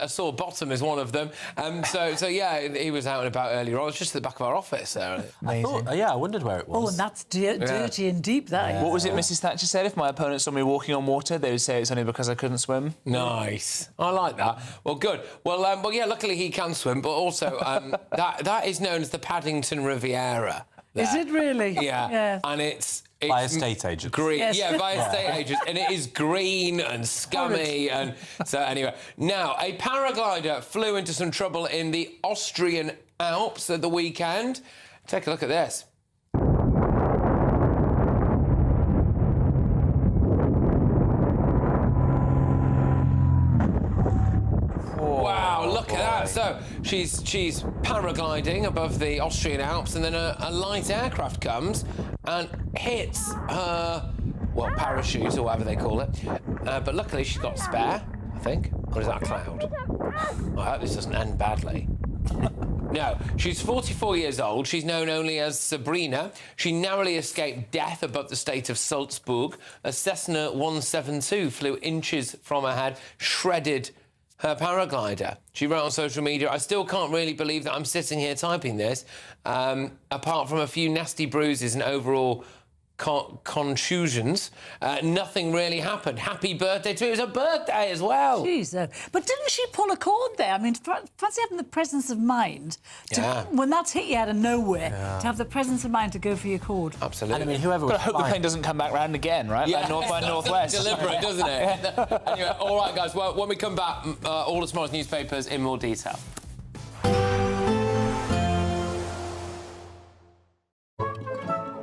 sore bottom is one of them. So yeah, he was out and about earlier on. It was just at the back of our office there. Amazing. I wondered where it was. Oh, and that's dirty and deep, that is. What was it Mrs Thatcher said? If my opponent saw me walking on water, they would say it's only because I couldn't swim. Nice. I like that. Well, good. Well, yeah, luckily he can swim, but also that is known as the Paddington Riviera. There. Is it really? Yeah. And it's by estate agents. Green. Yes. Yeah, by estate agents. And it is green and scummy. And so, anyway. Now, a paraglider flew into some trouble in the Austrian Alps at the weekend. Take a look at this. Look at that. So she's paragliding above the Austrian Alps, and then a light aircraft comes and hits her, well, parachute or whatever they call it. But luckily she's got a spare, I think. Or is that a cloud? I hope this doesn't end badly. No, she's 44 years old. She's known only as Sabrina. She narrowly escaped death above the state of Salzburg. A Cessna 172 flew inches from her head, shredded her paraglider. She wrote on social media, "I still can't really believe that I'm sitting here typing this. Apart from a few nasty bruises and overall contusions, nothing really happened. Happy birthday to you." It was her birthday as well. Jeez, but didn't she pull a cord there? I mean, fancy having the presence of mind to, when that's hit you out of nowhere, to have the presence of mind to go for your cord. Absolutely. And I mean, whoever Got to hope the plane doesn't come back round again, right? Yeah, Like north by northwest. Deliberate, doesn't it? Anyway, all right, guys. Well, when we come back, all of tomorrow's newspapers in more detail.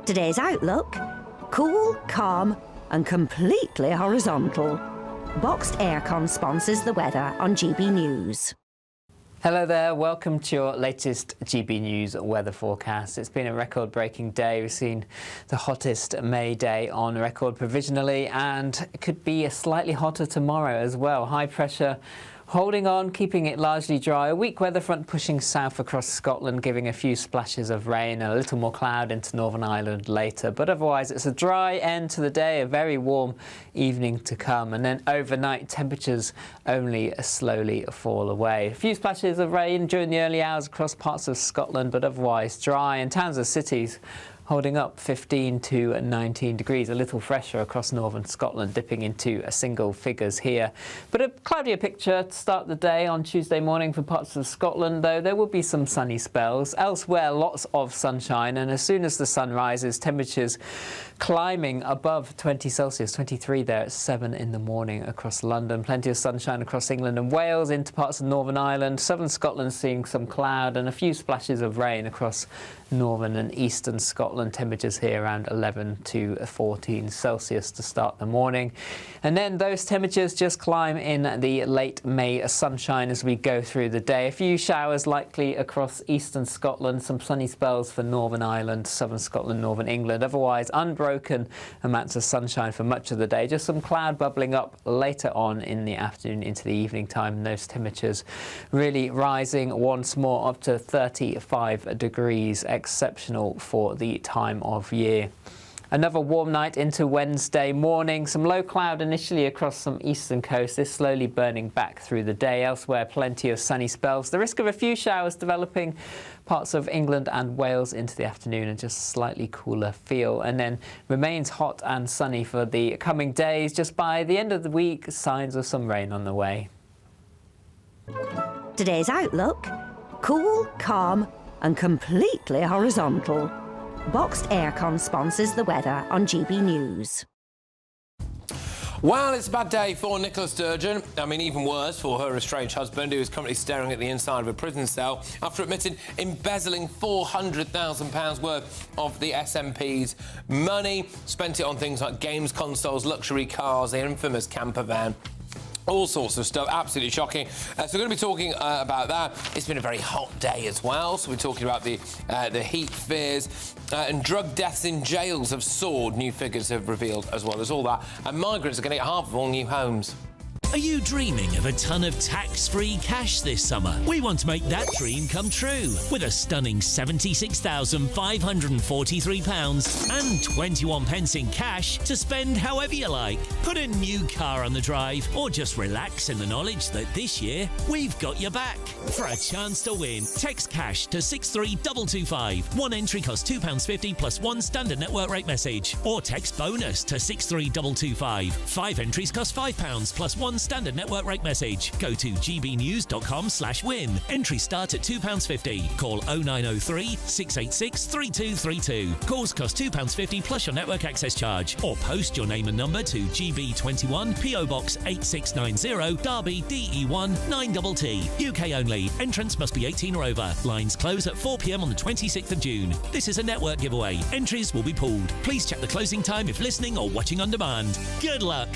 Today's outlook: cool, calm and completely horizontal. Boxed aircon sponsors the weather on GB News. Hello there, welcome to your latest GB News weather forecast. It's been a record-breaking day. We've seen the hottest May day on record provisionally, and it could be a slightly hotter tomorrow as well. High pressure holding on, keeping it largely dry. A weak weather front pushing south across Scotland, giving a few splashes of rain and a little more cloud into Northern Ireland later. But otherwise, it's a dry end to the day, a very warm evening to come. And then overnight, temperatures only slowly fall away. A few splashes of rain during the early hours across parts of Scotland, but otherwise dry. And towns and cities holding up 15 to 19 degrees, a little fresher across northern Scotland, dipping into single figures here. But a cloudier picture to start the day on Tuesday morning for parts of Scotland, though there will be some sunny spells. Elsewhere, lots of sunshine, and as soon as the sun rises, temperatures climbing above 20 Celsius, 23 there at 7 in the morning across London. Plenty of sunshine across England and Wales into parts of Northern Ireland. Southern Scotland seeing some cloud and a few splashes of rain across northern and eastern Scotland. Temperatures here around 11 to 14 Celsius to start the morning. And then those temperatures just climb in the late May sunshine as we go through the day. A few showers likely across eastern Scotland, some sunny spells for Northern Ireland, southern Scotland, northern England. Otherwise, unbroken amounts of sunshine for much of the day. Just some cloud bubbling up later on in the afternoon into the evening time. And those temperatures really rising once more up to 35 degrees. Exceptional for the time of year. Another warm night into Wednesday morning. Some low cloud initially across some eastern coast. This slowly burning back through the day. Elsewhere, plenty of sunny spells. The risk of a few showers developing parts of England and Wales into the afternoon, and just slightly cooler feel. And then remains hot and sunny for the coming days. Just by the end of the week, signs of some rain on the way. Today's outlook: cool, calm and completely horizontal. Boxed aircon sponsors the weather on GB News. Well, it's a bad day for Nicola Sturgeon. I mean, even worse for her estranged husband, who is currently staring at the inside of a prison cell after admitting embezzling £400,000 worth of the SNP's money. Spent it on things like games consoles, luxury cars, the infamous camper van. All sorts of stuff, absolutely shocking. So we're going to be talking about that. It's been a very hot day as well, so we're talking about the heat fears and drug deaths in jails have soared. New figures have revealed as well as all that. And migrants are going to get half of all new homes. Are you dreaming of a ton of tax-free cash this summer? We want to make that dream come true with a stunning £76,543 and 21 pence in cash to spend however you like. Put a new car on the drive or just relax in the knowledge that this year we've got your back. For a chance to win, text cash to 63225. One entry costs £2.50 plus one standard network rate message. Or text bonus to 63225. 5 entries cost £5 plus one standard network rate message. Go to gbnews.com/win. Entries start at £2.50. Call 0903 686 3232. Calls cost £2.50 plus your network access charge. Or post your name and number to GB21 PO Box 8690 Derby DE1 9TT. UK only. Entrance must be 18 or over. Lines close at 4 p.m. on the 26th of June. This is a network giveaway. Entries will be pooled. Please check the closing time if listening or watching on demand. Good luck.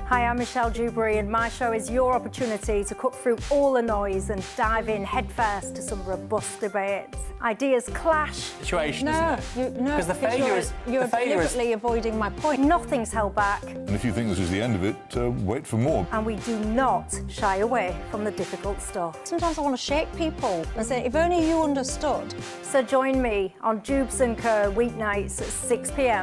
Hi, I'm Michelle Dewberry, and my show is your opportunity to cut through all the noise and dive in headfirst to some robust debates. Ideas clash. Situation, no, because the failure is you're deliberately avoiding my point. Nothing's held back. And if you think this is the end of it, wait for more. And we do not shy away from the difficult stuff. Sometimes I want to shake people and say, if only you understood. So join me on Jubes & Co. weeknights at 6 p.m.